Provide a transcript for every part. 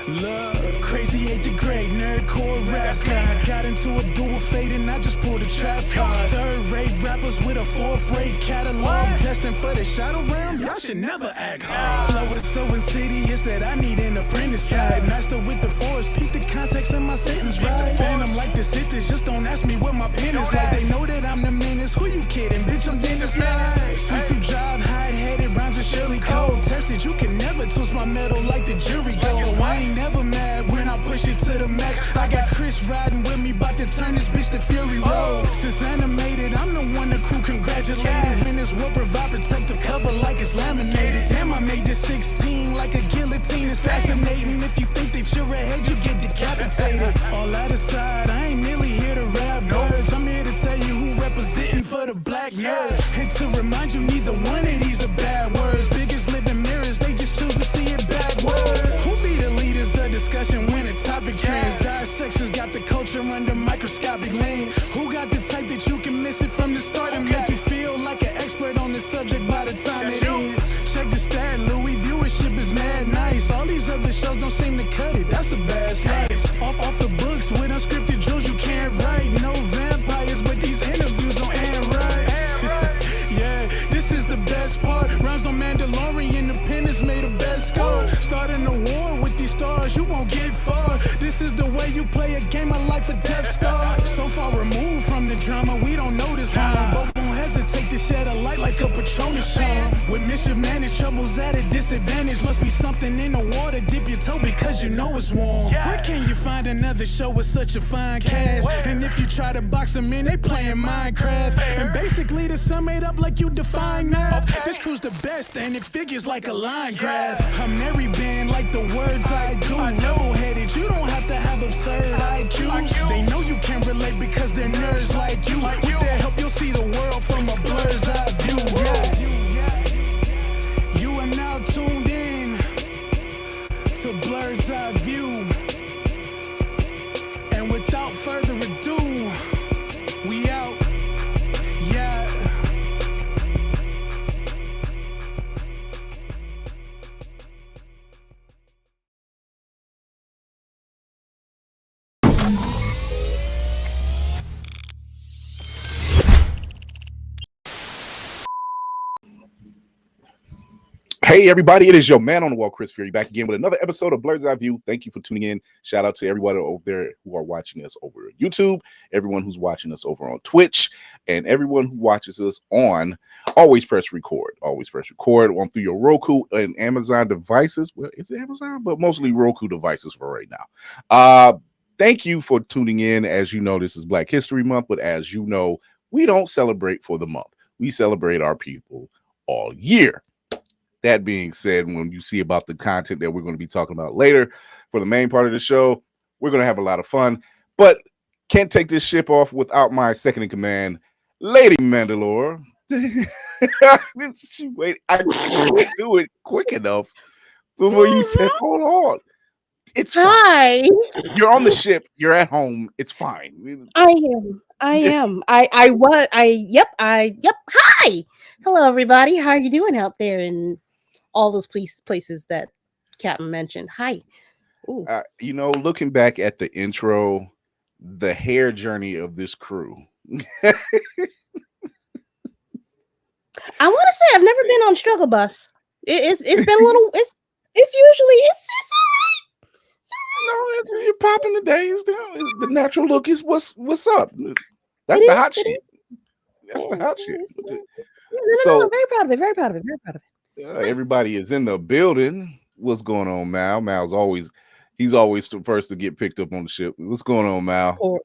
Look, crazy ain't the great nerdcore rap guy. Got into a duel fate and I just pulled a trap card. Third-rate rappers with a fourth-rate catalog. Destined for the shadow realm, y'all should never act hard. Flow with so insidious that I need an apprentice type. Master with the force, peep the context in my sentence, right? Phantom like the Sithis, just don't ask me what my pen is like. They know that I'm the menace, who you kidding? Bitch, I'm Dennis Nice. Sweet to drive, hide-headed, rhymes are surely cold. Tested, you can never twist my metal like the jury goes. I ain't never mad when I push it to the max. I got Chris riding with me, bout to turn this bitch to Fury Road. Since animated, I'm the one the crew congratulated. When this will provide protective cover like it's laminated. Damn, I made this 16 like a guillotine. It's fascinating. If you think that you're ahead, you get decapitated. All that aside, I ain't merely here to rap words. I'm here to tell you who representing for the black nerds. And to remind you, neither one of these are bad words. Biggest living mirrors, they just choose to see it backwards. Who be the leaders of discussion when a topic trends? Dissections got the culture under microscopic lens. Who got the type that you can miss it from the start and make you feel like an expert on the subject by the time it ends? Check the stat, Louis, viewership is mad nice. All these other shows don't seem to cut it, that's a bad slice. Off the books with unscripted drills you can't write. No vampires, but these interviews don't end right. Yeah, this is the best part. Rhymes on Mandalorian, Independence made a best score. Starting a war with these stars, you won't get far. This is the way you play a game of life or Death Star. So far removed from the drama, we don't notice harm, but won't hesitate to shed a light like a Patronus charm. With mischief managed, troubles at a disadvantage. Must be something in the water, dip your toe because you know it's warm. Where can you find another show with such a fine cast? And if you try to box them in, they playing Minecraft. And basically to sum it up like you define math, this crew's the best and it figures like a line graph. I'm Mary Band like the words I do. Level-headed, you don't have to have absurd IQs. They know you can't relate because they're nerds like you. With their help, you'll see the world from a blur's eye view. Yeah. You are now tuned in to Blur's Eye View. And without further ado, we out. Yeah. Hey everybody, it is your man on the wall, Chris Fury, back again with another episode of Blur's Eye View. Thank you for tuning in. Shout out to everybody over there who are watching us over YouTube, everyone who's watching us over on Twitch, and everyone who watches us on Always Press Record. Always Press Record on through your Roku and Amazon devices. Well, it's Amazon, but mostly Roku devices for right now. Thank you for tuning in. As you know, this is Black History Month, but as you know, we don't celebrate for the month. We celebrate our people all year. That being said, when you see about the content that we're going to be talking about later for the main part of the show, we're going to have a lot of fun, but can't take this ship off without my second in command, Lady Mandalore. Wait, I didn't do it quick enough before you said, hold on. It's Hi. fine. You're on the ship. You're at home. It's fine. I am. Yep. Hi. Hello, everybody. How are you doing out there in all those places that Captain mentioned? Hi. Looking back at the intro, the hair journey of this crew. I want to say I've never been on Struggle Bus. It's been a little. It's usually all right. No, you're popping the days. The natural look is what's up. That's the hot shit. That's the hot shit. No, very proud of it. Very proud of it. Everybody is in the building. What's going on, Mal? He's always the first to get picked up on the ship. What's going on, Mal?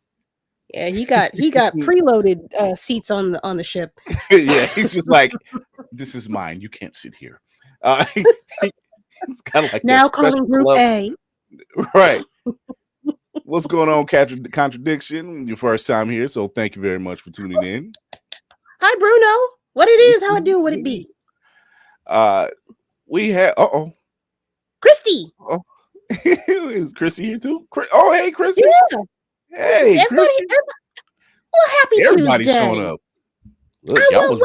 Yeah, he got preloaded seats on the ship. Yeah, he's just like, this is mine. You can't sit here. It's kind of like now calling Group A. Right. What's going on, Contradiction? Your first time here, so thank you very much for tuning in. Hi, Bruno. What it is? How it do? What it be? We had Christy. Oh, is Christy here too? Oh, hey, Christy. Yeah. Hey, Christy. Well, happy Everybody's Tuesday. showing up. Look, y'all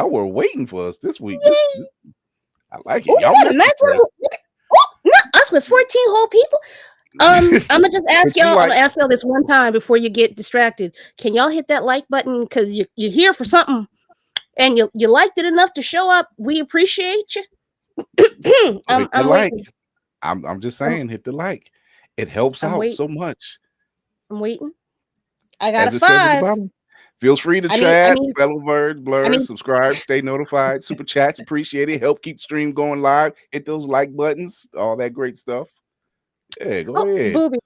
were waiting for us this week. I like it. Ooh, Y'all missed nice it. I us with 14 whole people. I'm gonna just ask y'all. I'm gonna ask y'all this one time before you get distracted. Can y'all hit that like button because you're here for something and you liked it enough to show up? We appreciate you. I'm waiting. I'm just saying, hit the like. It helps out so much. I'm waiting. I got a 5. Feels free to chat, fellow birds, blurs, subscribe, stay notified, super chats, appreciate it. Help keep the stream going live. Hit those like buttons, all that great stuff. Yeah, go ahead. Booby.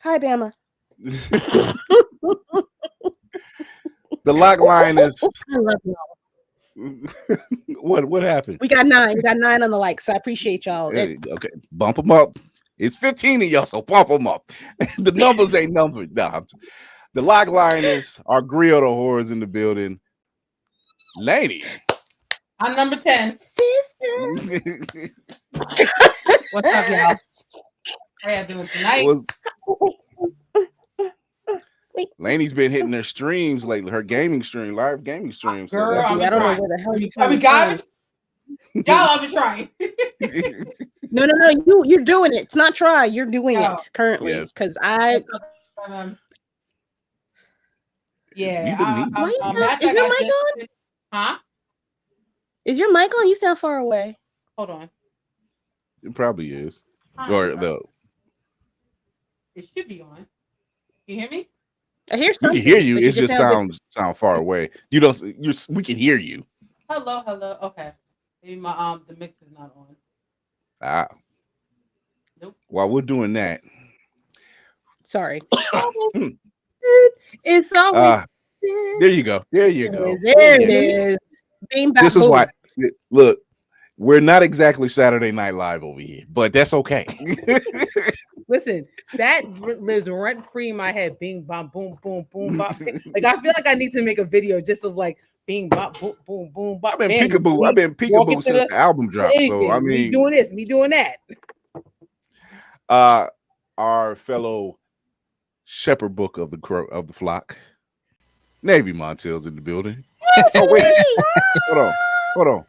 Hi, Bama. The lock line is. I love y'all. What happened? We got 9. We got 9 on the likes. I appreciate y'all. Okay, bump them up. It's 15 of y'all, so bump them up. The numbers ain't numbered. Nah. The lock line is our grill, the whores in the building. Lady. I'm number 10. Sister. What's up, y'all? How y'all doing tonight? Lainey's been hitting her streams, like her gaming stream, live gaming streams. Girl, so I don't know where the hell you coming from. Y'all, I've been trying. No. You're doing it. It's not try. You're doing it currently. Because yeah. Is your mic on? Huh? Is your mic on? You sound far away. Hold on. It probably is. It should be on. You hear me? I hear something. We can hear you. It just sound far away. You don't. We can hear you. Hello. Okay. Maybe my the mix is not on. Nope. While we're doing that. Sorry. It's always. There you go. There it is. This is why. Look, we're not exactly Saturday Night Live over here, but that's okay. Listen, that lives rent free in my head. Bing, bom, boom, boom, boom, bop. Like I feel like I need to make a video just of like bing, bop, boom, boom, boom, bop. I've been peekaboo since the album dropped. So I mean, me doing this, me doing that. Our fellow shepherd book of the flock, Navy Montel's in the building. Oh wait, hold on.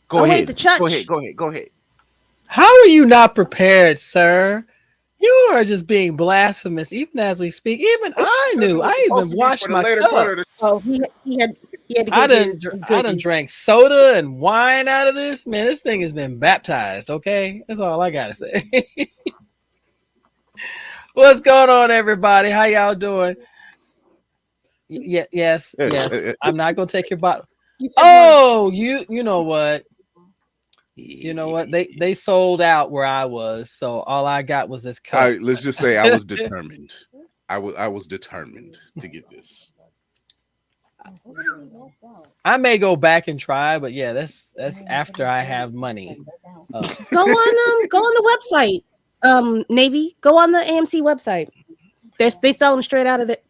Go ahead. How are you not prepared, sir? You are just being blasphemous, even as we speak. Even I knew. I even washed my cup. Oh, he had to get I done drank soda and wine out of this. Man, this thing has been baptized. Okay, that's all I gotta say. What's going on, everybody? How y'all doing? Yes. I'm not gonna take your bottle. Oh, you know what? You know what? They sold out where I was, so all I got was this cup. Let's just say I was determined. I was determined to get this. I may go back and try, but yeah, that's after I have money. Go on the website. Navy, go on the AMC website. They sell them straight out of it.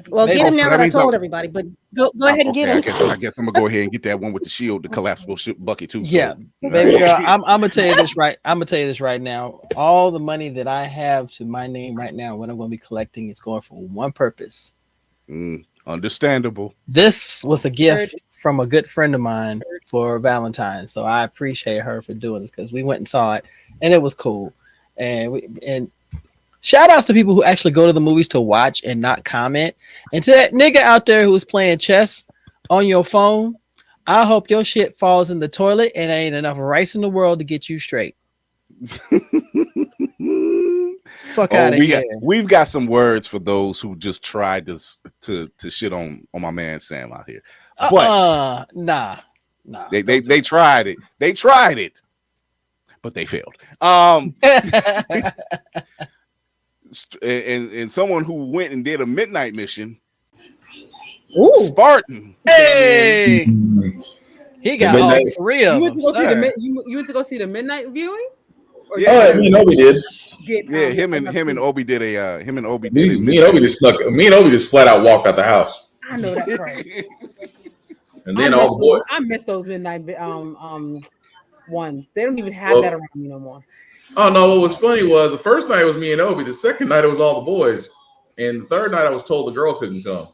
Well, get him now that I told everybody, but go ahead and get him. I guess I'm gonna go ahead and get that one with the shield, the collapsible bucket too. Yeah, baby girl, I'm gonna tell you this right. I'm gonna tell you this right now. All the money that I have to my name right now, what I'm gonna be collecting, is going for one purpose. Understandable. This was a gift from a good friend of mine for Valentine's, so I appreciate her for doing this because we went and saw it, and it was cool. And shout outs to people who actually go to the movies to watch and not comment. And to that nigga out there who's playing chess on your phone, I hope your shit falls in the toilet and there ain't enough rice in the world to get you straight. Fuck out of here. We've got some words for those who just tried to shit on my man Sam out here. But nah. They tried it. They tried it, but they failed. And someone who went and did a midnight mission. Ooh. Spartan. Hey, he got all three of them. You went to go see the midnight viewing? Yeah, me and Obi did. Him and Obi did a Me and Obi just flat out walked out the house. I know that's right. And then all the boys. I miss those midnight ones. They don't even have that around me no more. Oh no! What was funny was the first night it was me and Obi. The second night it was all the boys, and the third night I was told the girl couldn't come.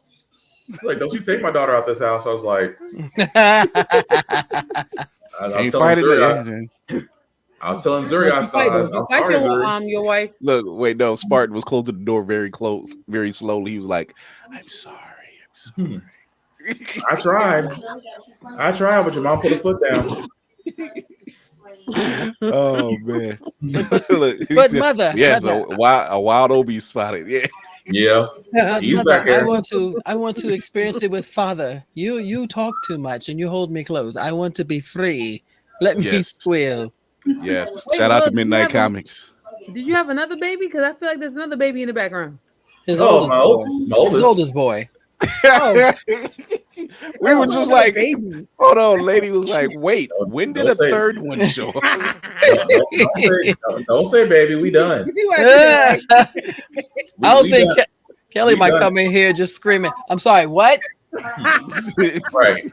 Like, don't you take my daughter out this house? I was like, Can't fight it. I was telling Zuri, I'm sorry, Zuri. Your wife. Look, wait, no. Spartan was close to the door, very close, very slowly. He was like, "I'm sorry, I'm sorry." I tried, but your mom put her foot down. Oh man! Look, But said, mother, yes, mother. a wild Obi spotted. Yeah. Yeah, he's Mother, back there. I want to experience it with father. You talk too much and you hold me close. I want to be free. Let me squeal. Yes. Wait, Shout out to look, Midnight Comics. Did you have another baby? Because I feel like there's another baby in the background. His my His oldest boy. We were just like, baby. Hold on, lady was like, wait, when did a third one show up? Don't say baby, we done. You see what I I don't think Kelly might come in here just screaming, I'm sorry, what? Right.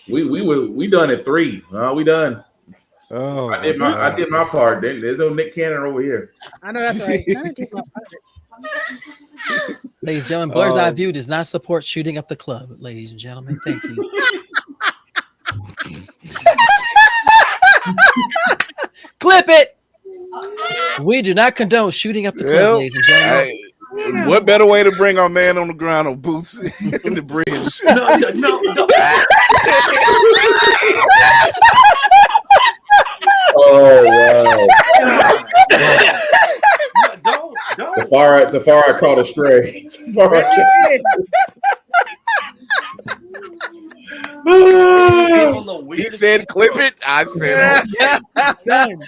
We done at 3. We done. Oh, I did my part. There's no Nick Cannon over here. I know that's right. Ladies and gentlemen, Blur's Eye View does not support shooting up the club. Ladies and gentlemen, thank you. Clip it. We do not condone shooting up the club, ladies and gentlemen. What better way to bring our man on the ground on boots in the bridge? No. Oh wow! Don't. Tafari caught a stray. He said, "Clip it." I said, "Done."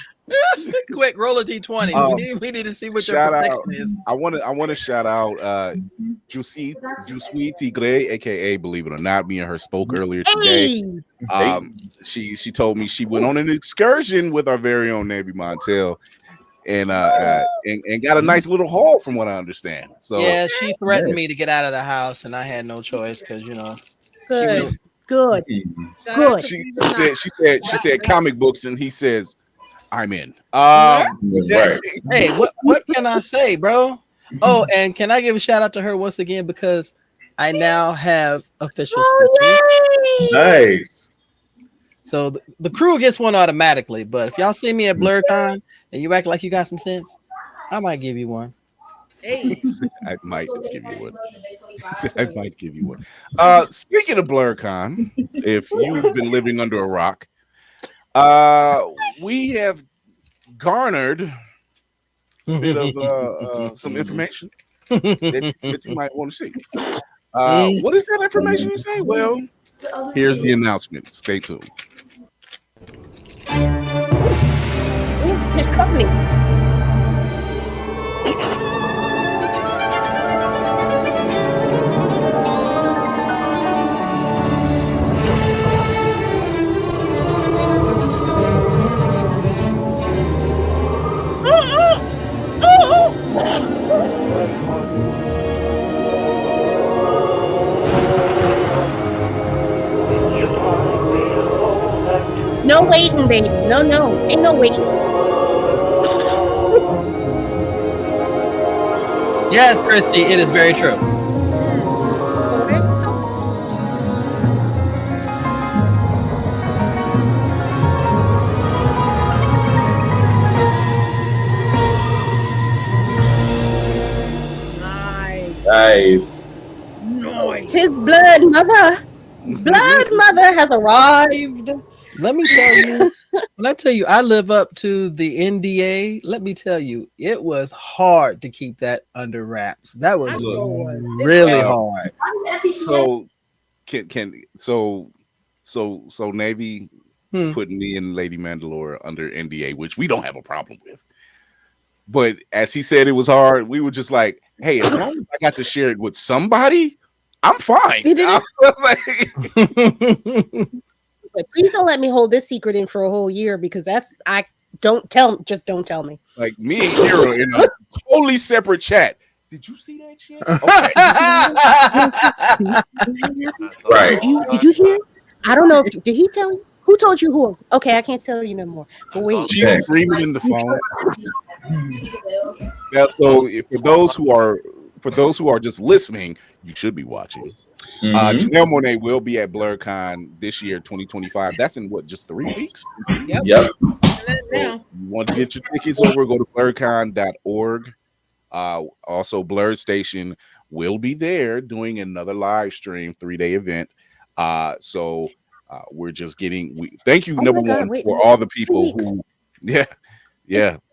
Quick, roll a d20. We need to see what your protection is. I want to shout out Juicy Tigre, aka Believe It or Not. Me and her spoke earlier today. She told me she went on an excursion with our very own Navy Montel and got a nice little haul from what I understand. So yeah, she threatened me to get out of the house, and I had no choice because Good. She said comic books, and he says, I'm in. Right. Hey, what can I say, bro? Oh, and can I give a shout out to her once again because I now have official stickers. Nice. So the crew gets one automatically, but if y'all see me at BlerDCon and you act like you got some sense, I might give you one. Hey. I might give you one. Speaking of BlerDCon, if you've been living under a rock, we have garnered a bit of some information that you might want to see. What is that information you say? Well, here's the announcement. Stay tuned. There's company. No waiting, baby. No. Ain't no waiting. Yes, Christy, it is very true. Nice. Tis blood mother. Blood mother has arrived. Let me tell you, when I tell you I live up to the NDA, let me tell you, it was hard to keep that under wraps. That was really hard. So so Navy putting me and Lady Mandalore under NDA, which we don't have a problem with. But as he said, it was hard. We were just like, hey, as long as I got to share it with somebody, I'm fine. Please don't let me hold this secret in for a whole year because don't tell me. Like me and Kira in a totally separate chat. Did you see that shit? Okay. Right. Did you hear? I don't know. Did he tell you? Who told you who? Okay, I can't tell you no more. But wait. She's screaming in the phone. Yeah, so for those who are just listening, you should be watching. Janelle Monáe will be at BlerDCon this year, 2025. That's in what, just 3 weeks? Yep. Yep. Now, You want to get your tickets over, go to blerdcon.org. Also, Blerd Station will be there doing another live stream 3-day event. So we're just getting thank you, number one, for all the people who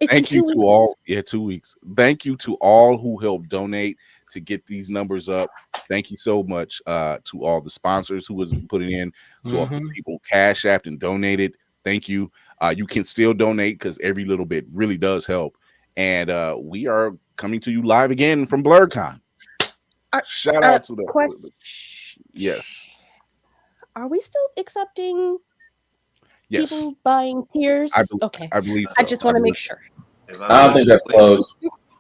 thank you to all 2 weeks. Thank you to all who helped donate to get these numbers up. Thank you so much to all the sponsors who was putting in, to all the people Cash Apped and donated. Thank you. You can still donate because every little bit really does help. And we are coming to you live again from BlerDCon. Shout out to the yes. Are we still accepting people buying tiers? Okay. I believe so. I just want to make sure. I don't think that's closed.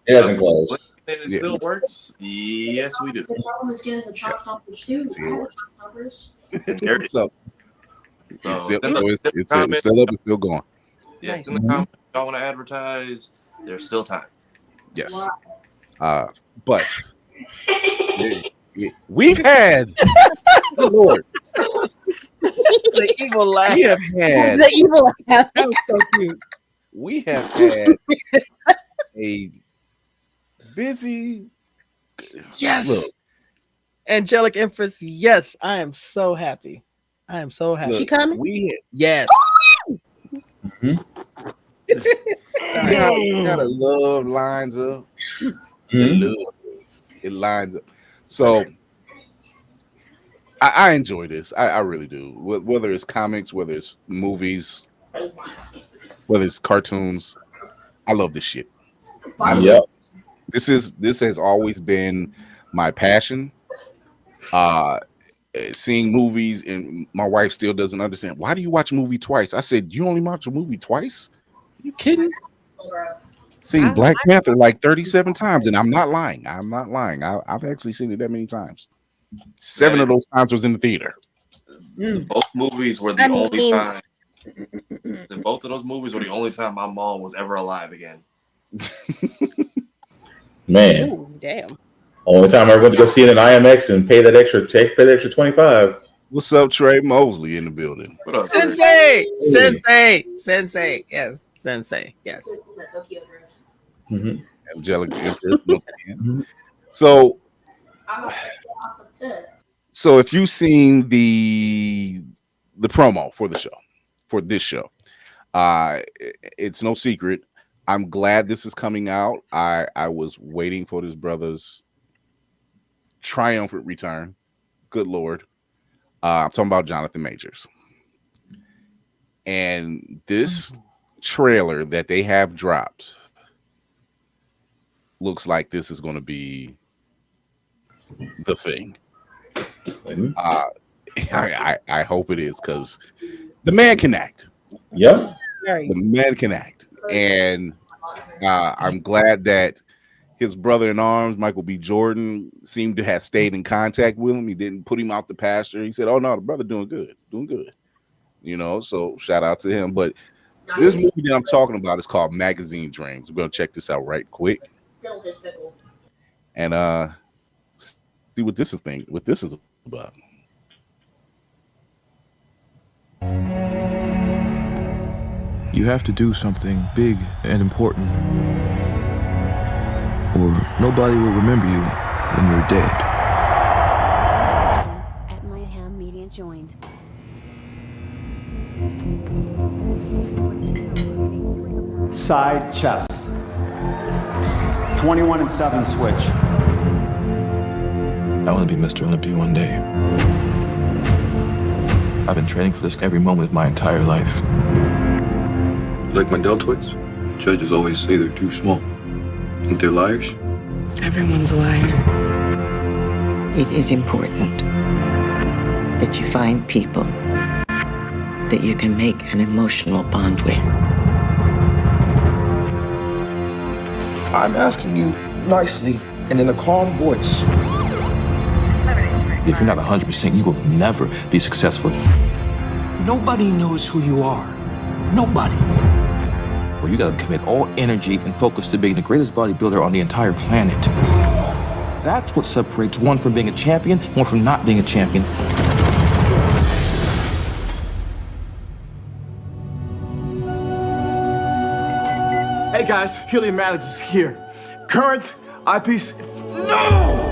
It hasn't closed. And it still works? Yes, we do. The problem is getting the chop stoppers too. What's up? So, It's still up. It's still going. Yes, in the comments, if y'all want to advertise, there's still time. Yes. But we've had the Lord. The evil laugh. We have had The evil laugh. that was so cute. We have had a busy. Yes. Look, Angelic Empress. Yes, I am so happy. I am so happy. look, She coming? Yes. gotta love lines up. It lines up. So I enjoy this. I really do. Whether it's comics, whether it's movies, whether it's cartoons, I love this shit. This has always been my passion. Seeing movies, and my wife still doesn't understand. Why do you watch a movie twice? I said, you only watch a movie twice? Are you kidding? Seen Black Panther like 37 times, and I'm not lying. I've actually seen it that many times. 7 of those times was in the theater. Both movies were the only time. Both of those movies were the only time my mom was ever alive again. Man. Ooh, damn. Only time I went to go see it in IMX and pay the extra $25. What's up, Trey Mosley in the building? What up, Sensei. Yes, Sensei. Yes. Angelic Empress. So if you've seen the promo for this show, it's no secret. I'm glad this is coming out. I was waiting for this brother's triumphant return. Good Lord. I'm talking about Jonathan Majors. And this trailer that they have dropped looks like this is going to be the thing. I hope it is, because the man can act. Yep. The man can act. And I'm glad that his brother in arms, Michael B. Jordan, seemed to have stayed in contact with him. He didn't put him out the pasture. He said, oh, no, the brother doing good. You know, so shout out to him. But this movie that I'm talking about is called Magazine Dreams. We're going to check this out right quick. And see what this is about. You have to do something big and important, or nobody will remember you when you're dead. At my ham median joined. Side chest. 21 and 7 switch. I want to be Mr. Olympia one day. I've been training for this every moment of my entire life. Like my deltoids? Judges always say they're too small. Think they're liars? Everyone's a liar. It is important that you find people that you can make an emotional bond with. I'm asking you nicely and in a calm voice. If you're not 100%, you will never be successful. Nobody knows who you are. Nobody. Well, you gotta commit all energy and focus to being the greatest bodybuilder on the entire planet. That's what separates one from being a champion, one from not being a champion. Hey guys, Helium Managers here. Current eyepiece. No!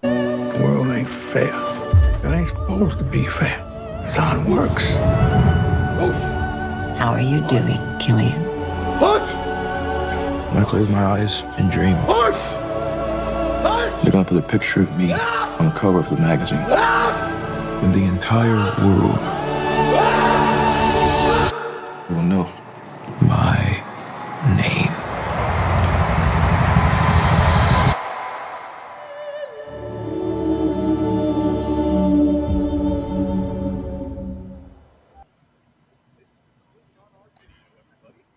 The world ain't fair. It ain't supposed to be fair. It's how it works. How are you doing, Killian? What? When I close my eyes and dream, Horse! They're gonna put a picture of me on the cover of the magazine. when the entire world will know my name.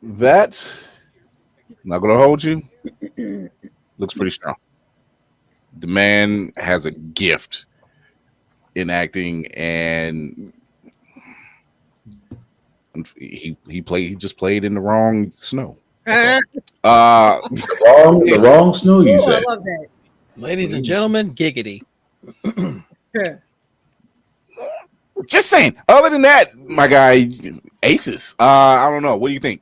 That, not gonna hold you, looks pretty strong. The man has a gift in acting, and he just played in the wrong snow. The wrong snow, you Ooh, say? I love that. Ladies and gentlemen, giggity. Just saying. Other than that, my guy, aces. I don't know. What do you think?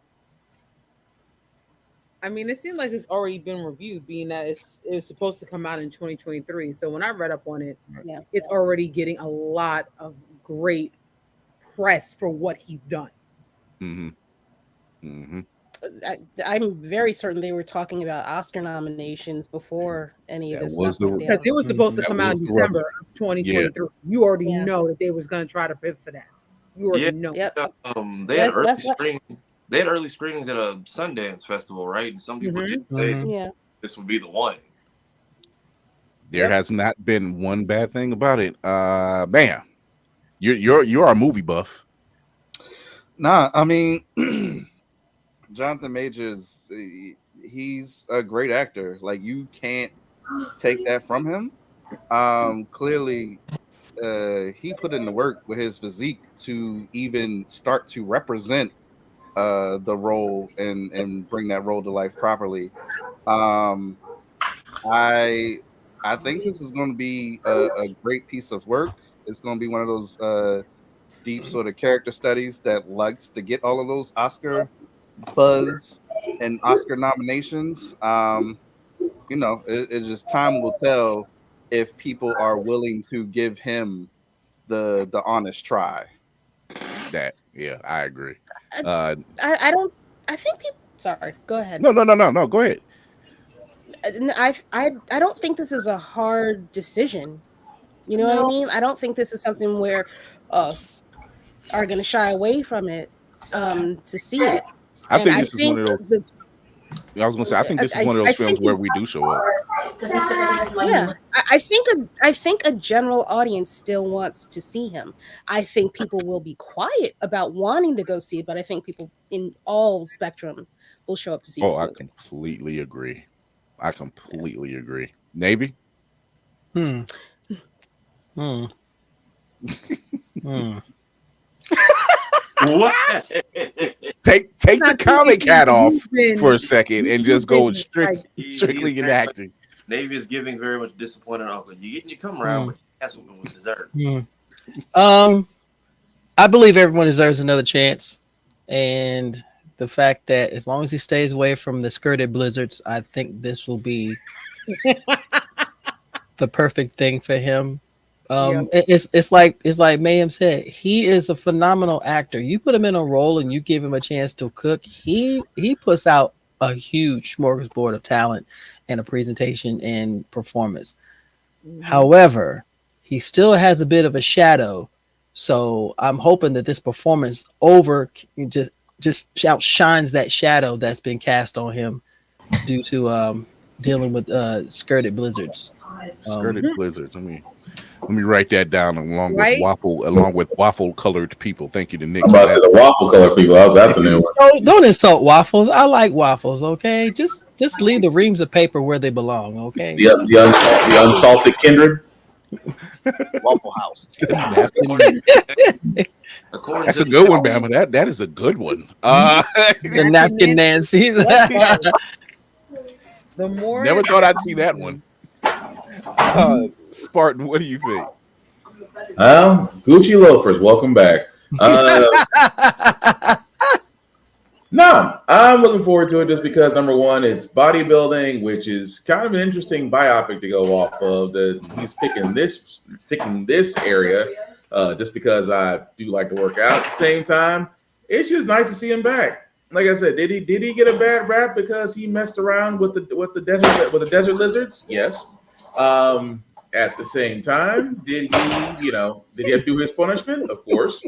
I mean, it seemed like it's already been reviewed, being that it was supposed to come out in 2023. So when I read up on it, it's already getting a lot of great press for what he's done. Mm-hmm. Mm-hmm. I'm very certain they were talking about Oscar nominations before any of this was stuff. Because it was supposed to come out in December of 2023. Yeah. You already know that they was going to try to pivot for that. You already know. They had early screening. They had early screenings at a Sundance festival, right? And some people did say this would be the one. There has not been one bad thing about it. Man, you're our movie buff. Nah, I mean, Jonathan Majors, he's a great actor. Like, you can't take that from him. Clearly, he put in the work with his physique to even start to represent the role and bring that role to life properly. I think this is going to be a great piece of work. It's going to be one of those deep sort of character studies that likes to get all of those Oscar buzz and Oscar nominations. You know, it's just time will tell if people are willing to give him the honest try. That, yeah, I agree. I think people. Sorry, go ahead. No. Go ahead. I don't think this is a hard decision. You know what I mean? I don't think this is something where us are going to shy away from it to see it. I think this is one of those. I was going to say, I think this is one of those films where we do show up. Yeah, I think a general audience still wants to see him. I think people will be quiet about wanting to go see it, but I think people in all spectrums will show up to see it. I completely agree. Agree. Navy? What? Take the comic hat off for a second and just go strictly in acting. Navy is giving very much disappointed uncle. You getting your come around, but that's what we deserve. I believe everyone deserves another chance, and the fact that as long as he stays away from the skirted blizzards, I think this will be the perfect thing for him. It's like Mayhem said, he is a phenomenal actor. You put him in a role and you give him a chance to cook, he puts out a huge smorgasbord of talent and a presentation and performance. However, he still has a bit of a shadow, so I'm hoping that this performance just outshines that shadow that's been cast on him due to dealing with skirted blizzards. Skirted blizzards. Let me write that down along with waffle colored people. Thank you to Nick. I'm about to say the waffle colored people. That's a new one. Don't insult waffles. I like waffles. Okay, just leave the reams of paper where they belong. Okay. The unsalted kindred. Waffle House. That's a good one, Bama. That is a good one. The napkin Nancy's. The more never thought I'd see that one. Spartan, what do you think? Gucci loafers, welcome back. No, I'm looking forward to it just because number one, it's bodybuilding, which is kind of an interesting biopic to go off of. He's picking this area just because I do like to work out. At the same time, it's just nice to see him back. Like I said, did he get a bad rap because he messed around with the desert lizards? Yes. At the same time, did he have to do his punishment? Of course.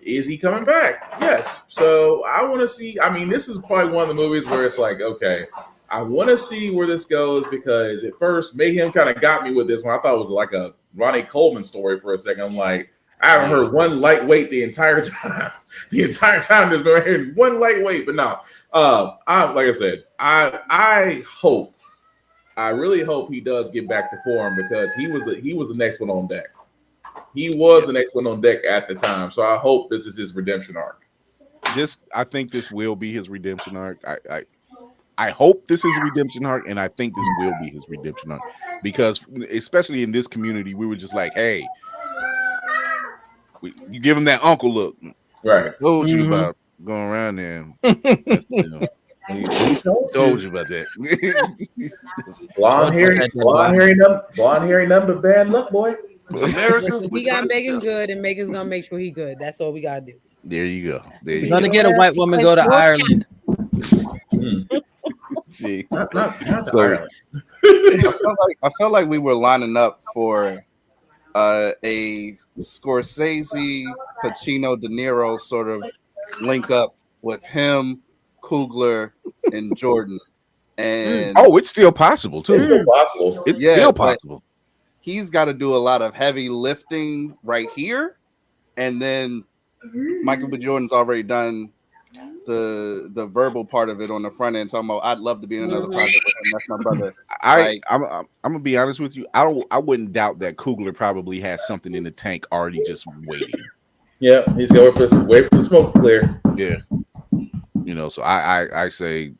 Is he coming back? Yes. So I want to see. I mean, this is probably one of the movies where it's like, okay, I want to see where this goes because at first Mayhem kind of got me with this one. I thought it was like a Ronnie Coleman story for a second. I'm like, I haven't heard one lightweight the entire time. The entire time there's been hearing one lightweight, but no. Like I said, I really hope he does get back to form because he was the next one on deck. He was the next one on deck at the time. So I hope this is his redemption arc. I think this will be his redemption arc. I hope this is a redemption arc, and I think this will be his redemption arc because, especially in this community, we were just like, "Hey, you give him that uncle look, right? Told you about going around there. Told you about that. blonde hairy number, bad luck, boy. Listen, we got Megan good, and Megan's gonna make sure he good. That's all we gotta do. There you go. You're gonna get a white woman go to Ireland. Gee. So I felt like we were lining up for a Scorsese, Pacino, De Niro sort of link up with him, Coogler, and Jordan. And it's still possible too. It's still possible. It's still possible. He's got to do a lot of heavy lifting right here, and then Michael B. Jordan's already done the verbal part of it on the front end. Talking about, I'd love to be in another project with him. That's my brother. I'm gonna be honest with you. I wouldn't doubt that Coogler probably has something in the tank already just waiting. Yeah, he's going to wait for the smoke to clear. Yeah, so I say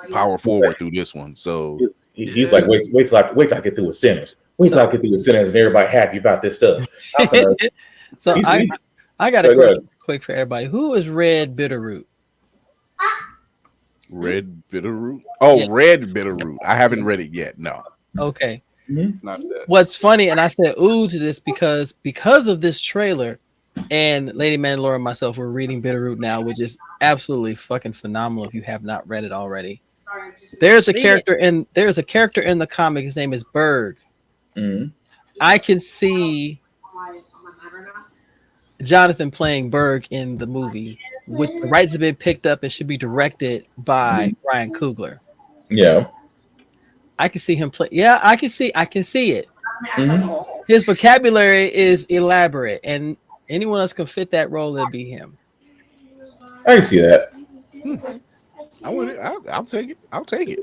power forward through this one. So. He's like, wait till I get through with Sinners. Wait till I get through with Sinners and everybody happy about this stuff. So I got a question quick for everybody. Who is Red Bitterroot? Red Bitterroot? Oh, yeah. Red Bitterroot. I haven't read it yet. No. Okay. Not that. What's funny, and I said ooh to this because of this trailer, and Lady Mandalore and myself were reading Bitterroot now, which is absolutely fucking phenomenal if you have not read it already. There's a character in the comic. His name is Berg. I can see Jonathan playing Berg in the movie, which the rights have been picked up and should be directed by Ryan Coogler. Yeah, I can see him play. Yeah, I can see it. His vocabulary is elaborate, and anyone else can fit that role. It'd be him. I can see that. I'll take it. I'll take it.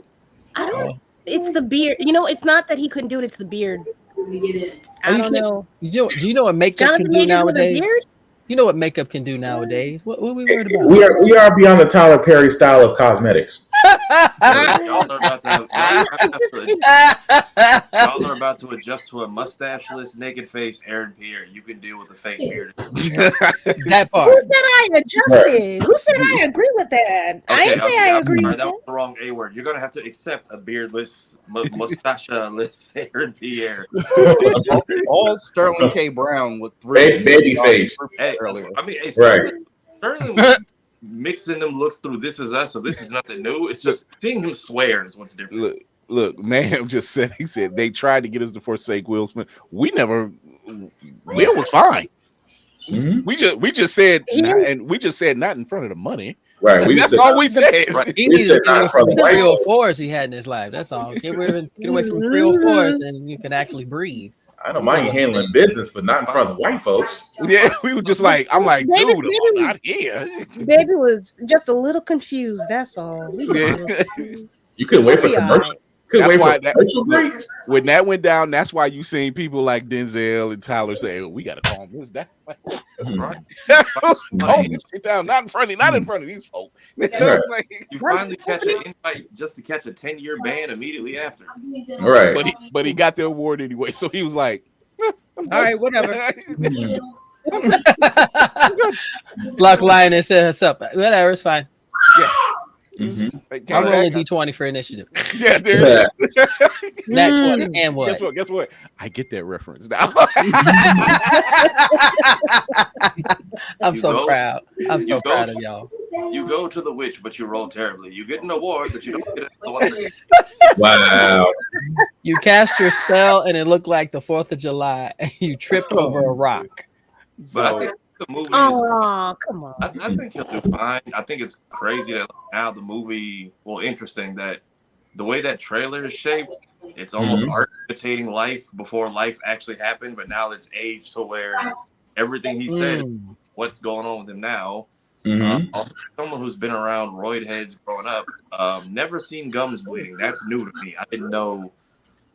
I don't. It's the beard. It's not that he couldn't do it. It's the beard. I don't know. Do you know what makeup can do nowadays? You know what makeup can do nowadays? What are we worried about? We are beyond the Tyler Perry style of cosmetics. Y'all are about to adjust to a mustache-less, naked face, Aaron Pierre. You can deal with a fake beard. That part. Who said I adjusted? Who said I agree with that? Okay, I didn't say I agree with that. Was the wrong A word. You're gonna have to accept a beardless, mustache-less Aaron Pierre. All Sterling K. Brown with three baby face. Hey, earlier. I mean, Sterling was mixing them looks through This Is Us, so this is nothing new. It's just seeing him swear is what's different. Look, man just said, he said they tried to get us to forsake Will Smith. Will was fine. We just said not in front of the money. Right. That's all we said. Right. He needs to get away from the 304s he had in his life. That's all. Get away from 304s and you can actually breathe. I don't mind you handling business, but not in front of the white folks. Yeah, we were just like, I'm like, dude, I'm not here. Baby was just a little confused. That's all. You couldn't wait for commercial. When that went down, that's why you seen people like Denzel and Tyler say, we got to calm this down. Right. Hold this shit down, not in front of these folks. Like, you finally catch an invite just to catch a 10-year ban immediately after. All right. But he got the award anyway, so he was like, all right, whatever. Black Lioness set us up. Whatever, it's fine. Yeah. I'm rolling D20 for initiative. Yeah, there it is. Nat 20 and what? Guess what? I get that reference now. I'm so proud. I'm so proud of y'all. You go to the witch, but you roll terribly. You get an award, but you don't get another one. Wow. You cast your spell, and it looked like the 4th of July. You tripped over a rock. But I think the movie. Oh, come on. I think he'll do fine. I think it's crazy that now the movie, interesting that the way that trailer is shaped, it's almost art imitating life before life actually happened, but now it's aged to where everything he said, what's going on with him now. Also, someone who's been around roid heads growing up, never seen gums bleeding. That's new to me. I didn't know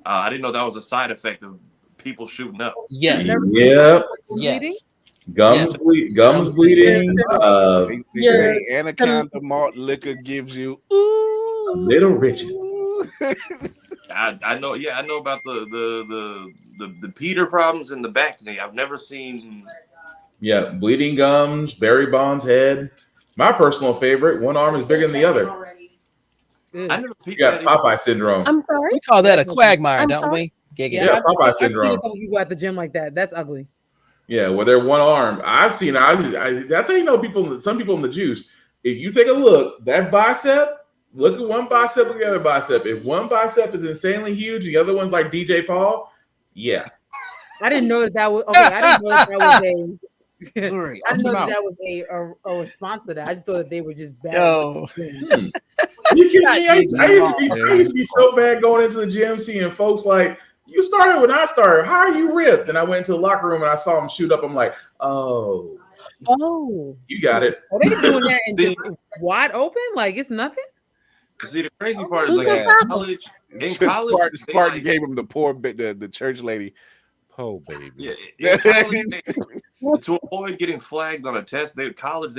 that was a side effect of people shooting up. Yes. Yeah. Yes. Gums bleeding. They say anaconda malt liquor gives you a little Richard. I know. Yeah, I know about the Peter problems in the back knee. I've never seen. Yeah, bleeding gums, Barry Bonds' head. My personal favorite, one arm is bigger than the other. I never You got Popeye syndrome. I'm sorry. We call that a quagmire, don't we? Yeah, Popeye syndrome. I've seen a couple people at the gym like that. That's ugly. Yeah, well, they're one arm. That's how you know some people in the juice. If you take a look, that bicep, look at one bicep, look at the other bicep. If one bicep is insanely huge, the other one's like DJ Paul, yeah. I didn't know that was okay. I didn't know that was a Sorry, I didn't know that was a response to that. I just thought that they were just bad. You kidding me? I used to be so bad going into the gym, seeing folks like, you started when I started. How are you ripped? And I went into the locker room and I saw them shoot up. I'm like, oh, you got it. Are they doing that and just wide open? Like it's nothing? See, the crazy part is like in college, Spartan gave him the poor bit, the church lady. Oh, baby. Yeah. To avoid getting flagged on a test, they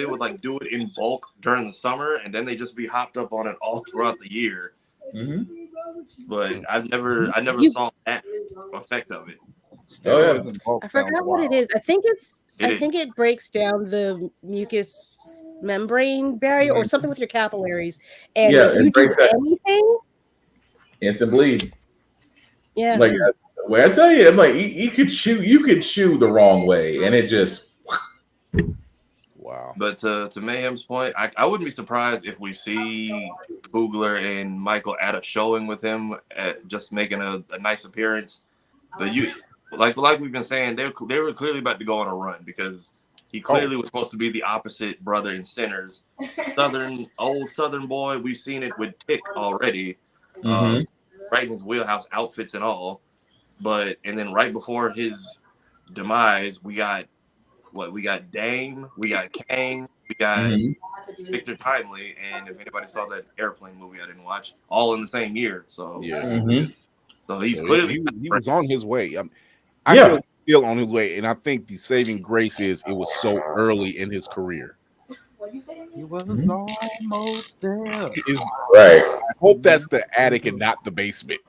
would like do it in bulk during the summer, and then they just be hopped up on it all throughout the year. But I never saw that effect of it. I forgot what it is. I think it breaks down the mucus membrane barrier or something with your capillaries, and if you do anything, instant bleed. Yeah. Like. Well, I tell you, I'm like you could chew the wrong way, and it just wow. But to Mayhem's point, I wouldn't be surprised if we see Coogler and Michael at a showing with him, at just making a nice appearance. But like we've been saying, they were clearly about to go on a run because he clearly was supposed to be the opposite brother in Sinners. Old Southern boy. We've seen it with Tick already, right in his wheelhouse, outfits and all. And then right before his demise, we got Dame, we got Kang, we got Victor Timely, and if anybody saw that airplane movie I didn't watch, all in the same year. So so he's clearly he was on his way. I feel he's still on his way, and I think the saving grace is it was so early in his career. He was almost there. Right. I hope that's the attic and not the basement.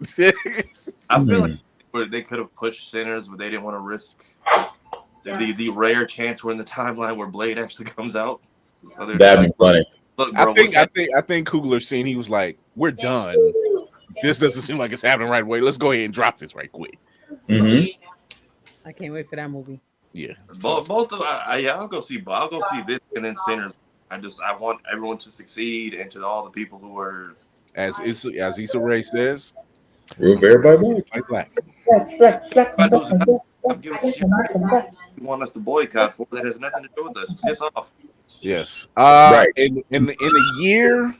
I feel like they could have pushed Sinners, but they didn't want to risk the rare chance we're in the timeline where Blade actually comes out. So that'd be funny. Look, bro, I think Coogler seen he was like, we're done. This doesn't seem like it's happening right away. Let's go ahead and drop this right quick. I can't wait for that movie. Yeah, both of I'll go see this and then Sinners. I want everyone to succeed, and to all the people who are as Issa Rae says, root for everybody black. You want us to boycott for that has nothing to do with us. Piss off. Yes. Right. In a year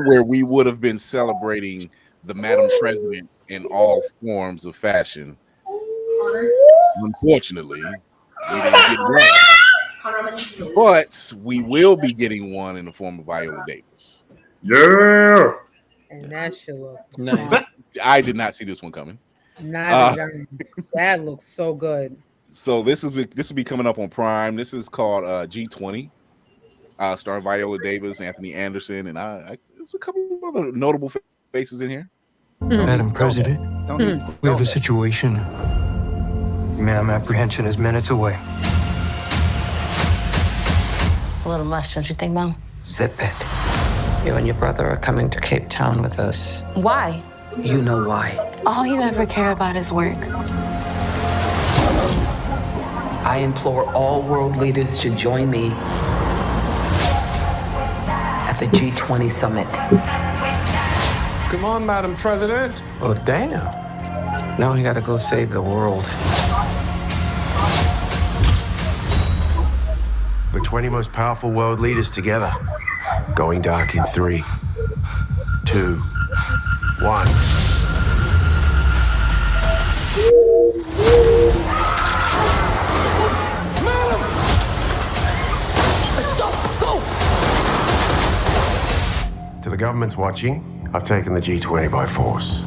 where we would have been celebrating the Madam President in all forms of fashion, unfortunately, we didn't get one. But we will be getting one in the form of Viola Davis. Yeah. And that should look nice. I did not see this one coming. That looks so good. So this will be coming up on Prime. This is called G20. Starring Viola Davis, Anthony Anderson, and there's a couple of other notable faces in here. Madam President, we have a situation. Ma'am, apprehension is minutes away. A little much, don't you think, Mom? Zip it. You and your brother are coming to Cape Town with us. Why? You know why. All you ever care about is work. I implore all world leaders to join me at the G20 summit. Come on, Madam President. Oh, damn. Now we gotta go save the world. The 20 most powerful world leaders together. Going dark in 3, 2, 1. To the governments watching, I've taken the G20 by force.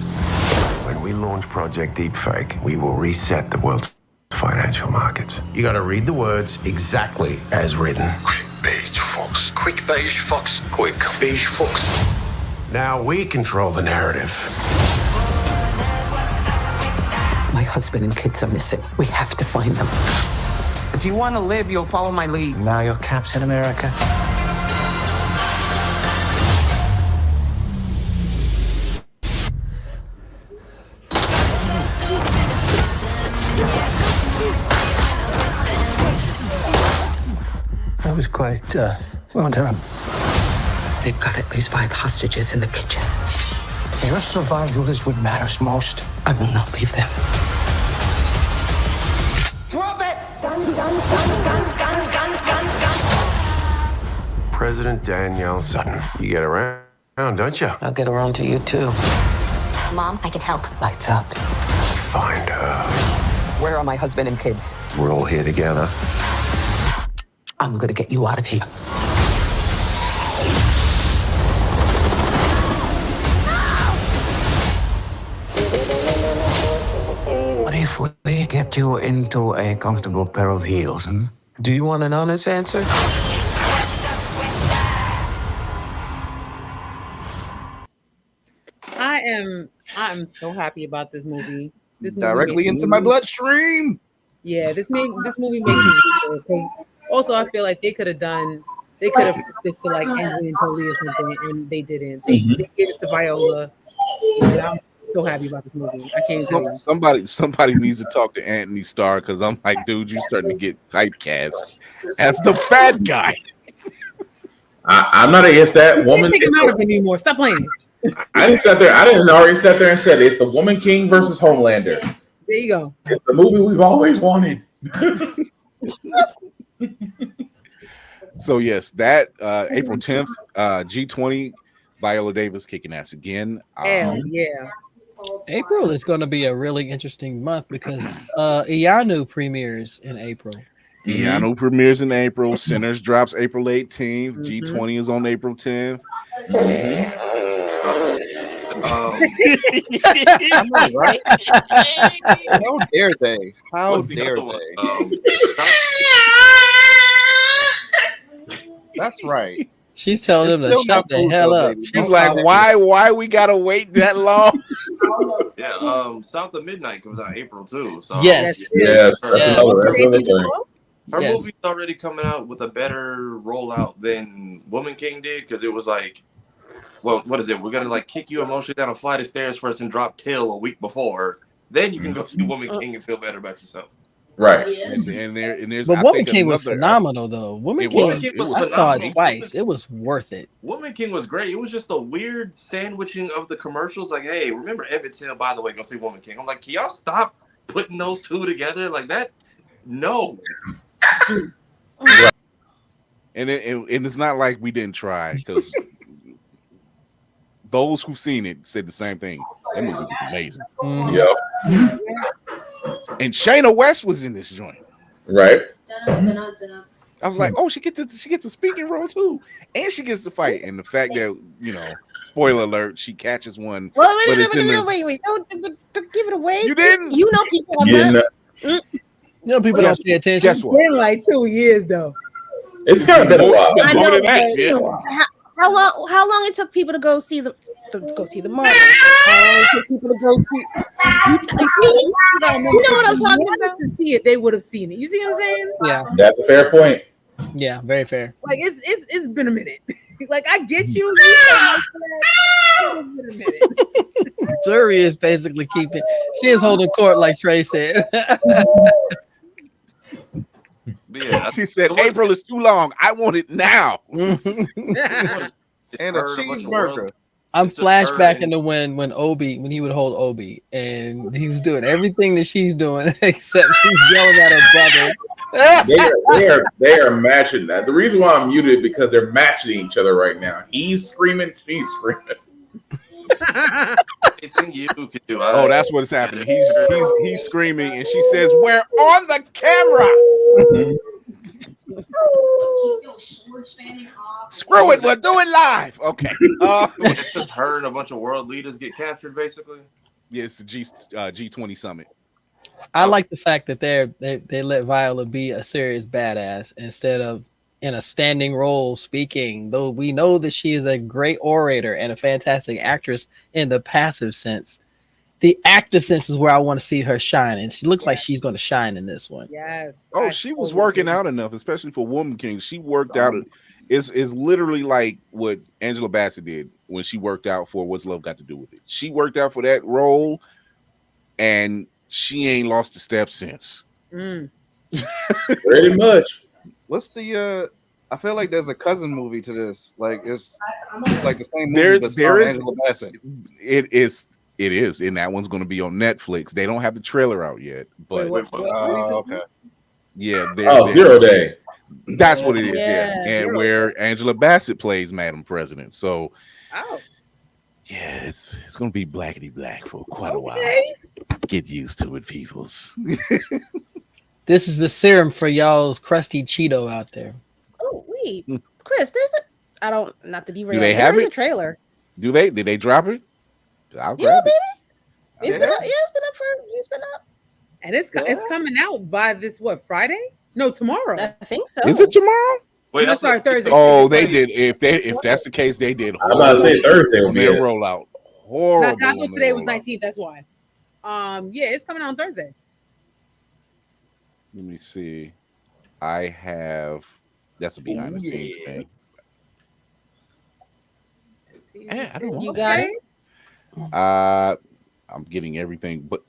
When we launch Project Deepfake, we will reset the world's financial markets. You gotta read the words exactly as written. Quick beige fox. Quick beige fox. Quick beige fox. Now we control the narrative. My husband and kids are missing. We have to find them. If you want to live, you'll follow my lead. Now you're Captain America. That was quite well done. They've got at least 5 hostages in the kitchen. Your survival is what matters most. I will not leave them. Drop it! Guns, guns, guns, guns, guns, guns, guns. President Danielle Sutton. You get around, don't you? I'll get around to you too. Mom, I can help. Lights out. Find her. Where are my husband and kids? We're all here together. I'm gonna get you out of here. What if we get you into a comfortable pair of heels? Do you want an honest answer? I'm so happy about this movie. This movie Directly into my bloodstream. Yeah, this movie makes me really because also I feel like they could have put this to like Angelina Jolie or something, and they didn't. They gave it to Viola. And I'm so happy about this movie. I can't tell you. Somebody needs to talk to Anthony Starr because I'm like, dude, you're starting to get typecast as the bad guy. I'm not against that woman. Take him out of it anymore. Stop playing. I didn't already sit there and said it's the Woman King versus Homelander. There you go. It's the movie we've always wanted. So yes, that April 10th, G20, Viola Davis kicking ass again. Hell yeah. April is going to be a really interesting month because Eyeview premieres in April. Eyeview premieres in April. Sinners drops April 18th. G20 is on April 10th. I know, right? How dare they? How dare they? That's right. She's telling them to shut the hell up. She's like, why we gotta wait that long? Yeah, South of Midnight comes out April too. So yes. That's another thing. Her movie's already coming out with a better rollout than Woman King did because it was like, well, what is it? We're gonna like kick you emotionally down a flight of stairs first and drop Till a week before. Then you can go see Woman King and feel better about yourself. Right. And there's But Woman King was phenomenal though. Woman King, I saw it twice. It was worth it. Woman King was great. It was just a weird sandwiching of the commercials. Like, hey, remember Emmett Till? By the way, go see Woman King. I'm like, can y'all stop putting those two together like that? No. Right. And it's not like we didn't try because those who've seen it said the same thing. That movie was amazing. Yeah. And Shayna West was in this joint. Right. I was like, oh, she gets a speaking role too, and she gets to fight. And the fact that, you know, spoiler alert, she catches one. Well, wait, don't give it away. You didn't. You know people are not. You know, people don't pay attention. It's been like 2 years though. It's kind of been a while. I know, how long it took people to go see the Marvel? How long it took people to go see? You know what I'm talking about? To see it, they would have seen it. You see what I'm saying? Yeah, that's a fair point. Yeah, very fair. Like it's been a minute. Like I get you. It's been a minute. Zuri is basically keeping. She is holding court, like Trey said. Yeah, she said April is too long. I want it now. And a cheeseburger. I'm flashbacking to when he would hold Obi, and he was doing everything that she's doing except she's yelling at her brother. they are matching that. The reason why I'm muted is because they're matching each other right now. He's screaming, she's screaming. You can do. Oh, that's what is happening. He's screaming, and she says, "We're on the camera." Screw it, we're doing live. Okay. It's just her and a bunch of world leaders get captured, basically. Yeah, it's the G20 summit. I like the fact that they let Viola be a serious badass instead of in a standing role speaking, though we know that she is a great orator and a fantastic actress in the passive sense. The active sense is where I want to see her shine, and she looks like she's going to shine in this one. Yes. Oh, she was working out enough, especially for Woman King. She worked out. It's literally like what Angela Bassett did when she worked out for What's Love Got to Do with It. She worked out for that role, and she ain't lost a step since. Pretty much. What's the I feel like there's a cousin movie to this. Like it's like the same movie, but there is Angela Bassett. It is, and that one's going to be on Netflix. They don't have the trailer out yet, but okay. Yeah. 0 Day. That's what it is. Yeah, and where Angela Bassett plays Madam President. So, yeah, it's going to be blackety black for quite a while. Get used to it, peoples. This is the serum for y'all's crusty Cheeto out there. Oh wait, Chris, not the derail. Do they have a trailer? Do they? Did they drop it? I'll Yeah, grab baby. it. It's been up. Yeah, it's been up. And it's coming out by this Friday? No, tomorrow. I think so. Is it tomorrow? Wait, I'm sorry, Thursday. Oh, they did. If that's the case, they did. I'm about to say Thursday will be their it. rollout. Horrible. I thought today was 19th. That's why. Yeah, it's coming out on Thursday. Let me see. I have. That's a behind the scenes thing. I don't You got it. I'm getting everything, but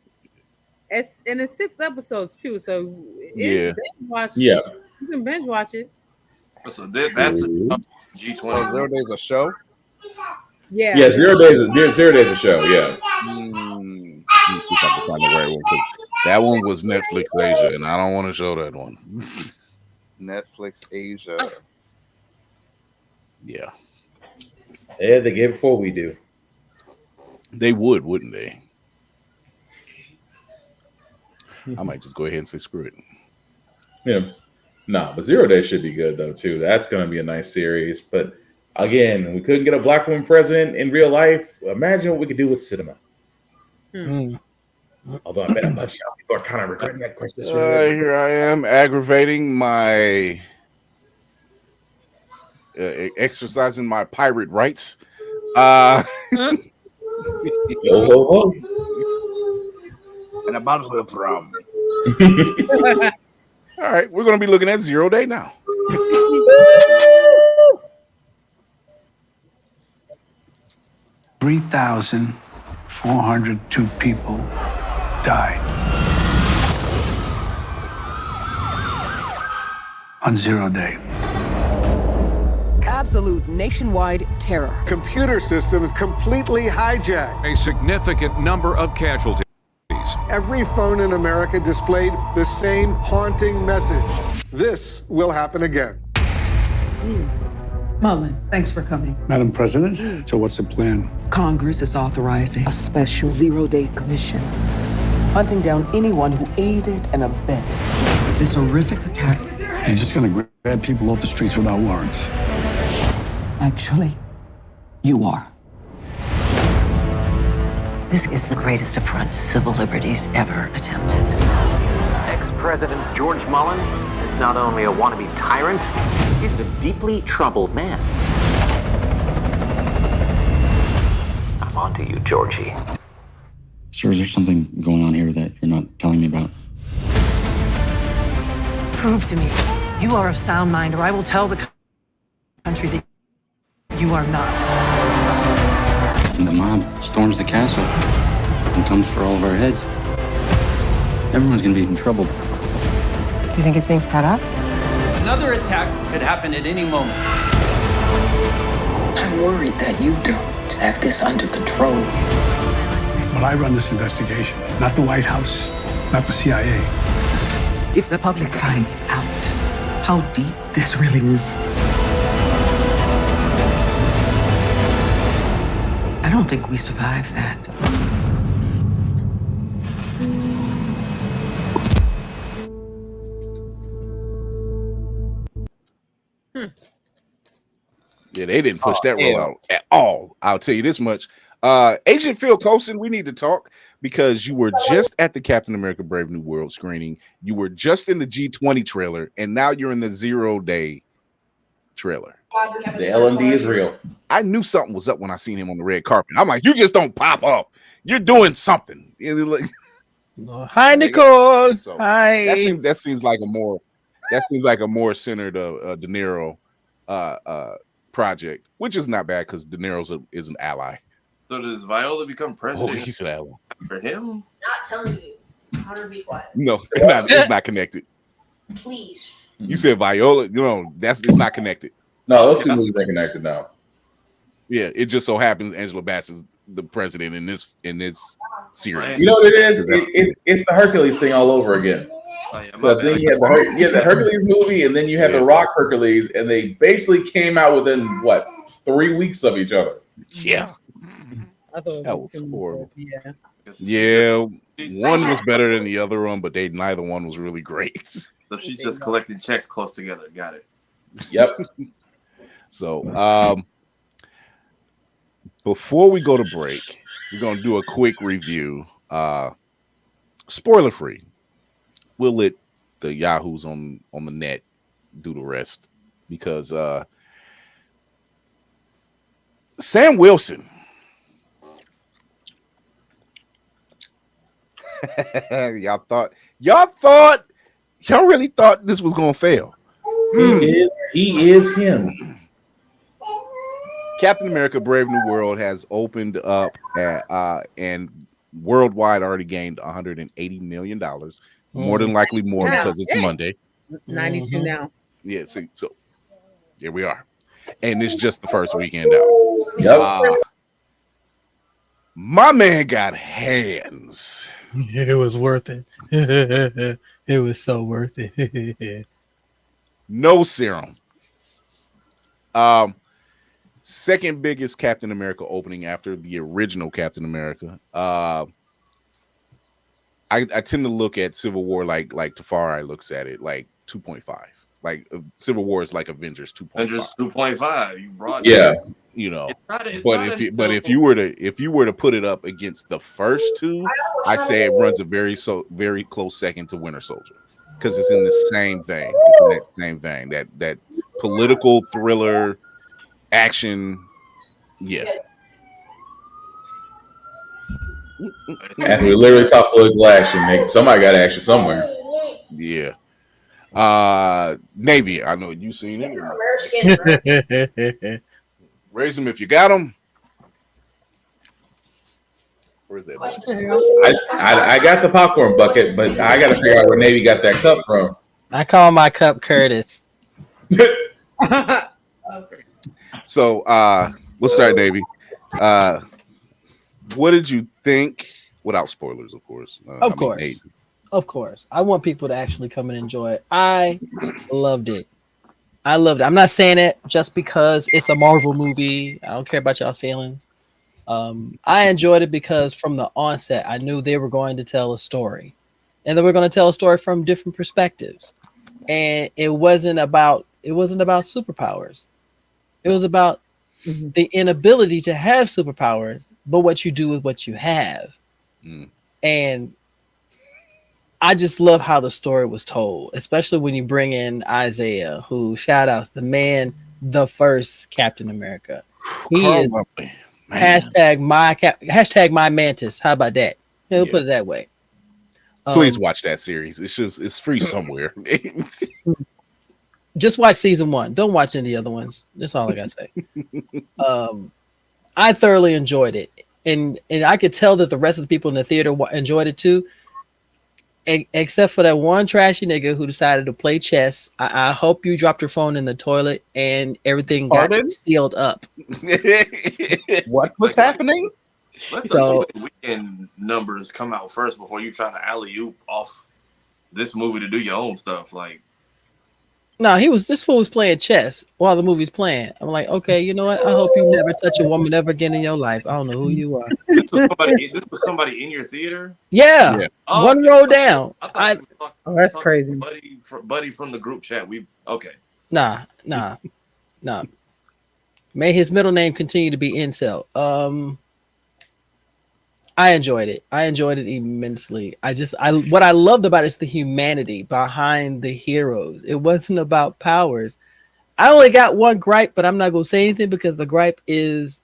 It's 6 episodes too, so yeah, binge watch. Yeah, you can binge watch it. So that's a G20. Oh, 0 Days a show. Yeah, 0 Days. 0 Days a show. Yeah. Let me see if I can find the right one, 'cause that one was Netflix Asia, and I don't want to show that one. Netflix Asia. Yeah. Yeah, they gave it before we do. They would, wouldn't they? I might just go ahead and say screw it. Yeah. No, but 0 Days should be good though too. That's going to be a nice series. But again, we couldn't get a black woman president in real life. Imagine what we could do with cinema. Although I bet a bunch of people are kind of regretting that question. Here I am aggravating my exercising my pirate rights. And a bottle of rum. All right, we're going to be looking at 0 Day now. $3,402 people died on 0 Day. Absolute nationwide terror. Computer systems completely hijacked. A significant number of casualties. Every phone in America displayed the same haunting message. This will happen again. Mullen, thanks for coming. Madam President, so what's the plan? Congress is authorizing a special 0-day commission, hunting down anyone who aided and abetted this horrific attack. You're just gonna grab people off the streets without warrants. Actually, you are. This is the greatest affront to civil liberties ever attempted. Ex-President President George Mullen is not only a wannabe tyrant, he's a deeply troubled man. I'm onto you, Georgie. Sir, is there something going on here that you're not telling me about? Prove to me you are of sound mind, or I will tell the country that you are not. And the mob storms the castle and comes for all of our heads. Everyone's gonna be in trouble. Do you think it's being set up? Another attack could happen at any moment. I'm worried that you don't have this under control. But I run this investigation, not the White House, not the CIA. If the public finds out how deep this really is, I don't think we survive that. Yeah, they didn't push that rollout at all. I'll tell you this much. Agent Phil Coulson, we need to talk because you were just at the Captain America Brave New World screening. You were just in the G20 trailer, and now you're in the 0 Day trailer. The L&D is real. I knew something was up when I seen him on the red carpet. I'm like, you just don't pop up. You're doing something. Hi, Nicole. So Hi. That seems like a more centered De Niro project, which is not bad because De Niro is an ally. So does Viola become president? Oh, he's an ally for him? Not telling you. Hunter, be quiet. No, it's not connected. Please. You said Viola. It's not connected. No, those two movies are connected now. Yeah, it just so happens Angela Bassett's the president in this series. You know what it is? It's the Hercules thing all over again. But then you had the Hercules movie, and then you had the Rock Hercules, and they basically came out within 3 weeks of each other. Yeah, that was horrible. Yeah. Yeah, one was better than the other one, but neither one was really great. So she's just collecting checks close together. Got it. Yep. So, before we go to break, we're gonna do a quick review. Spoiler free. We'll let the yahoos on the net do the rest because Sam Wilson. y'all really thought this was gonna fail. He is him. Captain America Brave New World has opened up and worldwide already gained $180 million. More than likely more because it's Monday. 92 now. Yeah, so here we are. And it's just the first weekend out. Yep. My man got hands. It was worth it. It was so worth it. No serum. Second biggest Captain America opening after the original Captain America. I tend to look at Civil War like Tafari looks at it, like 2.5. Like Civil War is like Avengers 2.5. Avengers 2.5. You brought if you were to put it up against the first two, I say it runs a very close second to Winter Soldier because it's in the same vein. It's in that same vein, that political thriller action. Yeah. And we literally talk political action, Nick. Somebody got action somewhere. Yeah. Navy, I know you seen it. Raise them if you got them. Where's that? I got the popcorn bucket, but I got to figure out where Navy got that cup from. I call my cup Curtis. So we'll start, Navy. What did you think? Without spoilers, of course. Of course. I want people to actually come and enjoy it. I loved it. I'm not saying it just because it's a Marvel movie. I don't care about y'all's feelings. I enjoyed it because from the onset, I knew they were going to tell a story. And they were going to tell a story from different perspectives. And it wasn't about superpowers. It was about the inability to have superpowers, but what you do with what you have. And I just love how the story was told, especially when you bring in Isaiah, who shout outs the man, the first Captain America. He Carl is Lumpy, man. hashtag my mantis. How about that? He'll put it that way. Please watch that series. It's free somewhere. Just watch season 1. Don't watch any other ones. That's all I gotta say. I thoroughly enjoyed it, and I could tell that the rest of the people in the theater enjoyed it too. Except for that one trashy nigga who decided to play chess. I hope you dropped your phone in the toilet and everything got sealed up. What was happening? Let the weekend numbers come out first before you try to alley-oop off this movie to do your own stuff. Like, no, this fool was playing chess while the movie's playing. I'm like, okay, you know what? I hope you never touch a woman ever again in your life. I don't know who you are. This was somebody in your theater? Yeah. Oh, one row down. That's crazy. Buddy from the group chat. Nah. May his middle name continue to be Incel. I enjoyed it. I enjoyed it immensely. What I loved about it is the humanity behind the heroes. It wasn't about powers. I only got one gripe, but I'm not gonna say anything because the gripe is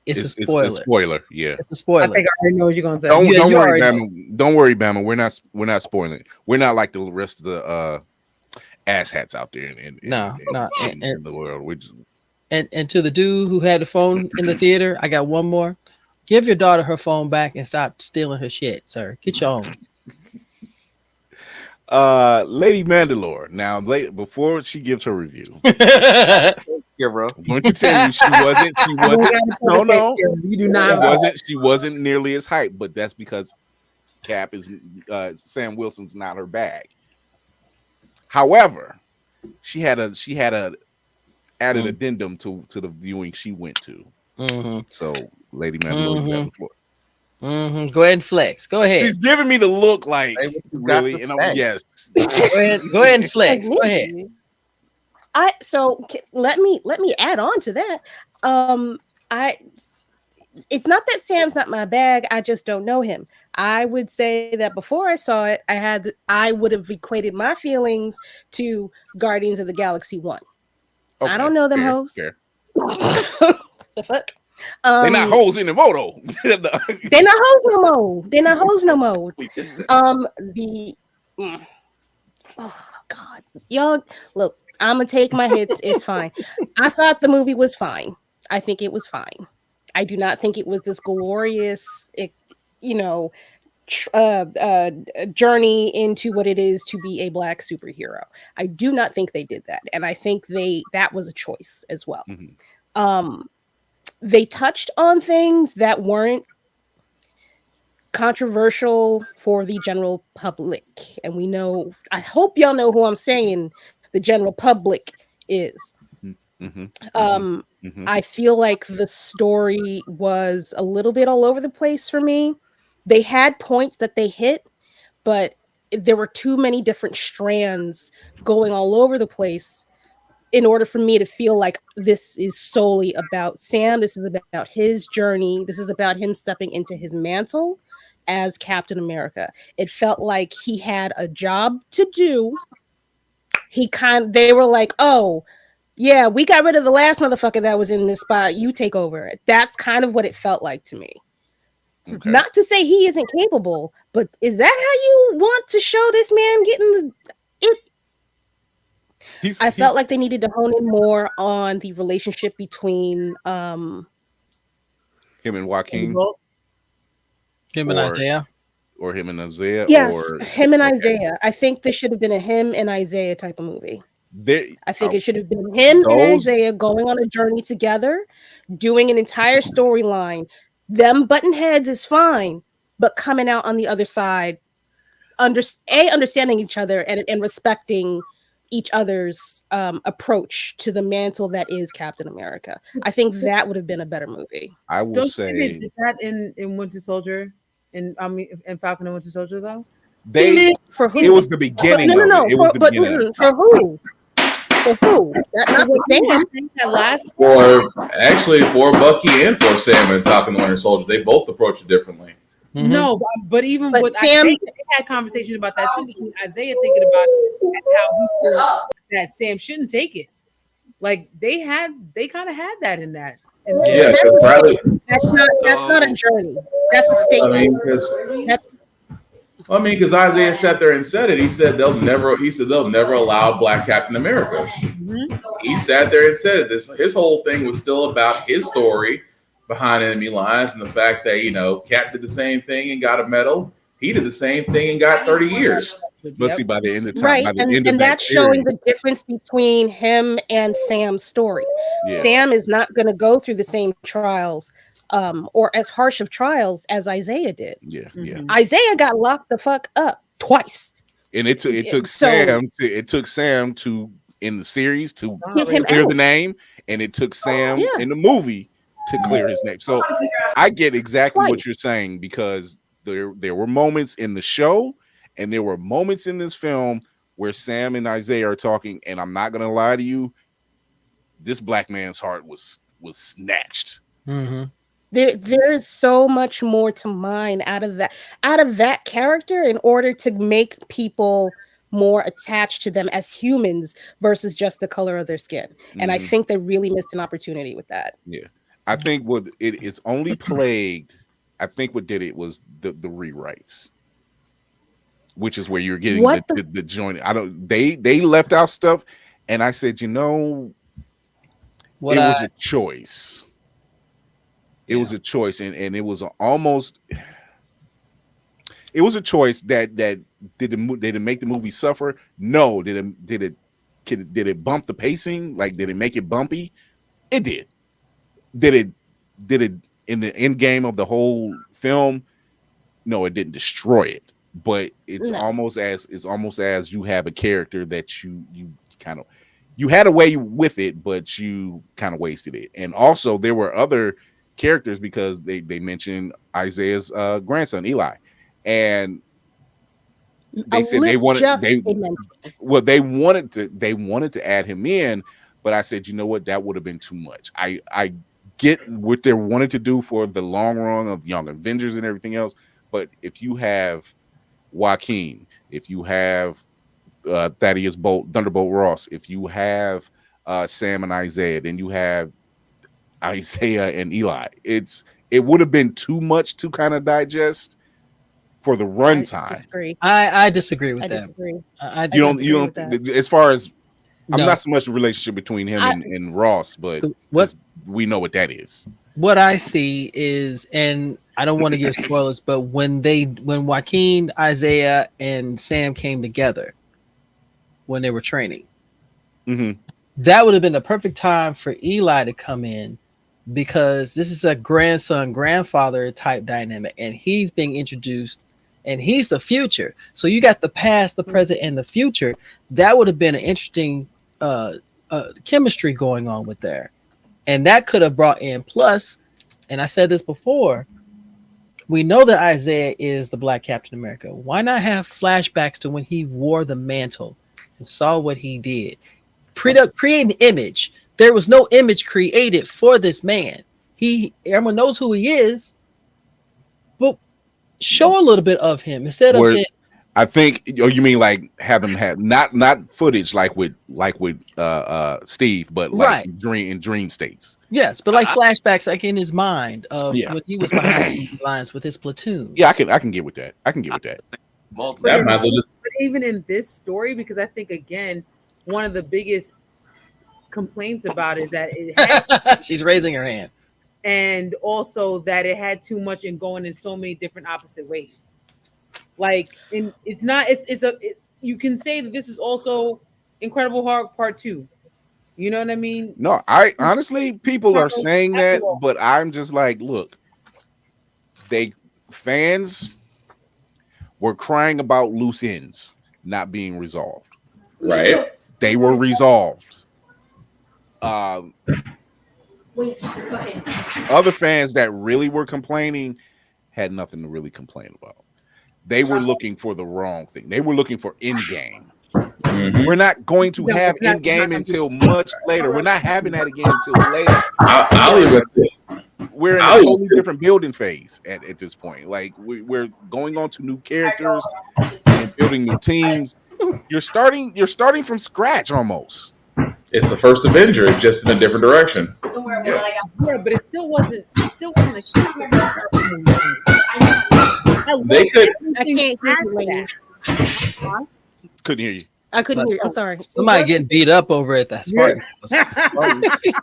a spoiler. It's a spoiler, yeah. It's a spoiler. I think I already know what you're gonna say. Don't worry, Bama. Don't worry, Bama. We're not spoiling it. We're not like the rest of the asshats out there in the world. And to the dude who had the phone in the theater, I got one more. Give your daughter her phone back and stop stealing her shit, sir. Get your own. Lady Mandalore. Now, before she gives her review, yeah, bro. I'm going to tell you she wasn't. No, you do not. She wasn't nearly as hyped, but that's because Cap is Sam Wilson's not her bag. However, she had a added addendum to the viewing she went to. Mm-hmm. So, Lady Mandalore, you have the floor. Mm-hmm. Go ahead and flex. Go ahead. She's giving me the look like really, and I'm yes. Go ahead and flex. Go ahead. Let me add on to that. It's not that Sam's not my bag. I just don't know him. I would say that before I saw it, I would have equated my feelings to Guardians of the Galaxy 1. Okay, I don't know them hoes. The fuck? They're not hoes anymore though. They're not hoes no more. They're not hoes no more. Oh God, y'all look. I'm gonna take my hits. It's fine. I thought the movie was fine. I think it was fine. I do not think it was this glorious, journey into what it is to be a Black superhero. I do not think they did that, and I think that was a choice as well. Mm-hmm. They touched on things that weren't controversial for the general public, and we know. I hope y'all know who I'm saying. The general public is. Mm-hmm. Mm-hmm. I feel like the story was a little bit all over the place for me. They had points that they hit, but there were too many different strands going all over the place in order for me to feel like this is solely about Sam. This is about his journey. This is about him stepping into his mantle as Captain America. It felt like he had a job to do. They were like, oh, yeah, we got rid of the last motherfucker that was in this spot. You take over. That's kind of what it felt like to me. Okay. Not to say he isn't capable, but is that how you want to show this man getting it? I felt like they needed to hone in more on the relationship between him and Joaquin, him and Isaiah, or him and Isaiah. Yes, him and Isaiah. I think this should have been a him and Isaiah type of movie. I think it should have been him and Isaiah going on a journey together, doing an entire storyline. Them button heads is fine, but coming out on the other side, understanding each other and respecting each other's approach to the mantle that is Captain America. I think that would have been a better movie. I will say they did that in Winter Soldier, in Falcon and Winter Soldier though. For who? It was the beginning. No. It was the beginning. For who? For who? Not for Bucky and for Sam and Falcon and Winter Soldier, they both approach it differently. No, but even But with Sam, Isaiah, they had conversations about that too. Between Isaiah thinking about it and how he feels that Sam shouldn't take it. Like they kind of had that in that. And Yeah, that's, because Bradley. that's not a journey. That's a statement. Because Isaiah sat there and said it. He said they'll never allow Black Captain America. He sat there and said it. His whole thing was still about his story behind enemy lines and the fact that Cap did the same thing and got a medal. He did the same thing and got 30 years. But see, by the end of time, Right, by the and end of that that's showing series, the difference between him and Sam's story. Yeah. Sam is not going to go through the same trials or as harsh of trials as Isaiah did. Yeah. Isaiah got locked the fuck up twice. And it took Sam to in the series to Get him clear out. the name, and it took Sam in the movie to clear his name. So I get exactly what you're saying, because there were moments in the show and there were moments in this film where Sam and Isaiah are talking, and I'm not gonna lie to you, this black man's heart was snatched. There is so much more to mine out of that character in order to make people more attached to them as humans versus just the color of their skin. And I think they really missed an opportunity with that. Yeah. I think what it is only plagued, I think what did it was the rewrites, which is where you're getting the joint. They left out stuff, and I said, it was a choice. It was a choice, and it was almost. It was a choice that did it make the movie suffer? No. Did it bump the pacing? Like, did it make it bumpy? It did. Did it in the end game of the whole film? No, it didn't destroy it. But it's almost as you have a character that you had a way with it, but you kind of wasted it. And also there were other characters, because they mentioned Isaiah's grandson Eli, and they said they wanted to add him in, but I said, that would have been too much. I get what they wanted to do for the long run of Young Avengers and everything else, but if you have Joaquin, if you have Thaddeus Thunderbolt Ross, if you have Sam and Isaiah, then you have Isaiah and Eli. It would have been too much to kind of digest for the runtime. I disagree with that. You don't as far as I'm not so much the relationship between him and Ross, but we know what that is. What I see is, and I don't want to give spoilers, but when Joaquin, Isaiah, and Sam came together when they were training, that would have been the perfect time for Eli to come in, because this is a grandfather type dynamic, and he's being introduced, and he's the future. So you got the past, the present, and the future. That would have been an interesting chemistry going on with there. And that could have brought in, plus, and I said this before, we know that Isaiah is the Black Captain America. Why not have flashbacks to when he wore the mantle and saw what he did? Create an image. There was no image created for this man. Everyone knows who he is, but show a little bit of him instead of saying, I think, or you mean like have them have not footage like with Steve, but like in dream states. Yes, but like flashbacks, like in his mind of when he was behind the lines with his platoon. Yeah, I can get with that. But even in this story, because I think again, one of the biggest complaints about it is that it had she's raising her hand, and also that it had too much and going in so many different opposite ways. Like, you can say that this is also Incredible Hulk Part 2. You know what I mean? No, I honestly, people are saying that, but I'm just like, look, fans were crying about loose ends not being resolved. Right. They were resolved. Other fans that really were complaining had nothing to really complain about. They were looking for the wrong thing. They were looking for Endgame. We're not going to have Endgame until much later. We're not having that again until later. I'll leave it. we're in a totally different building phase at this point. Like we're going on to new characters and building new teams. You're starting from scratch almost. It's the first Avenger, just in a different direction. Yeah, but it still wasn't a Captain America movie. They could. I can't hear you, lady. Couldn't hear you. I couldn't hear you. I'm sorry. Somebody getting beat up over at that Spartan.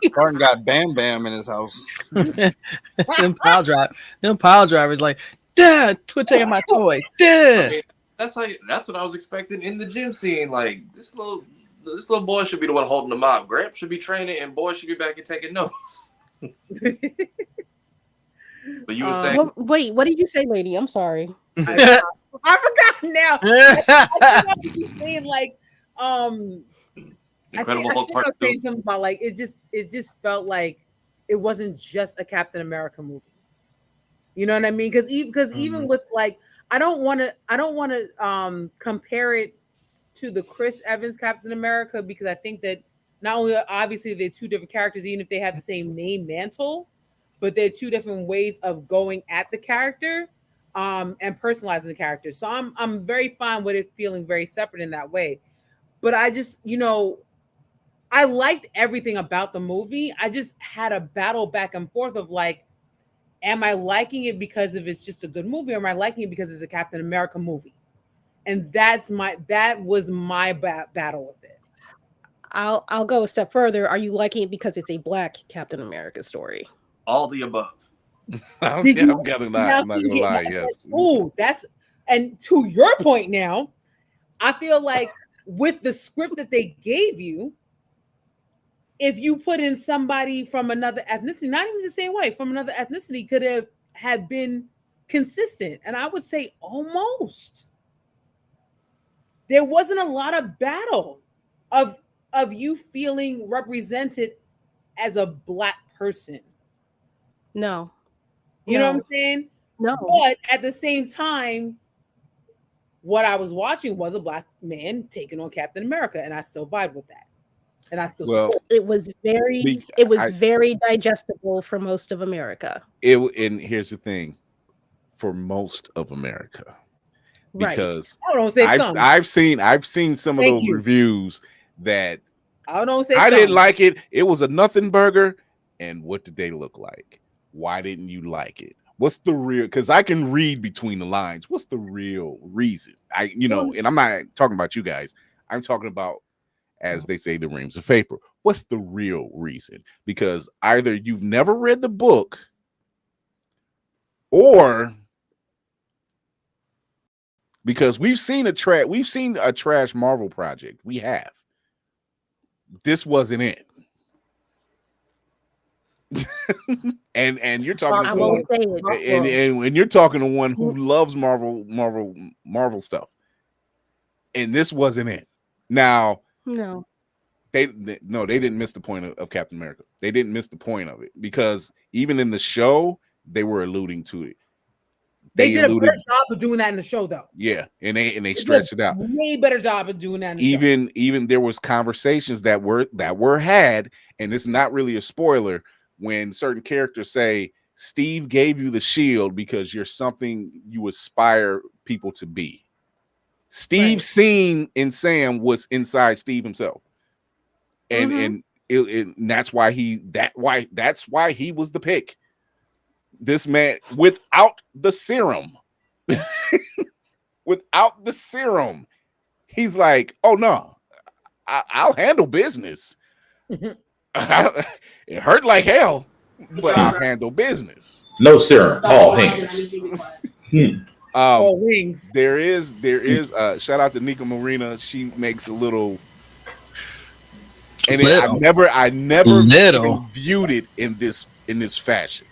Spartan got Bam Bam in his house. them pile drivers like, Dad, quit taking my toy. Dad. I mean, that's what I was expecting in the gym scene. Like this little boy should be the one holding the mop. Gramp should be training, and boy should be back and taking notes. But you were saying, wait, what did you say, lady? I'm sorry. I forgot now. I was saying like, Incredible I Hulk think I Part was 2. saying something about like it just felt like it wasn't just a Captain America movie. You know what I mean? Because even with like, I don't want to compare it to the Chris Evans Captain America, because I think that not only obviously they're two different characters, even if they have the same name mantle, but they're two different ways of going at the character and personalizing the character. So I'm very fine with it feeling very separate in that way. But I just, I liked everything about the movie. I just had a battle back and forth of like, am I liking it because if it's just a good movie, or am I liking it because it's a Captain America movie? And that was my battle with it. I'll go a step further. Are you liking it because it's a Black Captain America story? All the above. I'm not gonna lie. Yes. Oh, and to your point now, I feel like with the script that they gave you, if you put in somebody from another ethnicity, not even the same way, from another ethnicity, could have been consistent. And I would say almost. There wasn't a lot of battle of you feeling represented as a Black person. No. You know what I'm saying? No. But at the same time, what I was watching was a Black man taking on Captain America, and I still vibe with that. And I still it was very very digestible for most of America. And here's the thing, for most of America. Because I've seen some of those reviews that I didn't like it. It was a nothing burger. And what did they look like? Why didn't you like it? What's the real? Because I can read between the lines. What's the real reason? And I'm not talking about you guys. I'm talking about, as they say, the reams of paper. What's the real reason? Because either you've never read the book, or because we've seen a trash Marvel project. We have. This wasn't it. and you're talking to someone, and you're talking to one who loves Marvel stuff. And this wasn't it. Now, no. They didn't miss the point of Captain America. They didn't miss the point of it, because even in the show, they were alluding to it. They did a better job of doing that in the show, though. Yeah, and they stretched it out. Way better job of doing that. In the show. Even there was conversations that were had, and it's not really a spoiler, when certain characters say, Steve gave you the shield because you're something you aspire people to be. Steve's scene in Sam was inside Steve himself, and that's why he was the pick. This man, without the serum, he's like, oh no, I'll handle business. It hurt like hell, but I'll handle business. No serum, all hands. All wings. There is shout out to Nika Marina. She makes a little, and I never viewed it in this fashion.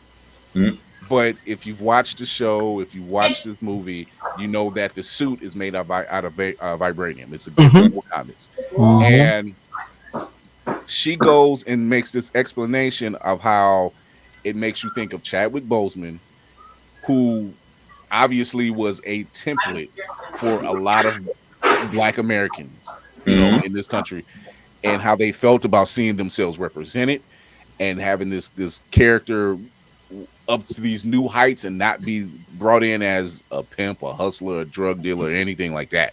But if you've watched the show, if you watched this movie, you know that the suit is made out of vibranium. It's a good Wakandans. And she goes and makes this explanation of how it makes you think of Chadwick Boseman, who obviously was a template for a lot of Black Americans, in this country, and how they felt about seeing themselves represented and having this character up to these new heights and not be brought in as a pimp, a hustler, a drug dealer, or anything like that.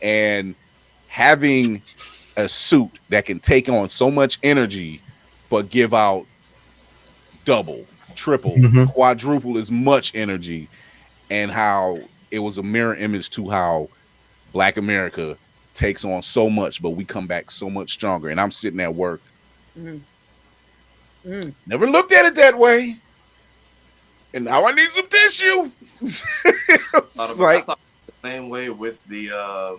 And having a suit that can take on so much energy but give out double, triple, quadruple as much energy, and how it was a mirror image to how Black America takes on so much, but we come back so much stronger. And I'm sitting at work. Never looked at it that way. And now I need some tissue. I thought the same way with the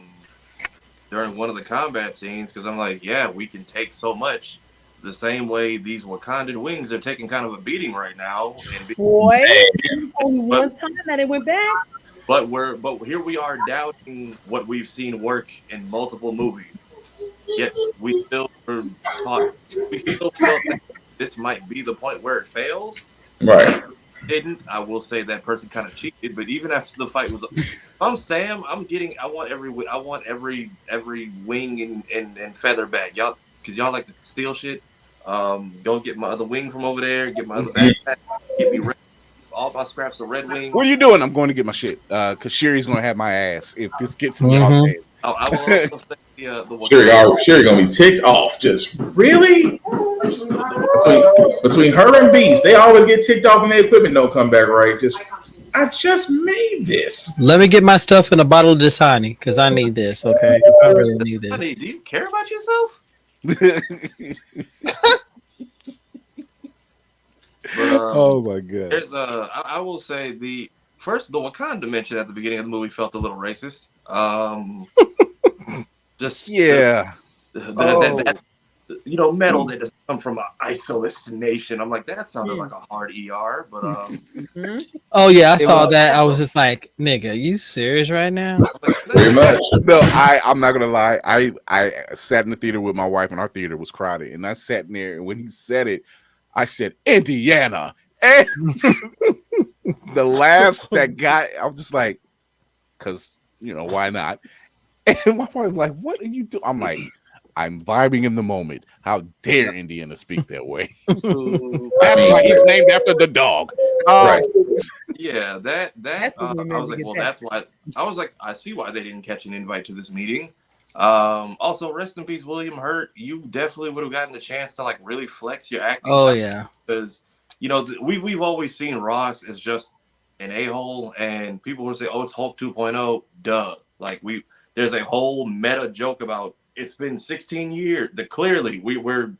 during one of the combat scenes, because I'm like, yeah, we can take so much. The same way these Wakandan wings are taking kind of a beating right now. And Boy, only one time that it went back. But here we are doubting what we've seen work in multiple movies. Yet we still felt that this might be the point where it fails. Right. Didn't. I will say that person kind of cheated, but even after the fight was, if I'm Sam, I want every wing and feather back, y'all, because y'all like to steal shit. Go get my other wing from over there. Get my other backpack. Get me all my scraps of red wing. What are you doing? I'm going to get my shit. Because Sherry's gonna have my ass if this gets in y'all's head. I will also say Sherry gonna be ticked off. Just really between her and Beast, they always get ticked off when their equipment don't come back right. I just made this. Let me get my stuff in a bottle of Dasani because I need this. Okay, I really need this. Honey, do you care about yourself? But, oh my god! There's I will say the Wakanda mention at the beginning of the movie felt a little racist. Just that metal that doesn't come from an isolist nation. I'm like, that sounded like a hard ER, but oh yeah, I saw that. I was just like, nigga, are you serious right now? Very much. No, I'm not gonna lie. I sat in the theater with my wife, and our theater was crowded, and I sat in there, and when he said it, I said Indiana, and the laughs that got, I was just like, because why not? And my wife was like, "What are you doing?" I'm like, "I'm vibing in the moment. How dare Indiana speak that way?" That's why he's named after the dog. Right. Yeah, that I was like, well, that's why. I was like, I see why they didn't catch an invite to this meeting. Also, rest in peace, William Hurt. You definitely would have gotten a chance to like really flex your acting. Oh yeah, because we've always seen Ross as just an a-hole, and people would say, "Oh, it's Hulk 2.0." Duh. Like there's a whole meta joke about it's been 16 years. That clearly we're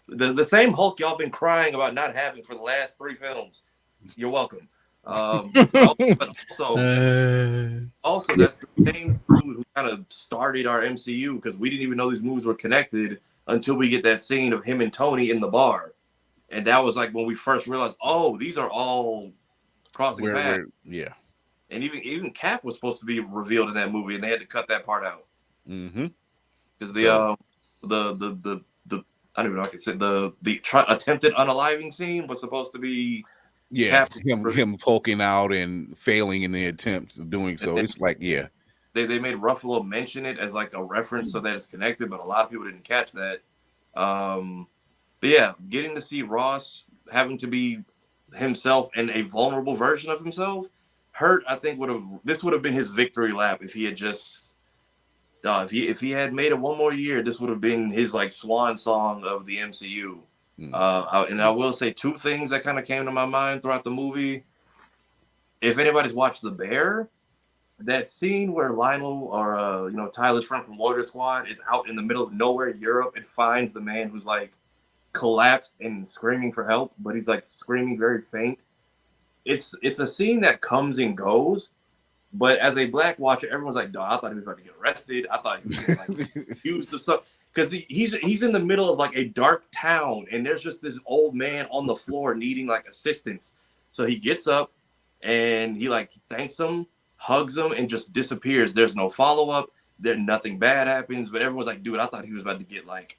the same Hulk y'all been crying about not having for the last 3 films. You're welcome. But also that's the same dude who kind of started our MCU, because we didn't even know these movies were connected until we get that scene of him and Tony in the bar, and that was like when we first realized, oh, these are all crossing paths. Yeah. And even Cap was supposed to be revealed in that movie, and they had to cut that part out. Because the I don't even know if I can say the attempted unaliving scene was supposed to be him poking out and failing in the attempt of doing so. It's like they made Ruffalo mention it as like a reference so that it's connected, but a lot of people didn't catch that. But yeah, getting to see Ross having to be himself and a vulnerable version of himself. Hurt, I think would have been his victory lap if he had just if he had made it one more year. This would have been his like swan song of the MCU. And I will say 2 things that kind of came to my mind throughout the movie. If anybody's watched The Bear, that scene where Lionel or Tyler's friend from Warrior Squad is out in the middle of nowhere, Europe, and finds the man who's like collapsed and screaming for help, but he's like screaming very faint. It's a scene that comes and goes, but as a black watcher, everyone's like, "Dog, I thought he was about to get arrested. I thought he was getting, like accused of something." Because he's in the middle of like a dark town, and there's just this old man on the floor needing like assistance. So he gets up and he like thanks him, hugs him, and just disappears. There's no follow up. Nothing bad happens, but everyone's like, "Dude, I thought he was about to get like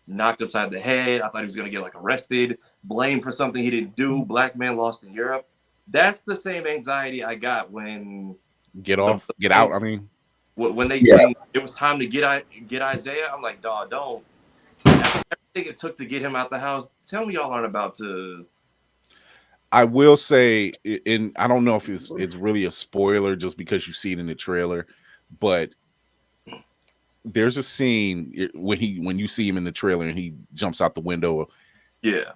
knocked upside the head. I thought he was gonna get like arrested, blamed for something he didn't do. Black man lost in Europe." That's the same anxiety I got when get out. I mean, when it was time to get Isaiah, I'm like, dog, don't. After everything it took to get him out the house, tell me y'all aren't about to. I will say, and I don't know if it's really a spoiler just because you see it in the trailer, but there's a scene when you see him in the trailer and he jumps out the window. Yeah,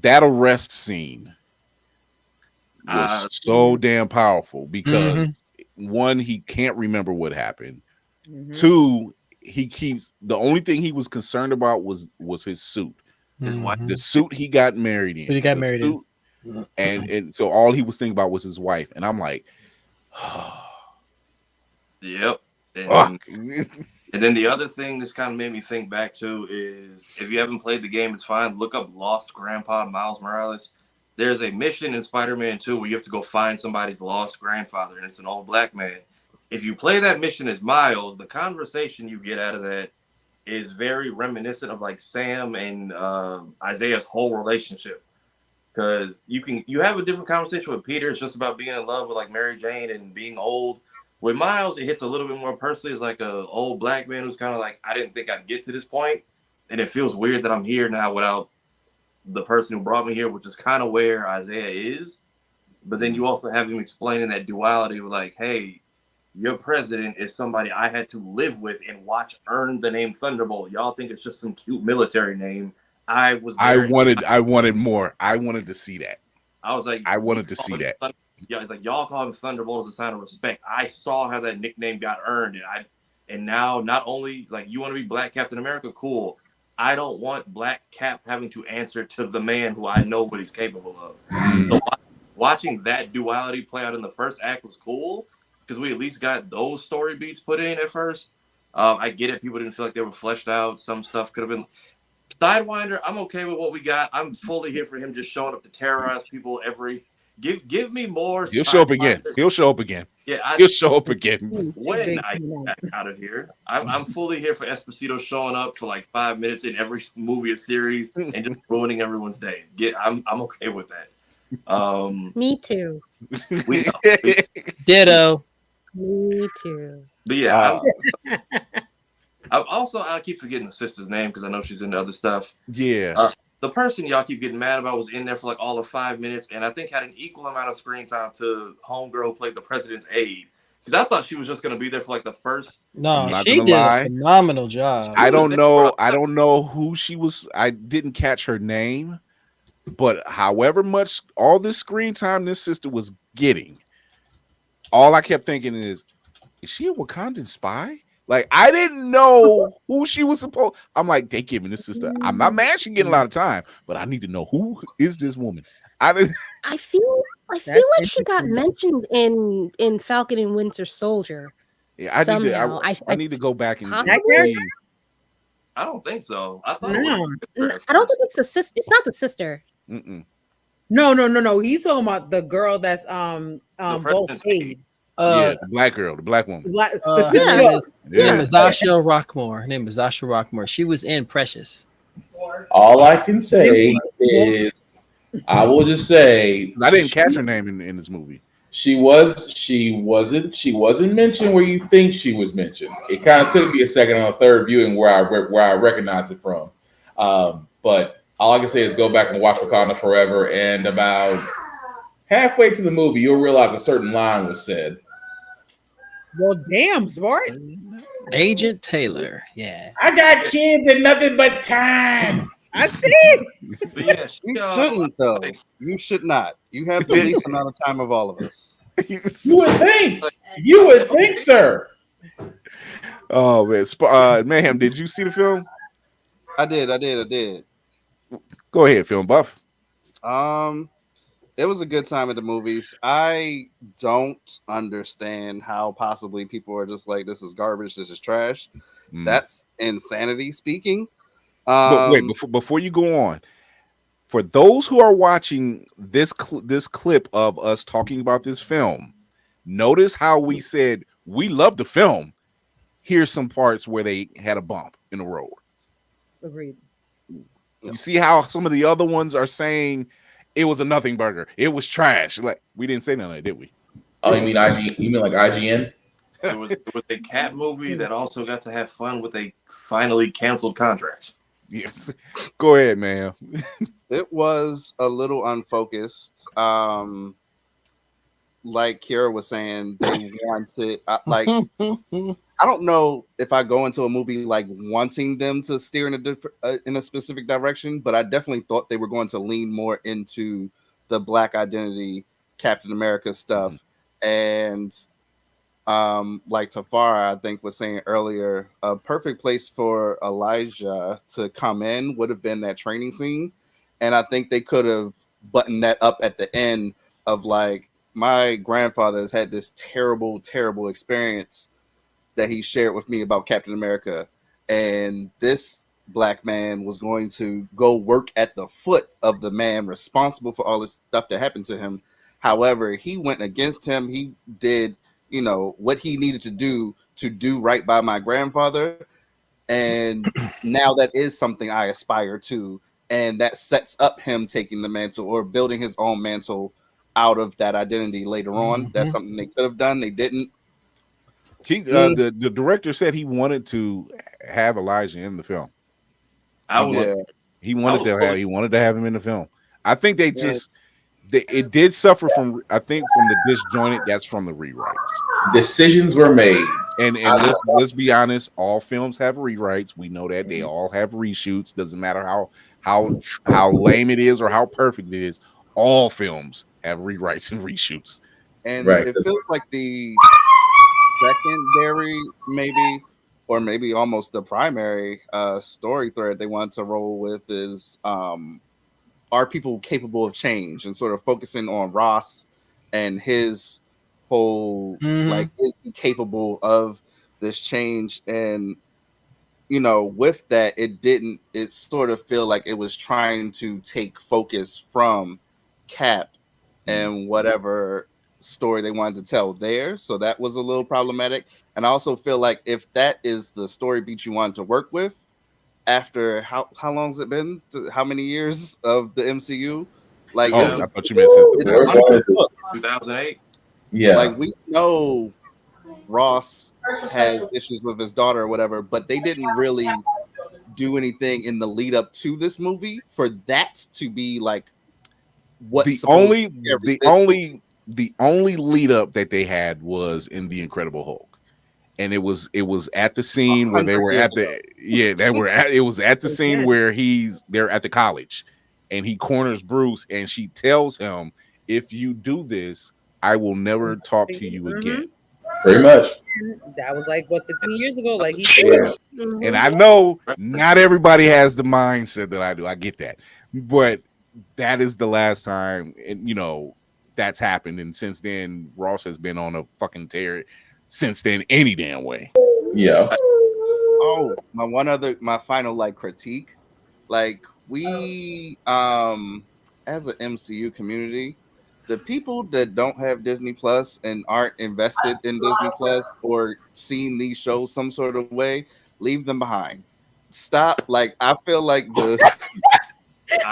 that arrest scene was so damn powerful because one, he can't remember what happened. Two, the only thing he was concerned about was his suit. The suit he got married in. He got married in. And so all he was thinking about was his wife. And I'm like, yep. And then the other thing this kind of made me think back to is, if you haven't played the game, it's fine. Look up Lost Grandpa Miles Morales. There's a mission in Spider-Man 2 where you have to go find somebody's lost grandfather, and it's an old black man. If you play that mission as Miles, the conversation you get out of that is very reminiscent of like Sam and Isaiah's whole relationship. Because you have a different conversation with Peter. It's just about being in love with like Mary Jane and being old. With Miles, it hits a little bit more personally. It's like an old black man who's kind of like, I didn't think I'd get to this point, and it feels weird that I'm here now without the person who brought me here, which is kind of where Isaiah is. But then you also have him explaining that duality of like, hey, your president is somebody I had to live with and watch earn the name Thunderbolt. Y'all think it's just some cute military name. I wanted more. I wanted to see that. I was like, I wanted to see that. Yeah, it's like y'all call him Thunderbolt as a sign of respect. I saw how that nickname got earned, and now not only like you want to be Black Captain America, cool. I don't want Black Cap having to answer to the man who I know what he's capable of. So watching that duality play out in the first act was cool because we at least got those story beats put in at first. I get it; people didn't feel like they were fleshed out. Some stuff could have been. Sidewinder, I'm okay with what we got. I'm fully here for him just showing up to terrorize people Give me more. He'll show up again. He'll show up again. Yeah, he'll show up again. When I get out of here, I'm fully here for Esposito showing up for like 5 minutes in every movie or series and just ruining everyone's day. I'm okay with that. Me too. Ditto. Me too. But yeah, I keep forgetting the sister's name because I know she's into other stuff. Yeah. The person y'all keep getting mad about was in there for like all of 5 minutes, and I think had an equal amount of screen time to homegirl who played the president's aide. Because I thought she was just going to be there for like the first. No, she did a phenomenal job. I don't know who she was. I didn't catch her name, but however much all this screen time this sister was getting, all I kept thinking is she a Wakandan spy? Like, I didn't know who she was supposed. I'm like, they giving this sister. I'm not mad she's getting a lot of time, but I need to know who is this woman. I feel like she got mentioned in Falcon and Winter Soldier. Yeah, I need to go back and see. I don't think so. I thought I don't think it's the sister. It's not the sister. No. He's talking about the girl that's both paid. The black girl, the black woman. Her name is Zasha Rockmore. Her name is Zasha Rockmore. She was in Precious. All I can say is, I will just say, I didn't catch her name in this movie. She wasn't mentioned where you think she was mentioned. It kind of took me a second on the third viewing where I recognized it from. But all I can say is go back and watch Wakanda Forever, and about halfway to the movie, you'll realize a certain line was said. Well, damn, smart. Agent Taylor. Yeah. I got kids and nothing but time. I see. Yeah, you shouldn't, though. You should not. You have the least amount of time of all of us. You would think. You would think, sir. Oh, man. Mayhem, did you see the film? I did. Go ahead, Film Buff. It was a good time at the movies. I don't understand how possibly people are just like, this is garbage, this is trash. That's insanity speaking. But wait, before you go on, for those who are watching this clip of us talking about this film, notice how we said we love the film. Here's some parts where they had a bump in the road. Agreed. You see how some of the other ones are saying it was a nothing burger. It was trash. Like, we didn't say none of that, did we? Oh, you mean IG? You mean like IGN? It was a cat movie that also got to have fun with a finally canceled contract. Yes. Go ahead, man. It was a little unfocused. Like Kira was saying, they wanted like I don't know if I go into a movie like wanting them to steer in a specific direction, but I definitely thought they were going to lean more into the Black identity, Captain America stuff, and like Tafara, I think was saying earlier, a perfect place for Elijah to come in would have been that training scene, and I think they could have buttoned that up at the end of like, my grandfather has had this terrible, terrible experience that he shared with me about Captain America, and this Black man was going to go work at the foot of the man responsible for all this stuff that happened to him. However, he went against him. He did, you know, what he needed to do right by my grandfather, and now that is something I aspire to, and that sets up him taking the mantle or building his own mantle out of that identity later on. That's something they could have done. They didn't. The director said he wanted to have Elijah in the film. He wanted to have him in the film. I think they just it did suffer from, I think, from the disjointed. That's from the rewrites. Decisions were made, and let's be honest. All films have rewrites. We know that they all have reshoots. Doesn't matter how lame it is or how perfect it is. All films have rewrites and reshoots. And it feels like the secondary, maybe, or maybe almost the primary story thread they want to roll with is are people capable of change, and sort of focusing on Ross and his whole like, is he capable of this change? And you know, with that, it sort of feel like it was trying to take focus from Cap and whatever story they wanted to tell there. So that was a little problematic. And I also feel like if that is the story beat you wanted to work with, after how long has it been? How many years of the MCU? Like, I thought you meant 2008. Yeah, like we know Ross has issues with his daughter or whatever, but they didn't really do anything in the lead up to this movie for that to be like what the only lead up that they had was in the Incredible Hulk, and it was at the scene where they were at the it was at the scene where they're at the college, and he corners Bruce, and she tells him, if you do this, I will never talk to you again. Pretty much. That was like 16 years ago. Like he said. And I know not everybody has the mindset that I do. I get that, but that is the last time, and you know, that's happened. And since then, Ross has been on a fucking tear since then, any damn way. Yeah. Oh, my final like critique, like we as an MCU community, the people that don't have Disney Plus and aren't invested in Disney Plus or seeing these shows some sort of way, leave them behind. Stop. Like, I feel like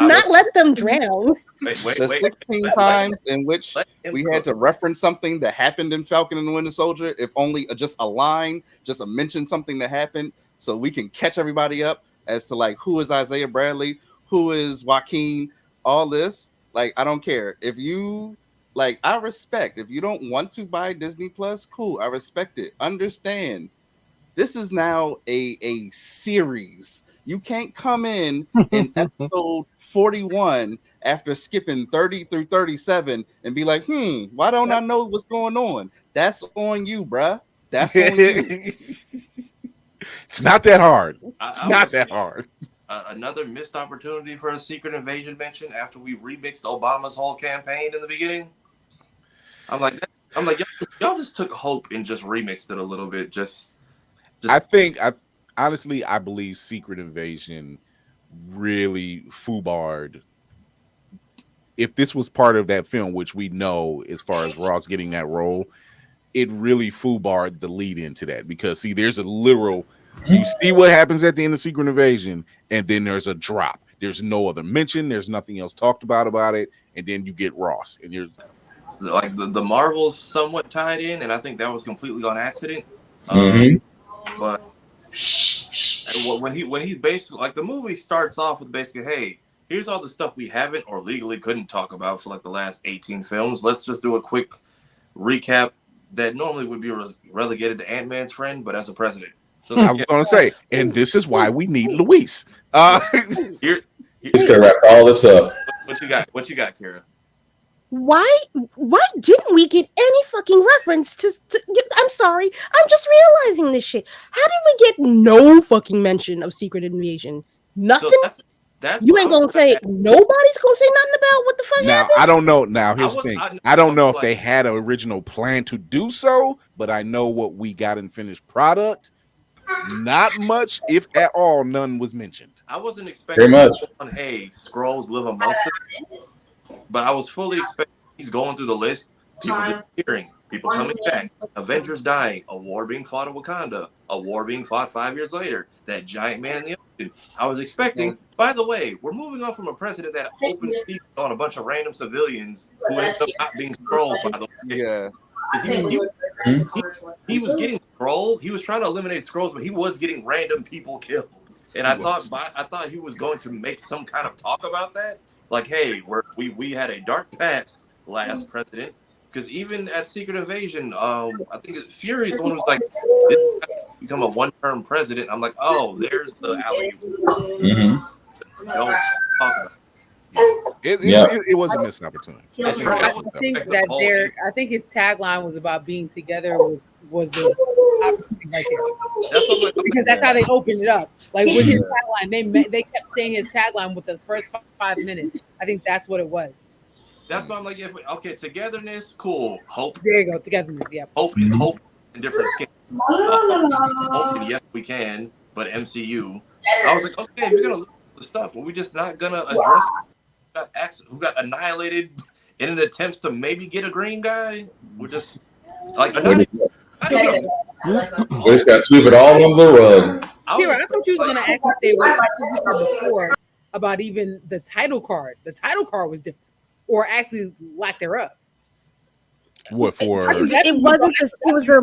not let them drown. The 16 times in which we had to reference something that happened in Falcon and the Winter Soldier, if only just a line, just a mention something that happened, so we can catch everybody up as to like who is Isaiah Bradley, who is Joaquin, all this. Like, I don't care. If you like, I respect. If you don't want to buy Disney Plus, cool. I respect it. Understand. This is now a series. You can't come in episode 41 after skipping 30 through 37 and be like, why don't I know what's going on? That's on you, bruh. That's on you. It's not that hard. It's not that hard. Another missed opportunity for a Secret Invasion mention after we remixed Obama's whole campaign in the beginning. I'm like, y'all just took hope and just remixed it a little bit. I believe Secret Invasion really foobarred. If this was part of that film, which we know as far as Ross getting that role, it really foobarred the lead into that. Because see, there's a literal, you see what happens at the end of Secret Invasion, and then there's a drop. There's no other mention. There's nothing else talked about it, and then you get Ross, and you're like the Marvels somewhat tied in, and I think that was completely on accident. But when he basically, like, the movie starts off with basically, hey, here's all the stuff we haven't or legally couldn't talk about for like the last 18 films. Let's just do a quick recap that normally would be relegated to Ant-Man's friend, but as a president. So I was going to say, and this is why we need Luis. He's gonna wrap all this up. What you got? What you got, Kira? Why didn't we get any fucking reference to I'm sorry, I'm just realizing this shit. How did we get no fucking mention of Secret Invasion? Nothing. So that's you ain't gonna say nobody's gonna say nothing about what the fuck now happened? I don't know. Now here's the thing. I don't know if they had an original plan to do so, but I know what we got in finished product. Not much, if at all, none was mentioned. I wasn't expecting hey, Skrulls live amongst us, but I was fully expecting he's going through the list, people disappearing, people coming back, Avengers dying, a war being fought in Wakanda, a war being fought 5 years later, that giant man in the ocean. I was expecting, by the way, we're moving on from a president that opened season on a bunch of random civilians who ended up not being Skrulls, by the way. Yeah. He was getting Skrulls. He was trying to eliminate Skrulls, but he was getting random people killed. And I thought he was going to make some kind of talk about that. Like, hey, we had a dark past last president. Because even at Secret Invasion, I think Fury's the one who's like, this guy become a one-term president. I'm like, oh, there's the alley. Don't talk about it was a missed opportunity. I think his tagline was about being together was the opportunity right there. Because that's how they opened it up. Like with his tagline, they kept saying his tagline with the first 5 minutes. I think that's what it was. That's why I'm like, okay, togetherness, cool. Hope. There you go, togetherness. Yeah. Hope in different skins. Hope and yes, we can. But MCU, I was like, okay, we're gonna look at the stuff, but we're just not gonna address who got annihilated in an attempt to maybe get a green guy. We're just like, we just gotta sweep it all under the rug. Kira, I thought you was gonna actually say what you said before about even the title card. The title card was different, or actually lack thereof. What for? It wasn't. It was her.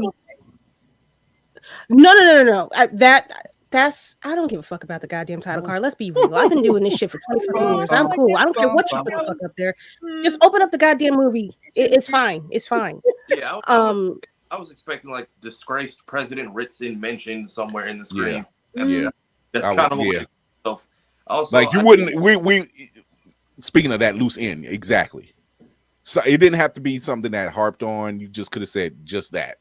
No. That's I don't give a fuck about the goddamn title card. Let's be real. I've been doing this shit for 20 fucking years. I'm cool. I don't care what you put the fuck up there. Just open up the goddamn movie. It's fine. It's fine. Yeah. I was expecting like disgraced President Ritson mentioned somewhere in the screen. Yeah. That's kind of what so also like you wouldn't. We speaking of that loose end, exactly. So it didn't have to be something that harped on. You just could have said just that.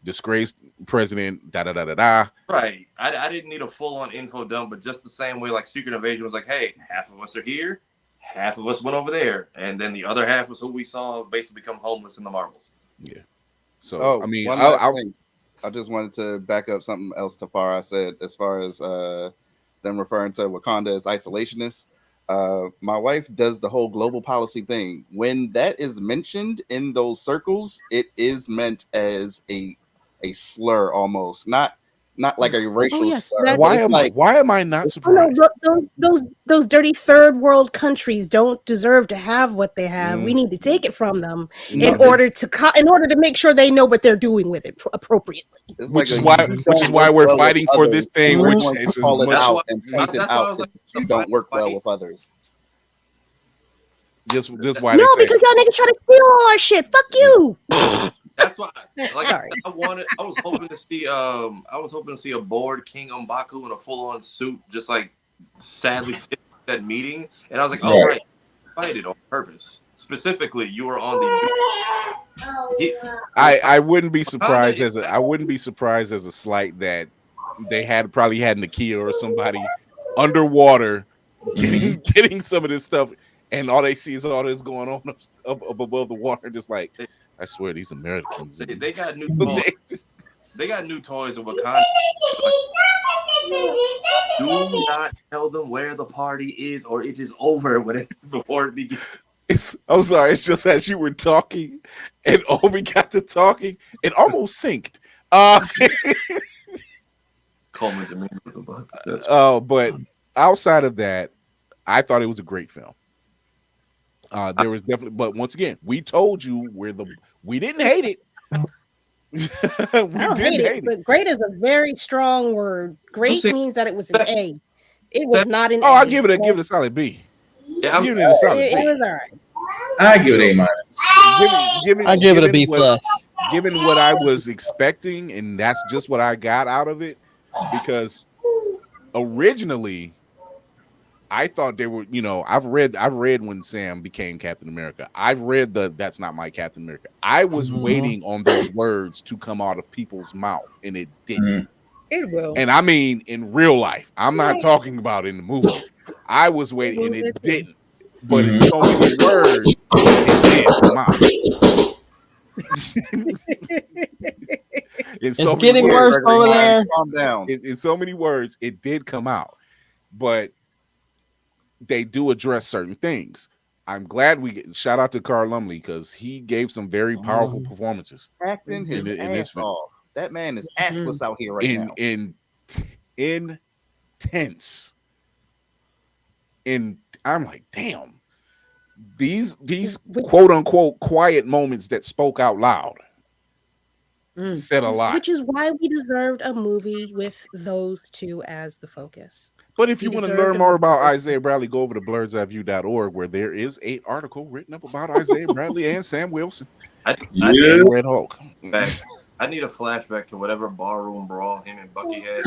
Disgraced president, da da da da da. Right. I didn't need a full-on info dump, but just the same way like Secret Invasion was like, hey, half of us are here, half of us went over there, and then the other half was who we saw basically become homeless in the Marvels. Yeah. So I mean, I just wanted to back up something else Tafara said as far as them referring to Wakanda as isolationists. My wife does the whole global policy thing. When that is mentioned in those circles, it is meant as a slur almost, not like a racial slur. Why am I not surprised? Those dirty third world countries don't deserve to have what they have. We need to take it from them in order to make sure they know what they're doing with it appropriately. Which is why we're fighting for this thing. Which is call it out and point it out if you don't work well with others. Just why? No, because y'all niggas try to steal all our shit. Fuck you. That's why. Like, sorry. I was hoping to see a bored King M'Baku in a full-on suit, just like sadly sitting at that meeting. And I was like, oh right, fight on purpose. Specifically, you were on the. I wouldn't be surprised as a slight that they probably had Nakia or somebody underwater getting some of this stuff. And all they see is all this going on up above the water, just like I swear these Americans. They got new toys. They got new toys of Wakanda. Do not tell them where the party is, or it is over before it begins. I'm sorry. It's just as you were talking, and Obi got to talking, it almost synced. Coleman to me was a bug. But outside of that, I thought it was a great film. There was definitely, but once again, we told you we didn't hate it. I don't hate it, but great is a very strong word. Great means that it was an A. It was not an A. I give it a solid B. Yeah, I'm giving it a solid B. It was all right. I give it A minus. I give it a B plus. Given what I was expecting, and that's just what I got out of it, because originally I thought they were, I've read when Sam became Captain America. I've read That's Not My Captain America. I was waiting on those words to come out of people's mouth, and it didn't. It will. And I mean in real life. I'm not talking about in the movie. I was waiting, and it didn't. But in so many words, it did come out. It's getting worse over there. Calm down. In so many words, it did come out, but they do address certain things. I'm glad shout out to Carl Lumley because he gave some very powerful performances. Acting his ass off. That man is assless out here right now. Intense. And I'm like, damn. These quote unquote quiet moments that spoke out loud said a lot. Which is why we deserved a movie with those two as the focus. But if you want to learn more about Isaiah Bradley, go over to BlerDCon, where there is an article written up about Isaiah Bradley and Sam Wilson. I Red Hulk. I need a flashback to whatever barroom brawl him and Bucky had.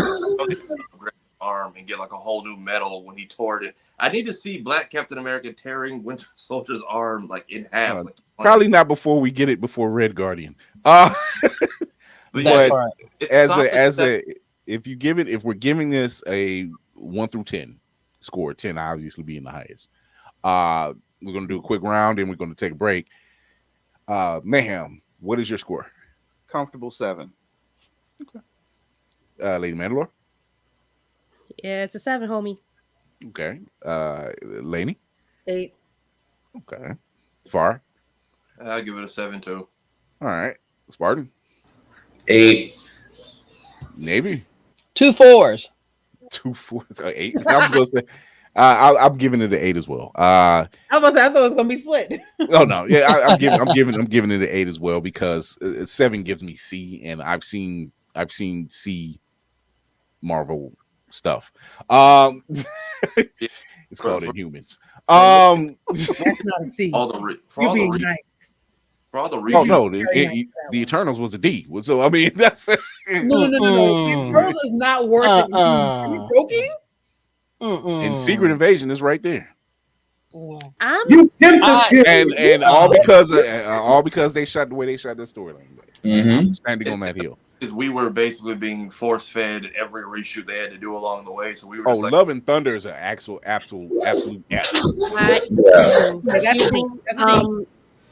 Arm and get like a whole new medal when he tore it. I need to see Black Captain America tearing Winter Soldier's arm like in half. Probably not before we get it before Red Guardian. But if we're giving this a 1 through 10 score, 10 obviously being the highest. We're gonna do a quick round and we're gonna take a break. Mayhem, what is your score? Comfortable 7. Okay. Lady Mandalore. Yeah, it's a 7, homie. Okay. Laney? 8. Okay. Far? I'll give it a 7 too. All right. Spartan? 8. Navy? 2 4s. 2 4s. 8. I was gonna say I'm giving it an 8 as well. I thought it was gonna be split. Oh no, yeah, I'm giving it an 8 as well because 7 gives me C, and I've seen C Marvel stuff. It's called Inhumans. That's not a C. You're being nice. For all the oh no, the Eternals was a D. So I mean, that's no. The Eternals is not worse than Are you joking? And Secret Invasion is right there. And all because they shot the way they shot this storyline. Standing on that hill. Because we were basically being force fed every reshoot they had to do along the way, so we were just like, Love and Thunder is an absolute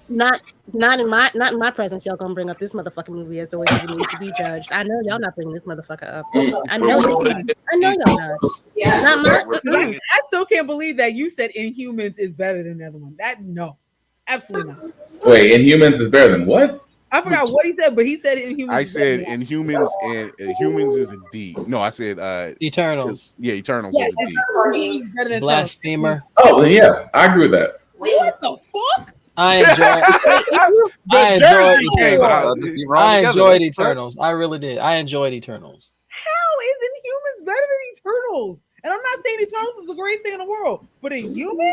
Not in my presence. Y'all gonna bring up this motherfucking movie as the way it needs to be judged. I know y'all not bringing this motherfucker up. I know y'all not. Yeah. Not my. I still can't believe that you said Inhumans is better than the other one. No, absolutely not. Wait, Inhumans is better than what? I forgot what he said, but he said Inhumans. I said Inhumans and Humans is a D. No, I said Eternals. Yeah, Eternals yes, is a D. Blasphemer. Oh, then yeah, I agree with that. What the fuck? I enjoyed Eternals. I really did. I enjoyed Eternals. How is Inhumans better than Eternals? And I'm not saying Eternals is the greatest thing in the world, but Inhumans?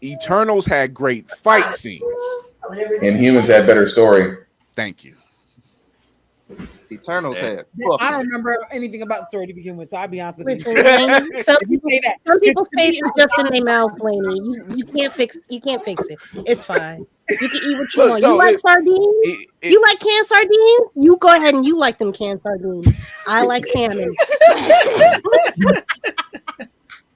Eternals had great fight scenes. Inhumans had better story. Thank you. Eternals had. I don't remember anything about the story to begin with, so I'll be honest with you. Some people's face is just in their mouth, Laney. You can't fix it. It's fine. You can eat what you want. You like sardines? You like canned sardines? You go ahead and you like them canned sardines. I like salmon.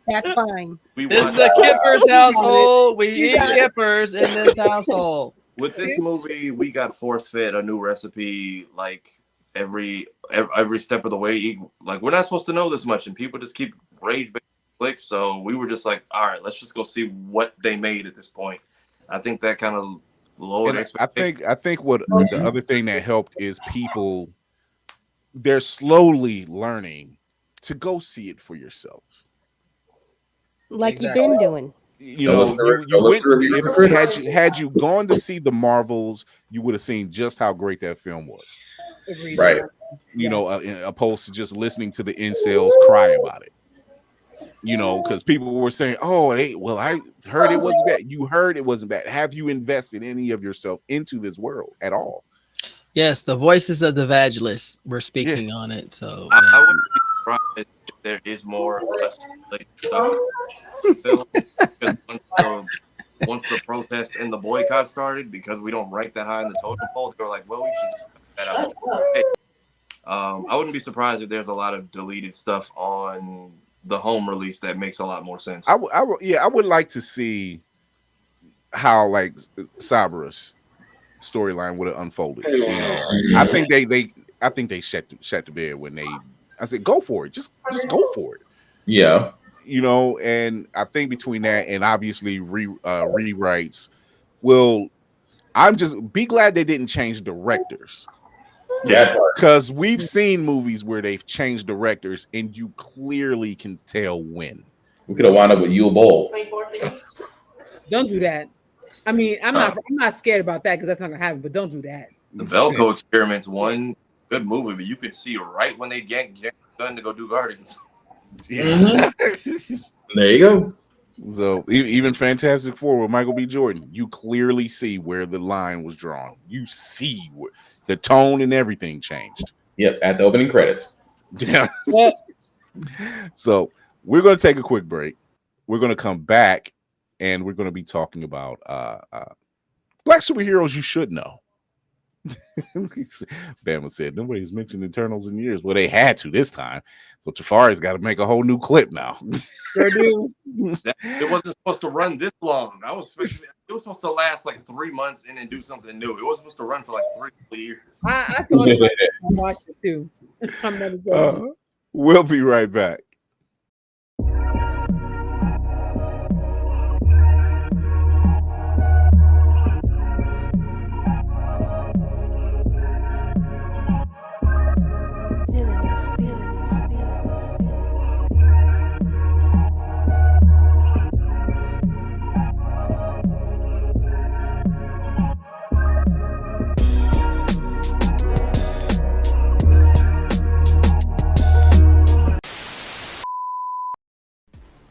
That's fine. This is a Kippers household. We eat Kippers in this household. With this movie, we got force fed a new recipe like every step of the way. Like, we're not supposed to know this much, and people just keep rage clicks. So we were just like, all right, let's just go see what they made at this point. I think that kind of lowered expectations. I think what the other thing that helped is people, they're slowly learning to go see it for yourself. Like you've been doing. You know, had you gone to see the Marvels, you would have seen just how great that film was. Right. You know, opposed to just listening to the incels cry about it. You know, because people were saying, "Oh, well, I heard it wasn't bad." You heard it wasn't bad. Have you invested any of yourself into this world at all? Yes, the voices of the vaginas were speaking on it. So I wouldn't be surprised if there is more stuff. Because once the protest and the boycott started, because we don't rank that high in the totem pole, they were like, "Well, we should just put that out." I wouldn't be surprised if there's a lot of deleted stuff on the home release that makes a lot more sense. I would like to see how like Sabara's storyline would have unfolded. You know, I think they shut the bed when I said go for it, just go for it. Yeah, you know, and I think between that and obviously rewrites, I'm just be glad they didn't change directors. Yeah, because we've seen movies where they've changed directors and you clearly can tell when. We could have wound up with Yule Bowl. Don't do that. I mean, I'm not scared about that because that's not gonna happen. But don't do that. The Belko Experiment's one good movie, but you could see right when they get gun to go do Guardians. Yeah. There you go. So even Fantastic Four with Michael B. Jordan, you clearly see where the line was drawn. You see where the tone and everything changed. Yep, at the opening credits. Yeah. So we're going to take a quick break. We're going to come back and we're going to be talking about black superheroes you should know. Bama said nobody's mentioned Eternals in years. Well, they had to this time. So Tafari's got to make a whole new clip now. It wasn't supposed to run this long. It was supposed to last like 3 months and then do something new. It wasn't supposed to run for like 3 years. I thought about it. I watched it too. I'm never We'll be right back.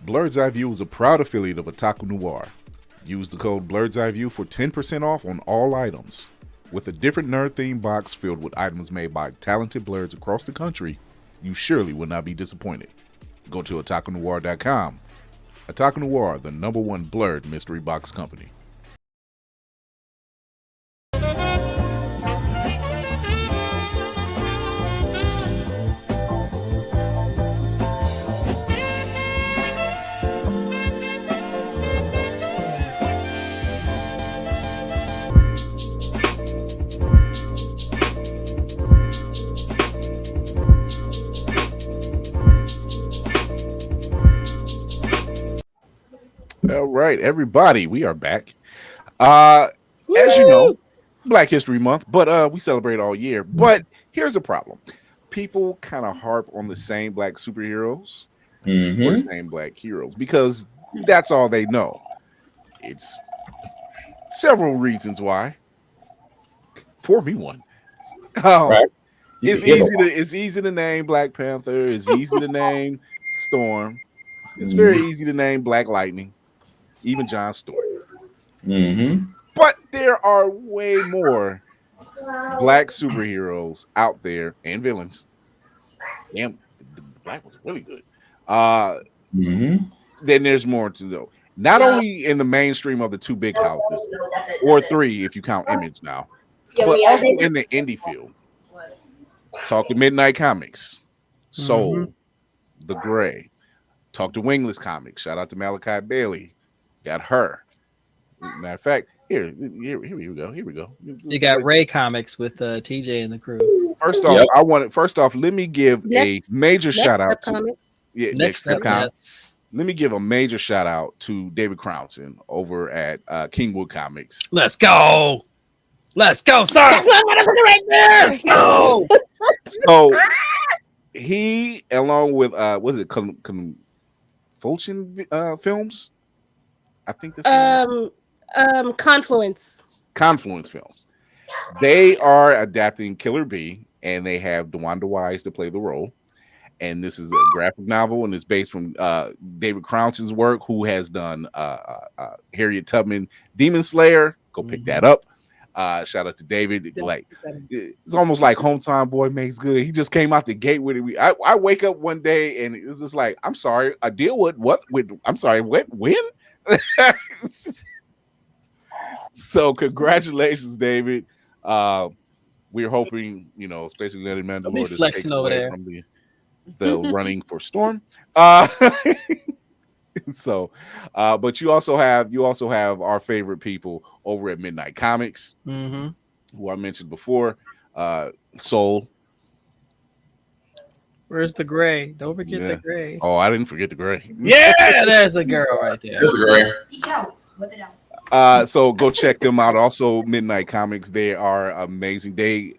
Blerd's Eyeview is a proud affiliate of Otaku Noir. Use the code Blerd's Eyeview for 10% off on all items. With a different nerd-themed box filled with items made by talented blerds across the country, you surely will not be disappointed. Go to otakunoir.com. Otaku Noir, the #1 blerd mystery box company. All right, everybody, we are back. As you know, Black History Month, but we celebrate all year. But here's the problem. People kind of harp on the same black superheroes or the same black heroes because that's all they know. It's several reasons why. Pour me one. Right. It's easy to name Black Panther. It's easy to name Storm. It's very easy to name Black Lightning. Even John Stewart. But there are way more black superheroes out there and villains. Damn, the black was really good. Then there's more to know. Not only in the mainstream of the two big houses, or three if you count Image now, but also in the indie field. Talk to Midnight Comics, Soul, The Gray. Talk to Wingless Comics. Shout out to Malachi Bailey. Got her. Matter of fact, here we go. You got Ray Comics with TJ and the crew. First off, let me give a major shout out to Let me give a major shout out to David Crownson over at Kingwood Comics. Let's go, sir. That's my motherfucker right there. Go. So he, along with Fulton Films. I think this Confluence Films. They are adapting Killer Bee and they have DeWanda Wise to play the role. And this is a graphic novel, and it's based from David Crouch's work, who has done Harriet Tubman Demon Slayer. Go pick that up. Shout out to David. Like, it's almost like Hometown Boy Makes Good. He just came out the gate with it. I wake up one day and it was just like, I'm sorry, I deal with what? I'm sorry, what? When? So congratulations, David. We're hoping, especially Lenny Mandalore just takes away from the running for Storm. So, but you also have our favorite people over at Midnight Comics, who I mentioned before. Soul. Where's the gray? Don't forget the gray. Oh, I didn't forget the gray. Yeah, there's the girl right there. There's the gray. Whip it out. So go check them out. Also, Midnight Comics. They are amazing. They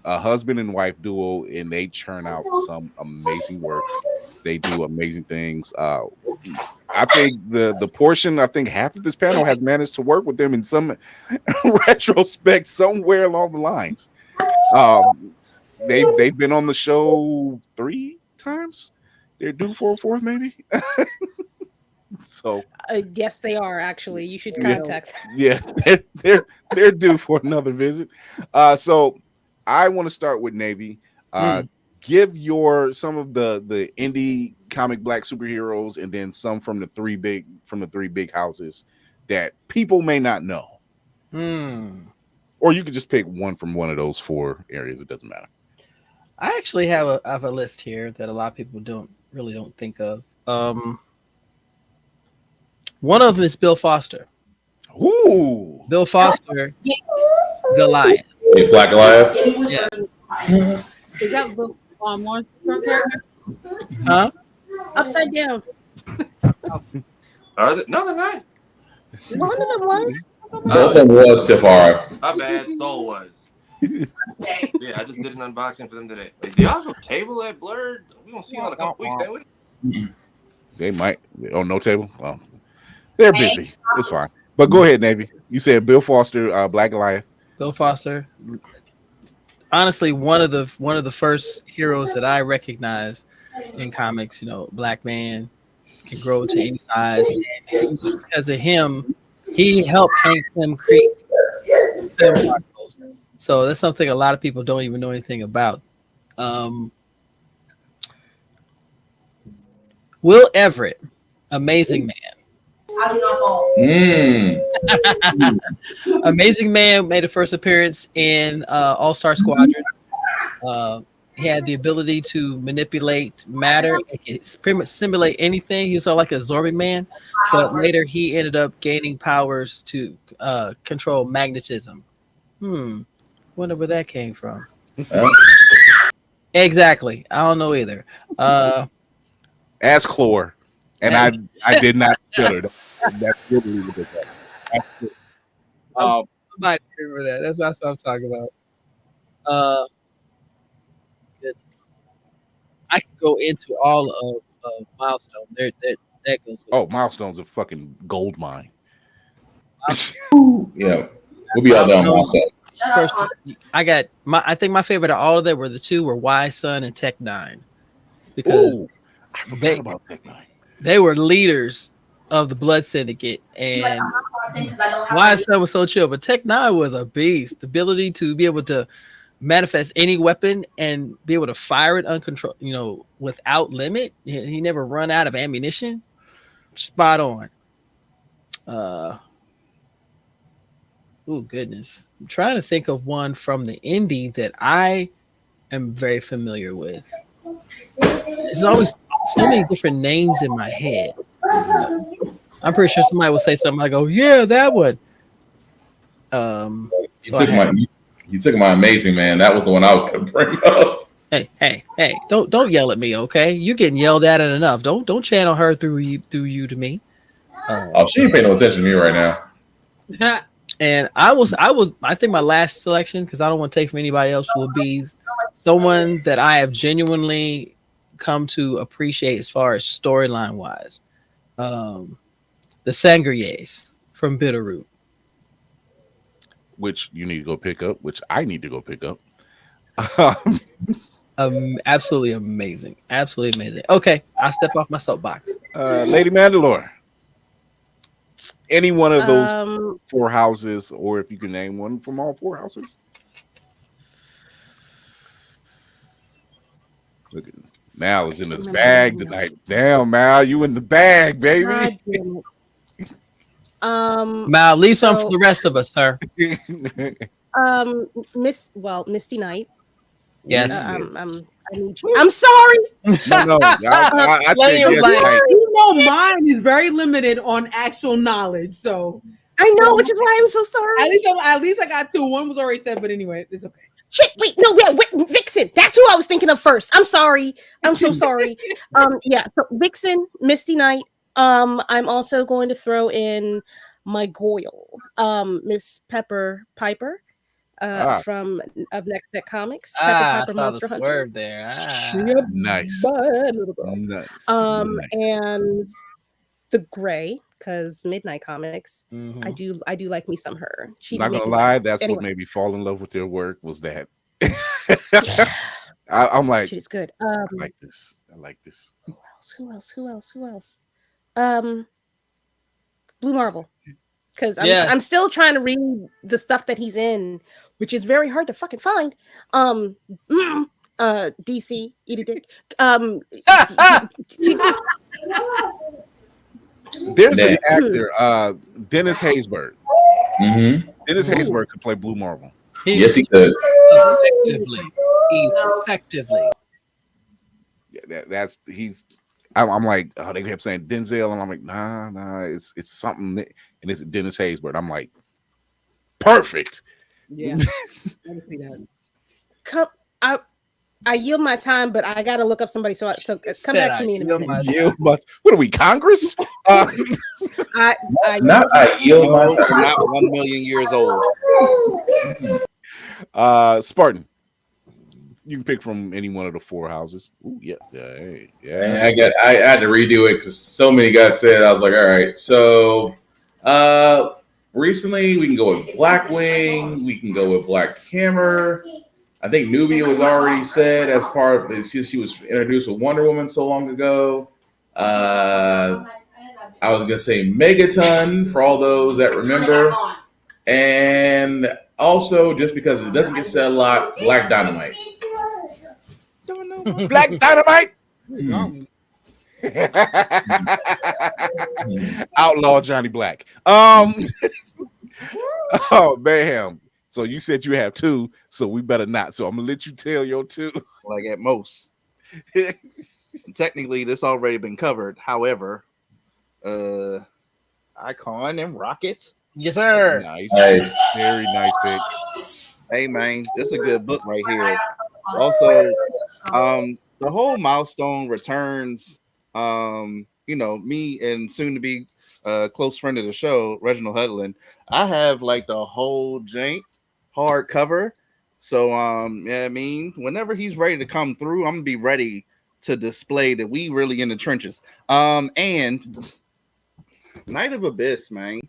a husband and wife duo, and they churn out some amazing work. They do amazing things. I think the portion, I think half of this panel has managed to work with them in some retrospect somewhere along the lines. They've been on the show 3 times. They're due for a 4th, maybe. So yes, they are actually. You should contact them. Yeah, they're due for another visit. So I want to start with Navy. Give some of the indie comic black superheroes, and then some from the three big houses that people may not know. Or you could just pick one from one of those 4 areas. It doesn't matter. I actually have a list here that a lot of people don't think of. One of them is Bill Foster. Ooh, Bill Foster, Goliath. Black Goliath. Yes. Is that the Lawrence character? Huh? Upside down. Are they? No, they're not. One of them was. Both of them was Safari. My bad. Soul was. Yeah, I just did an unboxing for them today. Do y'all have a table at Blerd? We gonna see y'all in a couple weeks, can't we? They might. Oh, no table. Well, they're busy. It's fine. But go ahead, Navy. You said Bill Foster, Black Goliath. Bill Foster. Honestly, one of the first heroes that I recognize in comics. Black man can grow to any size, and because of him, he helped Hank Pym create them. So that's something a lot of people don't even know anything about. Will Everett, Amazing Man. I do not fall. Amazing Man made a first appearance in All-Star Squadron. He had the ability to manipulate matter. He could pretty much simulate anything. He was sort of like a absorbing man, but later he ended up gaining powers to control magnetism. Wonder where that came from. Exactly. I don't know either. Ask Chlor. And I did not stutter. That's literally what it was. Somebody remember that. That's what I'm talking about. Goodness. I could go into all of Milestone. That goes. Oh, Milestone's a fucking gold mine. Yeah, we'll be all done. Milestone. First, I think my favorite of all of them were the 2 were Wise Son and Tech 9, because I forgot about Tech 9. They were leaders of the Blood Syndicate, and Wise Son was so chill, but Tech 9 was a beast. The ability to be able to manifest any weapon and be able to fire it uncontrolled, without limit. He never run out of ammunition. Spot on. Oh goodness, I'm trying to think of one from the indie that I am very familiar with. There's always so many different names in my head. I'm pretty sure somebody will say something. I go, yeah, that one. You took my Amazing Man. That was the one I was going to bring up. Hey! Don't yell at me, okay? You're getting yelled at enough. Don't channel her through you to me. She ain't paying no attention to me right now. And I think my last selection, because I don't want to take from anybody else, will be someone that I have genuinely come to appreciate as far as storyline wise. The Sangriers from Bitterroot. Which you need to go pick up, which I need to go pick up. Absolutely amazing. Absolutely amazing. Okay, I'll step off my soapbox. Lady Mandalore. Any one of those 4 houses, or if you can name one from all 4 houses. Look at Mal is in his bag tonight. Damn, Mal, you in the bag, baby. Mal, leave some for the rest of us, sir. Misty Knight. Yes. I'm sorry. No, I said yes. You know, mine is very limited on actual knowledge, so I know, which is why I'm so sorry. At least I got 2. One was already said, but anyway, it's okay. Shit, wait, no, yeah, Vixen. That's who I was thinking of first. I'm sorry. I'm so sorry. Yeah, so Vixen, Misty Knight. I'm also going to throw in my Goyle, Miss Pepper Piper, from Of Next Net Comics. Pepper Piper, Monster Hunter. There. Nice. Nice. And the Gray, because Midnight Comics. Mm-hmm. I do like me some her. Not gonna lie, that's what made me fall in love with their work. Was that I'm like, she's good. I like this. Who else? Blue Marvel, because I'm still trying to read the stuff that he's in, which is very hard to fucking find. DC, eat a dick. There's an actor, Dennis Haysbert. Mm-hmm. Dennis Haysbert could play Blue Marvel. Yes, he could. Effectively. Yeah, I'm like, oh, they kept saying Denzel, and I'm like, nah, it's something, and it's Dennis Haysbert. I'm like, perfect. Yeah, I can see that. I yield my time, but I gotta look up somebody. So come back to me in a minute. What are we, Congress? I yield my time. Not 1 million years old. Spartan. You can pick from any one of the 4 houses. Ooh, yeah. I had to redo it because so many got said. I was like, all right. So recently we can go with Blackwing. We can go with Black Hammer. I think Nubia was already said as part of she was introduced with Wonder Woman so long ago. I was gonna say Megaton for all those that remember, and also just because it doesn't get said a lot, Black Dynamite. Black Dynamite. Outlaw Johnny Black. Oh, mayhem. So you said you have 2, so we better not. So I'm gonna let you tell your 2. Like at most. Technically, this already been covered. However, Icon and Rocket. Yes, sir. Nice. Very nice pick. Hey man, this is a good book right here. Also, the whole Milestone Returns, me and soon to be close friend of the show, Reginald Hudlin, I have like the whole jank hardcover. So whenever he's ready to come through, I'm gonna be ready to display that we really in the trenches. And Night of Abyss, man.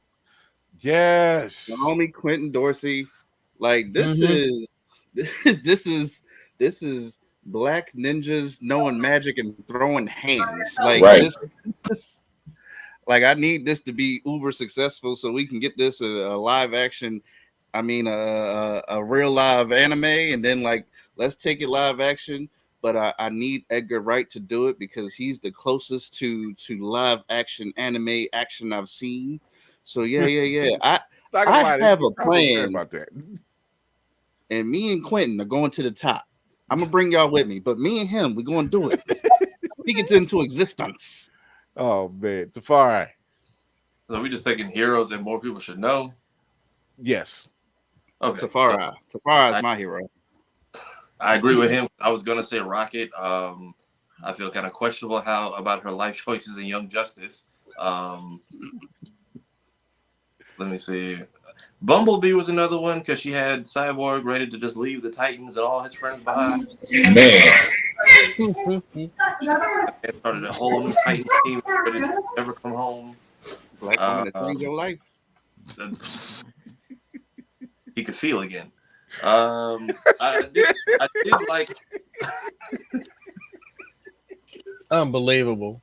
Yes. The homie Quentin Dorsey. Like this is black ninjas knowing magic and throwing hands. Like this like I need this to be uber successful so we can get this a live action. I mean a real live anime, and then like let's take it live action. But I need Edgar Wright to do it because he's the closest to live action anime action I've seen. So yeah. I have a plan about that. And me and Quentin are going to the top. I'm gonna bring y'all with me, but me and him, we're gonna do it. Speak it into existence. Oh man, Tafari. So we just taking heroes that more people should know. Yes. Okay. Tafari is my hero. I agree with him. I was gonna say Rocket. I feel kind of questionable about her life choices in Young Justice. Let me see. Bumblebee was another one because she had Cyborg ready to just leave the Titans and all his friends behind. Man. And started a whole new Titan team ready to never come home. Black woman that changed your life. He could feel again. I did like. Unbelievable.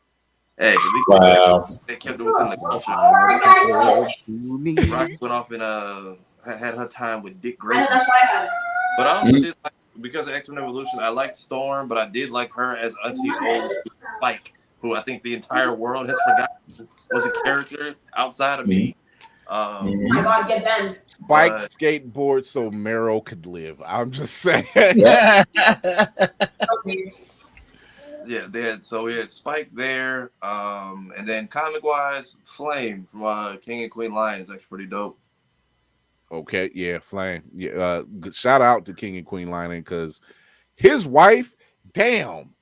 Hey, at least Wow. they kept it within the culture. Rocky went off and had her time with Dick Grayson. But I also did like, because of X-Men Evolution, I liked Storm, but I did like her as Auntie Old Spike, who I think the entire world has forgotten was a character outside of me. Oh my God, get Ben. Spike skateboard so Meryl could live. I'm just saying. Yeah, we had Spike there, and then comic wise, Flame from King and Queen Lion is actually pretty dope. Okay, yeah, Flame. Yeah, shout out to King and Queen Lion because his wife, damn,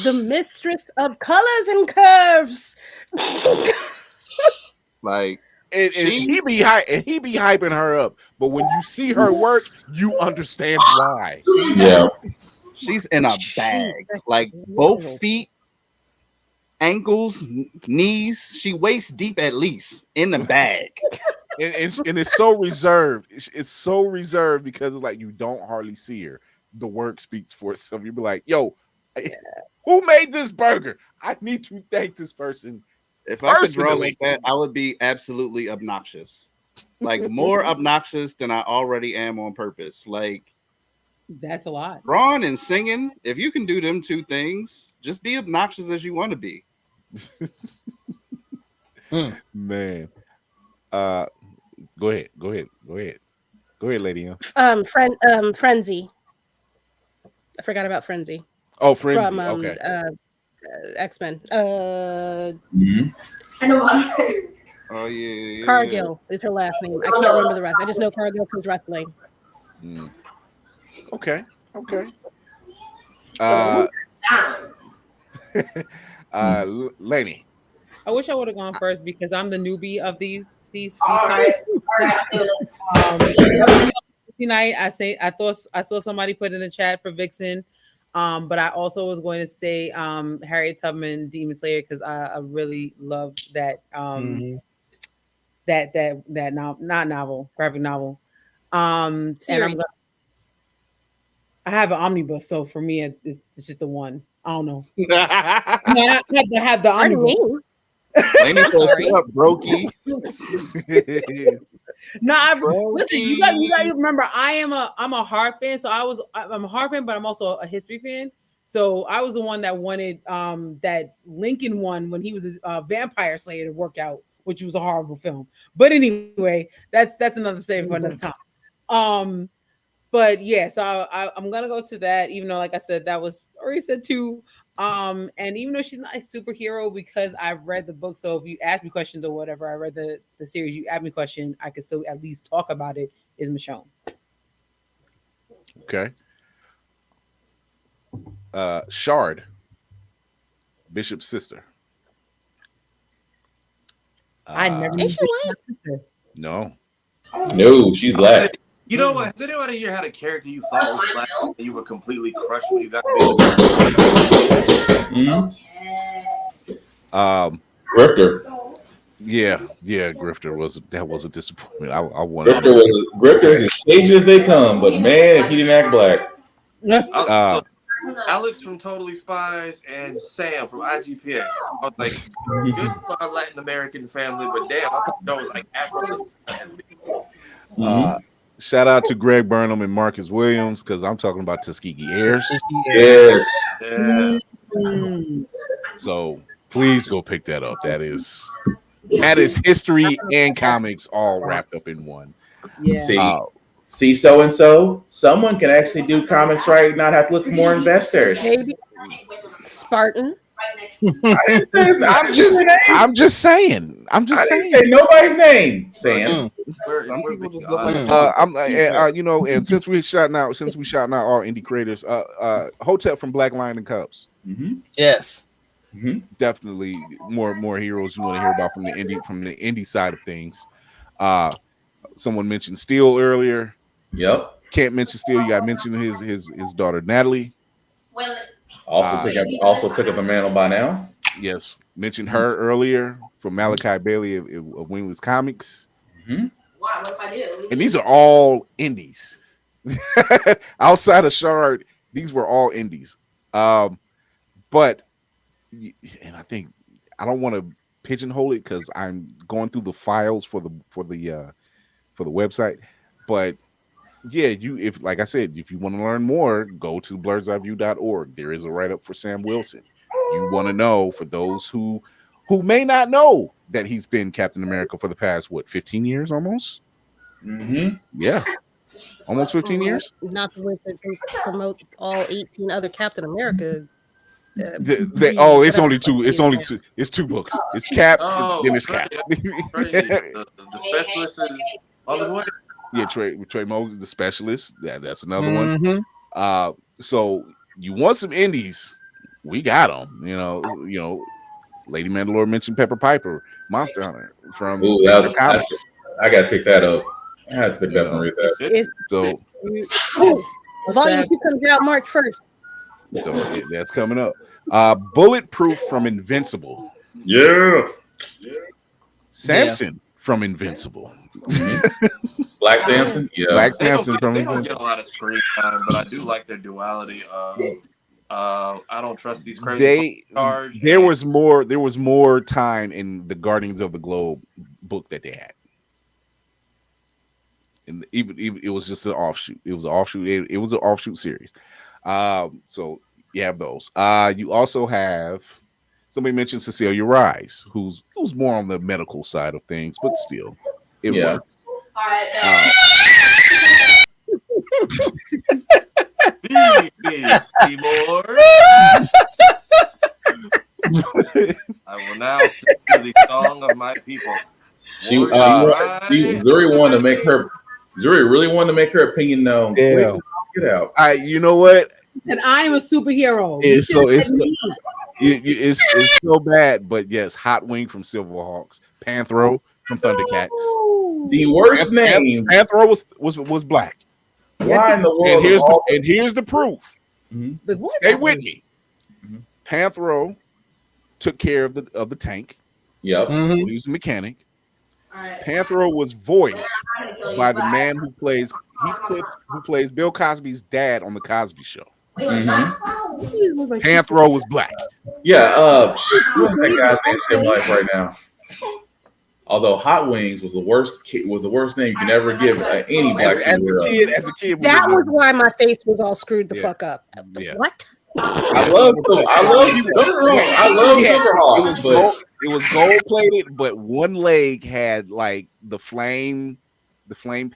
the mistress of colors and curves. Like, and he be hyping her up, but when you see her work, you understand why. Yeah. She's in a bag, like both feet, ankles, knees. She waist deep at least in the bag. and it's so reserved. It's so reserved because it's like you don't hardly see her. The work speaks for itself. You be like, yo, who made this burger? I need to thank this person. If I could draw like that, I would be absolutely obnoxious. Like more obnoxious than I already am on purpose. Like, that's a lot. Drawing and singing, if you can do them two things, just be obnoxious as you want to be. Man. Go ahead, lady. Frenzy. I forgot about Frenzy. Oh, Frenzy. From Okay. X-Men. I know. Oh yeah. Cargill is her last name. I can't remember the rest. I just know Cargill because wrestling. Okay. Laney. I wish I would have gone first because I'm the newbie of these Right. Tonight, I saw somebody put in the chat for Vixen, but I also was going to say Harriet Tubman, Demon Slayer, because I really loved that graphic novel. And I have an omnibus, so for me, it's just the one. I don't know. I have to have the omnibus. Brokey. Listen, you got to remember, I'm a horror fan, so I'm a horror fan, but I'm also a history fan. So I was the one that wanted that Lincoln one when he was a vampire slayer to work out, which was a horrible film. But anyway, that's another story for another time. But yeah, so I'm gonna go to that, even though, like I said, that was already said too. And even though she's not a superhero, because I've read the book, so if you ask me questions or whatever, I read the series, you ask me a question, I could still at least talk about it, is Michonne. Okay. Shard, Bishop's sister. I never knew Bishop's sister. No, she's black. You know what? Has anybody here had a character you thought was black and you were completely crushed when you got Grifter. Yeah, Grifter was a disappointment. I wanted Grifter is as shady as they come, but man, if he didn't act black. Alex from Totally Spies and Sam from IGPX. I was like, good for our Latin American family, but damn, I thought that was like African. Shout out to Greg Burnham and Marcus Williams, because I'm talking about Tuskegee Heirs. Yes. Yeah. So please go pick that up. That is history and comics all wrapped up in one. Yeah. See, so and so, someone can actually do comics right, not have to look for more investors. Maybe Spartan. I'm just saying. I didn't say nobody's name, Sam. And since we shouting out all indie creators, Hotep from Black Lion and Cubs. Yes. Definitely more heroes you want to hear about from the indie side of things. Someone mentioned Steel earlier. Yep. Can't mention Steel. You got to mention his daughter Natalie. Also took up the mantle by now. Yes, mentioned her earlier from Malachi Bailey of Wingless Comics. God, what if I do? And these are all indies. Outside of Shard, these were all indies. But and I think I don't want to pigeonhole it because I'm going through the files for the website. But yeah, if like I said, if you want to learn more, go to BlerDCon.org. There is a write-up for Sam Wilson. You want to know, for those who may not know, that he's been Captain America for the past 15 years almost. Yeah, almost 15 years. Not the way to promote all 18 other Captain America. It's only two. It's only two. It's two books. It's Cap. Then it's Cap. The specialist is on his way. Yeah, Trey Moses, the specialist. That's another one. So you want some indies? We got them. You know, Lady Mandalore mentioned Pepper Piper, Monster Hunter from comics. I got to pick that up. I had to pick that up and read that. So Volume 2 comes out March 1st. So that's coming up. Bulletproof from Invincible. Yeah. Samson from Invincible. Black Samson. Yeah. Black Samson from They Invincible. don't get a lot of screen time, but I do like their duality. I don't trust these crazy. There was more time in the Guardians of the Globe book that they had. And even it was just an offshoot. It was an offshoot. It was an offshoot series. So you have those. You also have somebody mentioned Cecilia Rise, who's more on the medical side of things, but still, it works. I will now sing the song of my people. Zuri wanted to make her. Zuri really wanted to make her opinion known. Yeah. Get out. You know what? And I am a superhero. It's so bad, but yes, Hot Wing from Silverhawks, Panthro from Thundercats. The worst name. Panthro was black. Why in the world? And here's the proof. Mm-hmm. Stay with me. Panthro took care of the tank. Yep. He was a mechanic. Panthro was voiced by the man who plays Heathcliff, who plays Bill Cosby's dad on the Cosby Show. Panthro was black. Yeah. What's that guy's name still life right now? Although Hot Wings was the worst name you can ever give any black as a kid. That was why my face was all screwed the fuck up. Yeah. What? I love Silverhawks. It was gold plated, but one leg had like the flame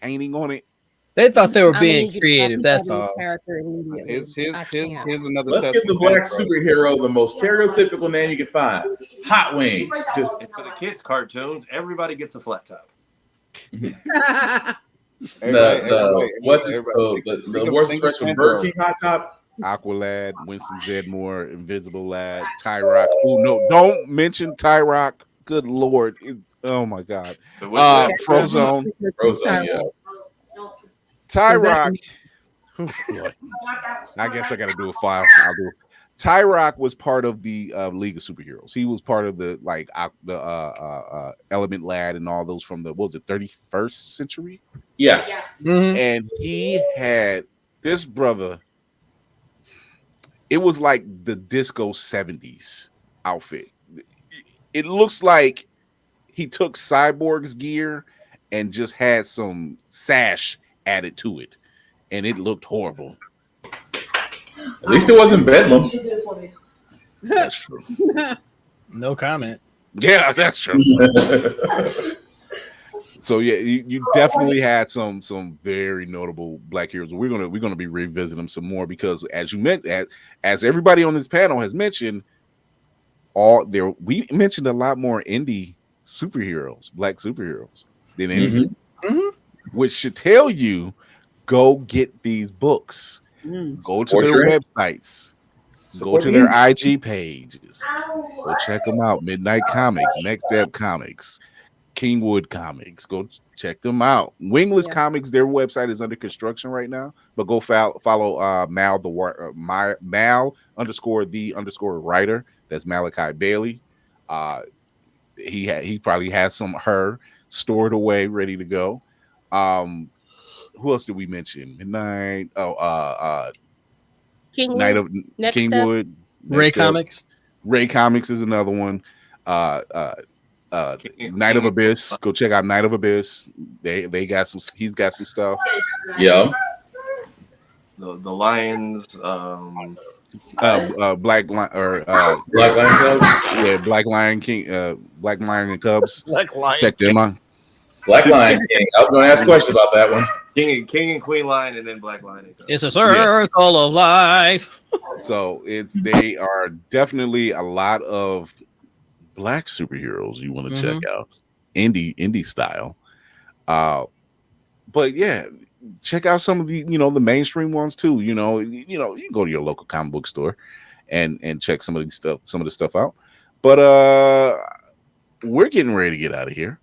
painting on it. They thought they were being creative. That's all. Here's another. Let's give the black superhero the most stereotypical name you can find. Hot Wings. Just for the kids' cartoons, everybody gets a flat top. What's his code? The worst stretch from Burger King hot top. Aqualad, Winston Zedmore, Invisible Lad, Tyrock. Oh no, don't mention Tyrock. Good Lord. Oh my God. Frozone. Yeah. Tyrock. I guess I got to do a file. I'll do it. Tyrock was part of the League of Superheroes. He was part of the Element Lad and all those from the 31st century. Yeah. Mm-hmm. And he had this brother. It was like the disco 70s outfit. It looks like he took Cyborg's gear and just had some sash added to it, and it looked horrible. At least it wasn't Bedlam. That's true. No comment. Yeah, that's true. So yeah, you definitely had some very notable black heroes. We're gonna be revisiting them some more because as you meant, as everybody on this panel has mentioned, we mentioned a lot more indie superheroes, black superheroes than anything. Which should tell you, go get these books. Go to their websites. Go to their IG pages. Go check them out. Midnight Comics, Next Step Comics, Kingwood Comics. Go check them out. Wingless Comics, their website is under construction right now, but go follow Mal _the_ writer. That's Malachi Bailey. He probably has some her stored away, ready to go. Who else did we mention? Midnight. Kingwood. Night of Next Kingwood. Ray Comics. Ray Comics is another one. Night of Abyss. Go check out Night of Abyss. They got some. He's got some stuff. Yeah. The Lions. Black Lion or Black Lion Cubs. Yeah, Black Lion King. Black Lion and Cubs. Black Lion. Check them out. Black Lion King. I was going to ask questions about that one. King and Queen Lion, and then Black Lion. And Cubs. It's a circle of life. So they are definitely a lot of Black superheroes you want to check out, indie style. But yeah, check out some of the the mainstream ones too. You can go to your local comic book store and check some of the stuff out. But we're getting ready to get out of here.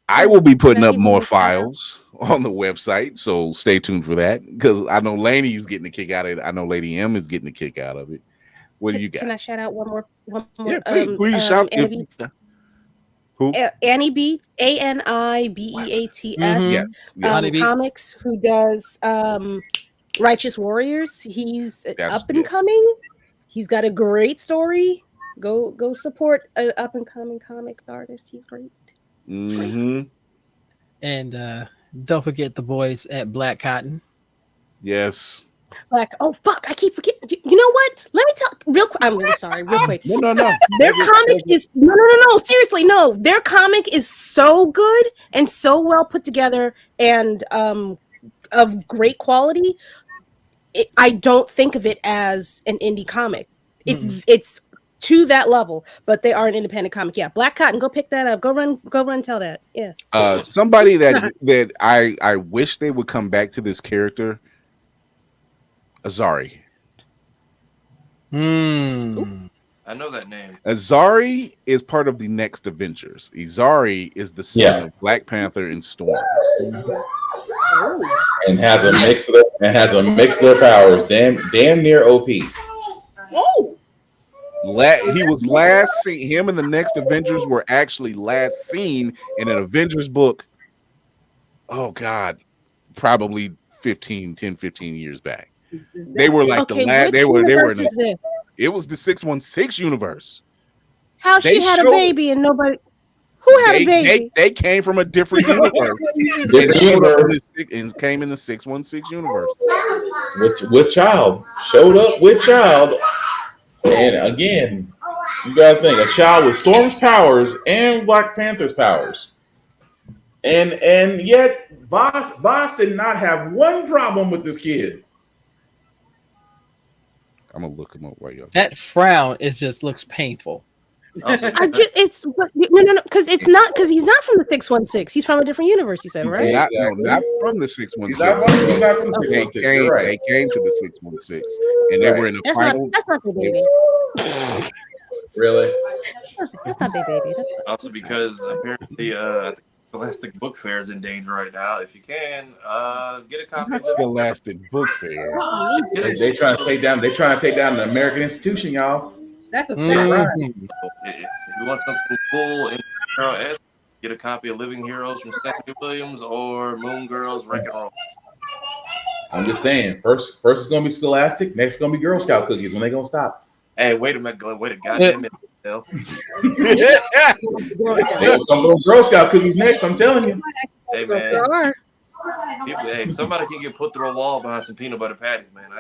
I will be putting up more files on the website, so stay tuned for that, because I know Lainey's getting a kick out of it. I know Lady M is getting a kick out of it. What do you got? Can I shout out one more? Yeah, please shout. Who? Annie Beats, ANIBEATS. Yes. Comics, who does Righteous Warriors. He's up and coming. He's got a great story. Go support an up and coming comic artist. He's great. And don't forget the boys at Black Cotton. Yes. Oh fuck! I keep forgetting. You know what? Let me talk real quick. I'm really sorry. Real quick. No. Their comic is no. Seriously, no. Their comic is so good and so well put together and of great quality. I don't think of it as an indie comic. It's to that level, but they are an independent comic. Yeah, Black Cotton. Go pick that up. Go run. Tell that. Yeah. Somebody that I wish they would come back to this character. Azari. I know that name. Azari is part of the next Avengers. Azari is the son of Black Panther and Storm. And has a mix of their powers. Damn near OP. Oh. He was last seen. Him and the next Avengers were actually last seen in an Avengers book. Oh God, probably 10, 15 years back. They were like the last. They were in the, it was the 616 universe. How she had a baby and nobody. Who had a baby? They came from a different universe. And came in the 616 universe. With child. Showed up with child. And again, you gotta think, a child with Storm's powers and Black Panther's powers. And yet Boss did not have one problem with this kid. I'm gonna look him up while y'all. That frown looks painful. It's no, because it's not, because he's not from the 616. He's from a different universe. You said, right? Not from the 616. He's not from the 616. They came to the 616, and they were in the final. That's not their baby. Really? That's not their baby. That's also because apparently Scholastic Book Fair is in danger right now. If you can, get a copy. Not Scholastic Book Fair. They trying to take down. They trying to take down the American institution, y'all. That's a fair ride. If you want something cool and get a copy of Living Heroes from Stephanie Williams or Moon Girls Wreck and Roll. I'm just saying, first is gonna be Scholastic, next is gonna be Girl Scout cookies. When they gonna stop? Hey, wait a minute, wait a goddamn minute. They come Girl Scout cookies next. I'm telling you. Hey man, hey, somebody can get put through a wall behind some peanut butter patties, man.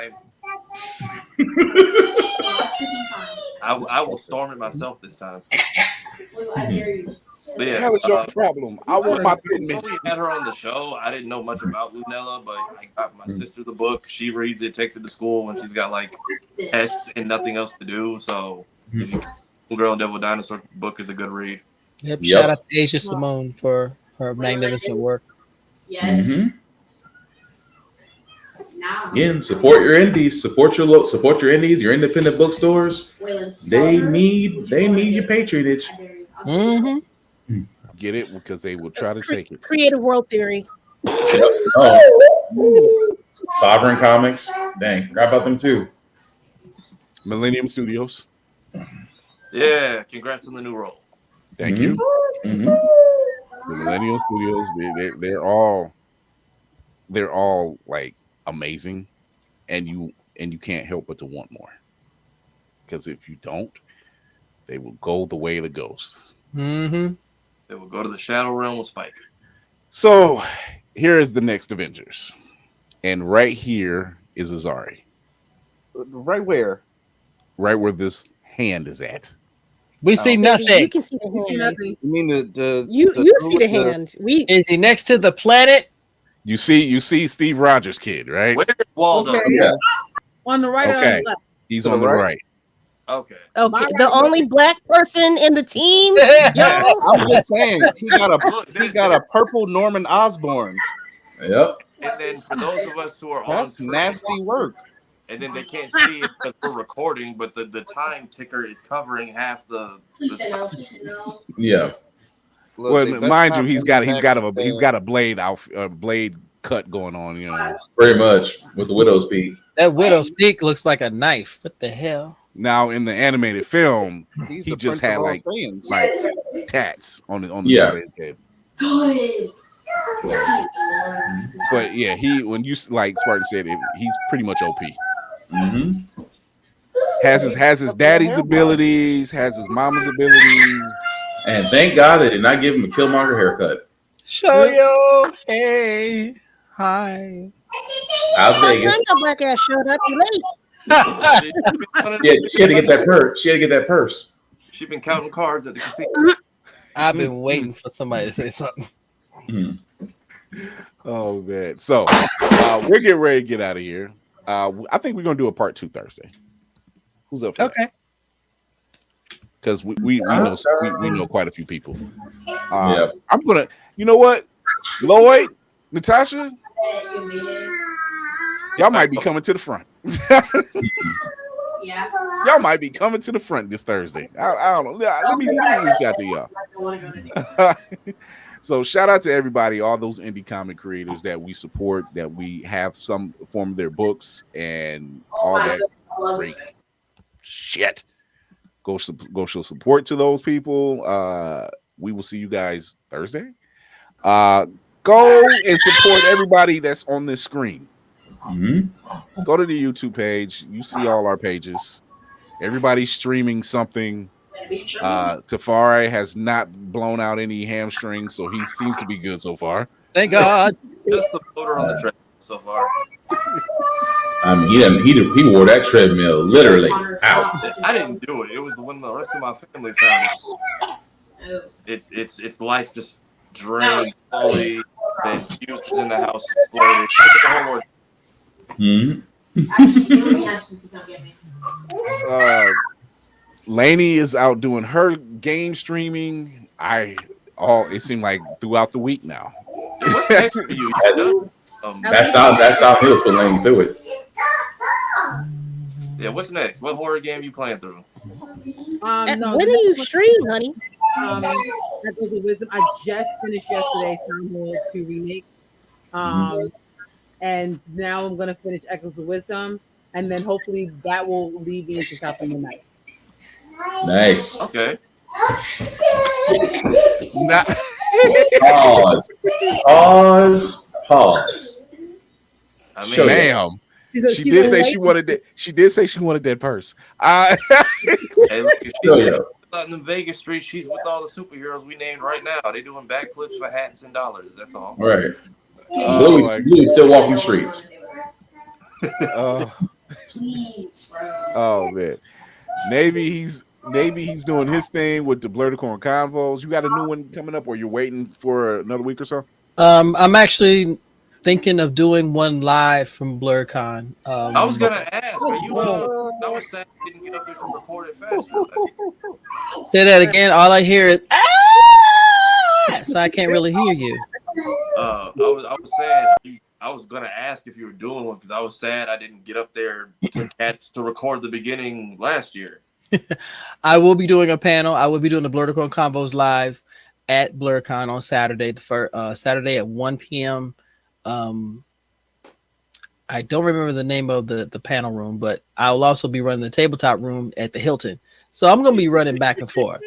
I will storm it myself this time. But yeah, that was your problem. I want my Before we had her on the show, I didn't know much about Lunella, but I got my sister the book. She reads it, takes it to school when she's got like tests and nothing else to do. So, Girl and Devil Dinosaur book is a good read. Yep. Shout out to Asia Simone for her magnificent work. Yes. Yeah, support your indies, support your indies, your independent bookstores. They need your patronage. Get it, because they will try to take it. Creative World Theory. Sovereign Comics. Dang, forgot about them too. Millennium Studios. Yeah, congrats on the new role. Thank you. The Millennium Studios, they're all like amazing, and you can't help but to want more. Because if you don't, they will go the way of the ghost. Mm-hmm. They will go to the Shadow Realm with Spike. So here is the next Avengers, and right here is Azari. Right where? Right where this hand is at. We see nothing. You can see the hand. See nothing. You mean You see the hand. Is he next to the planet? You see Steve Rogers' kid, right? Where's Waldo? Okay. Yeah. On the right or on Okay. the left? He's on the right. Okay. Okay, the only black person in the team. I'm just saying he got a purple Norman Osborn. Yep. And then for those of us who are That's on nasty work. and then they can't see it because we're recording, but the time ticker is covering half the. Please say no. Please say no. Yeah. Look, Well, they better mind you, not he's bring got back a blade cut going on, you know. Pretty much with the widow's peak. That widow's peak looks like a knife. What the hell? Now in the animated film, He's he the just Prince had of all like Saiyans. tats on the Yeah. side of his head. Good. But yeah, when you like Spartan said, he's pretty much OP. Mm-hmm. Has his daddy's abilities, has his mama's abilities, and thank God they did not give him a Killmonger haircut. Show yo, hey, hi. Las Vegas. That black ass showed up late. She had to get that purse. She had to get that purse. She's been counting cards at the casino. I've been waiting for somebody to say something. Oh man! So we're getting ready to get out of here. I think we're gonna do a part 2 Thursday. Who's up? Okay. Because we know quite a few people. Yeah. I'm gonna. You know what, Lloyd, Natasha, y'all might be coming to the front. Yeah. Y'all might be coming to the front this Thursday. I don't know. Let me reach out to y'all. So shout out to everybody, all those indie comic creators that we support, that we have some form of their books and all that great shit. Go show support to those people. We will see you guys Thursday. Go and support everybody that's on this screen. Mm-hmm. Go to the YouTube page. You see all our pages. Everybody's streaming something. Tafari has not blown out any hamstrings, so he seems to be good so far. Thank God. Just the motor on the treadmill so far. I mean, he wore that treadmill literally out. I didn't do it. It was when the rest of my family found it. It's life just drained slowly. Then fused in the house exploded. Lainey is out doing her game streaming. It seemed like throughout the week now. What's next for you? That's how Hills put Lainey through it. Yeah, what's next? What horror game you playing through? When do you stream, honey? Echoes of Wisdom. I just finished yesterday Soundwall 2 remake. And now I'm gonna finish Echoes of Wisdom, and then hopefully that will lead me into South of the Night. Nice. Okay. Pause. I mean, ma'am. She did say she wanted that purse. Hey, look, if she's out in the Vegas streets, she's with all the superheroes we named right now. They doing backflips for hats and dollars. That's all. Right. Louis still walking the streets. Oh man. Maybe he's doing his thing with the BlerDCon convos. You got a new one coming up, or you're waiting for another week or so? I'm actually thinking of doing one live from BlerDCon. I was gonna ask, are you? I was sad I didn't get up there to record it fast. Say that again. All I hear is so I can't really hear you. I was saying I was gonna ask if you were doing one because I was sad I didn't get up there to record the beginning last year. I will be doing a panel. I will be doing the BlerDCon Combos live at BlerDCon on Saturday, Saturday at 1 p.m. I don't remember the name of the panel room, but I'll also be running the tabletop room at the Hilton. So I'm going to be running back and forth.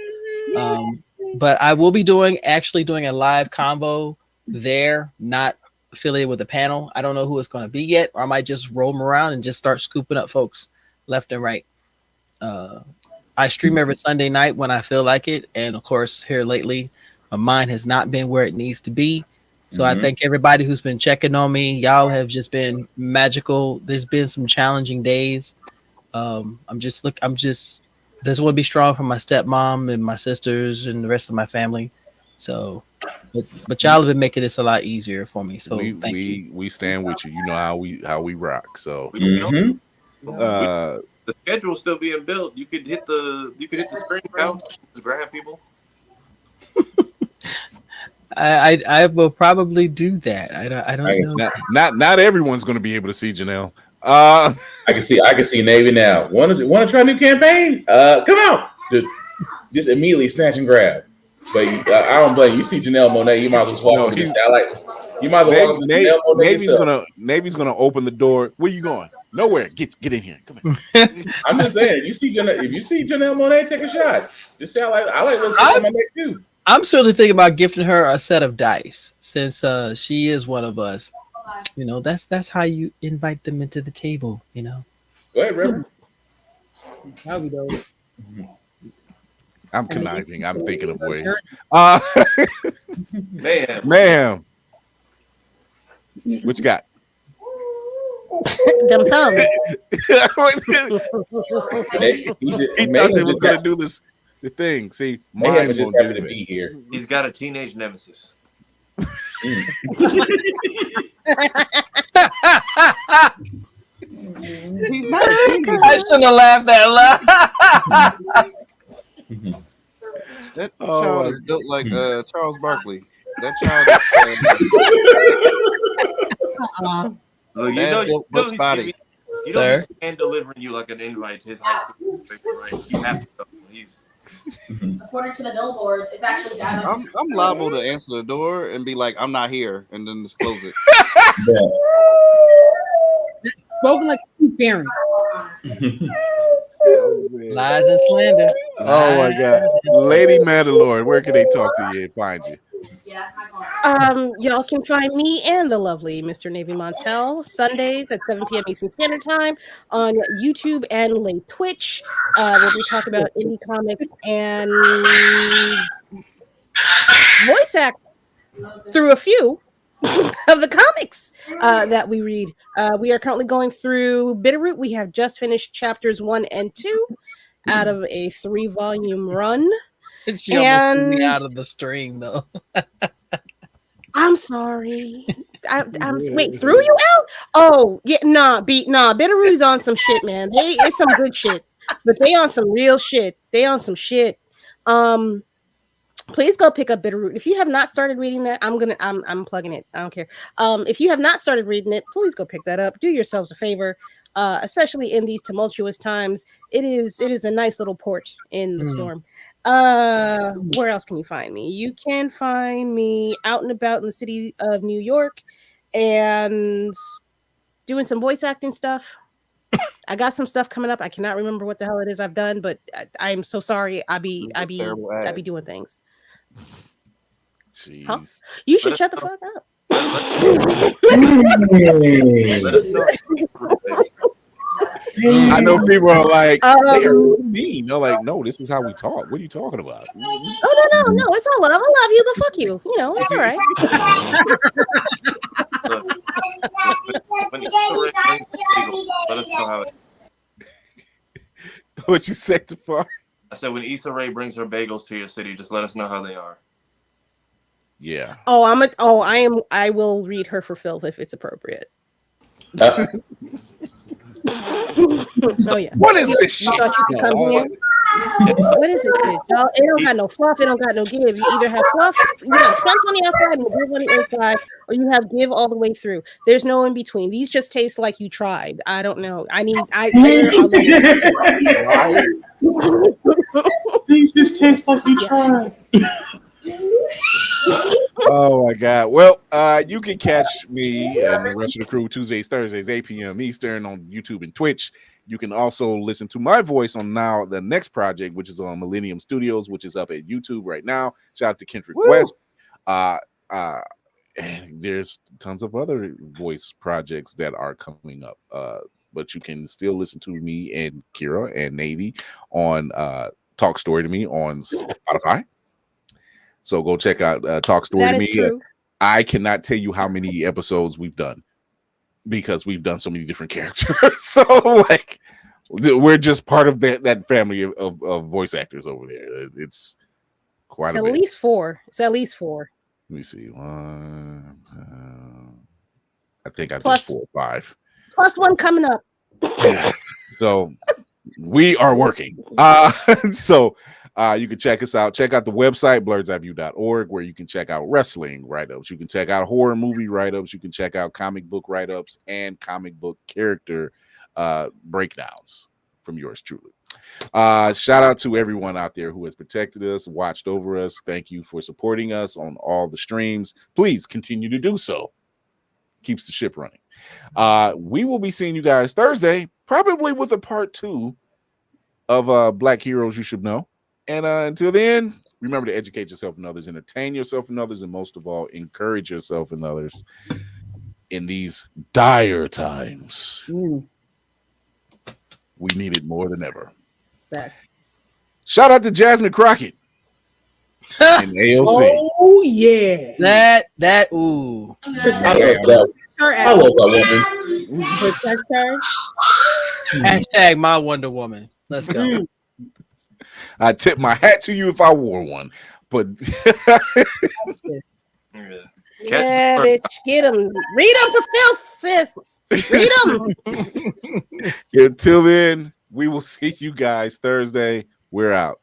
But I will be doing a live convo there, not affiliated with the panel. I don't know who it's going to be yet, or I might just roam around and just start scooping up folks left and right. I stream every Sunday night when I feel like it, and of course, here lately, my mind has not been where it needs to be. So I thank everybody who's been checking on me. Y'all have just been magical. There's been some challenging days. I'm just want to be strong for my stepmom and my sisters and the rest of my family. So, but y'all have been making this a lot easier for me. So thank you. We stand with you. You know how we rock. So the schedule's still being built. You could hit the screen couch, just grab people. I will probably do that. I don't know. Not everyone's going to be able to see Janelle. I can see Navy now. Want to try a new campaign? Come out. Just immediately snatch and grab. But I don't blame you. You see Janelle Monáe, you might as well walk up and you might as well walk up to Janelle Monáe. Navy's gonna open the door. Where you going? Nowhere. Get in here. Come here. I'm just saying, if you see Janelle Monáe, take a shot. Just say I like little shit on my neck too. I'm certainly thinking about gifting her a set of dice since she is one of us. You know, that's how you invite them into the table. You know. Go ahead, Reverend. How we do? I'm conniving. I'm thinking of ways. Ma'am. What you got? Them thumbs. He thought they was gonna do the thing. See, mine just happy to be here. He's got a teenage nemesis. He's not. I shouldn't have laughed that loud. That child is built like Charles Barkley. That child. Look, you know body. Sir, and delivering you like an invite to his high school. Right? You have to go. He's. According to the billboards, it's actually that. I'm liable to answer the door and be like, "I'm not here," and then just close it. Spoken like a parent. Lies and slander. Oh my God, Lady Mandalorian, where can they talk to you and find you? Y'all can find me and the lovely Mr. Navy Montel Sundays at 7 p.m. Eastern Standard Time on YouTube and late Twitch, where we talk about indie comics and voice act through a few of the comics that we read. We are currently going through Bitterroot. We have just finished chapters 1 and 2 out of a 3-volume run. She almost threw me out of the stream, though. I'm sorry. I'm wait, threw you out? Oh, yeah, Bitterroot's on some shit, man. It's some good shit, but they on some real shit. Please go pick up Bitterroot. If you have not started reading that, I'm plugging it. I don't care. If you have not started reading it, please go pick that up. Do yourselves a favor, especially in these tumultuous times. It is a nice little port in the storm. Where else can you find me? You can find me out and about in the city of New York and doing some voice acting stuff. I got some stuff coming up. I cannot remember what the hell it is I've done, but I am so sorry. I be doing things. Jeez. Huh? You should shut the fuck up. I know people are like, they are mean. They're like, no, this is how we talk. What are you talking about? Oh no, it's all love. I love you, but fuck you. You know, it's all right. Let us know how it. What you said to far? I said when Issa Rae brings her bagels to your city, just let us know how they are. Yeah. I will read her for filth if it's appropriate. So yeah. What is this shit? Thought you could come here? What is it, kid? Y'all, it don't got no fluff. It don't got no give. You either have fluff, you have fluff on the outside and give on the inside, or you have give all the way through. There's no in between. These just taste like you tried. I don't know. These just taste like you tried. Oh my God. Well, you can catch me and the rest of the crew Tuesdays, Thursdays, 8 p.m. Eastern on YouTube and Twitch. You can also listen to my voice on now the next project, which is on Millennium Studios, which is up at YouTube right now. Shout out to Kendrick West. And there's tons of other voice projects that are coming up. But you can still listen to me and Kira and Navy on Talk Story to Me on Spotify. So go check out Talk Story to Me. True. I cannot tell you how many episodes we've done because we've done so many different characters. So like we're just part of that family of voice actors over there. It's quite a bit. At least 4. It's at least 4. Let me see. I think I Plus- did 4 or 5. Plus 1 coming up. So we are working. So you can check us out. Check out the website, BlerDCon.org, where you can check out wrestling write-ups. You can check out horror movie write-ups. You can check out comic book write-ups and comic book character breakdowns from yours truly. Shout out to everyone out there who has protected us, watched over us. Thank you for supporting us on all the streams. Please continue to do so. Keeps the ship running. We will be seeing you guys Thursday, probably with a part 2 of Black Heroes You Should Know. And until then, remember to educate yourself and others, entertain yourself and others, and most of all, encourage yourself and others in these dire times. We need it more than ever. Shout out to Jasmine Crockett and AOC. Oh yeah, that ooh. I love that. I love that woman. Protect her. Hashtag my Wonder Woman. Let's go. I tip my hat to you if I wore one, but yeah, bitch, get them. Read them for filth, sis. Read them. Until then, we will see you guys Thursday. We're out.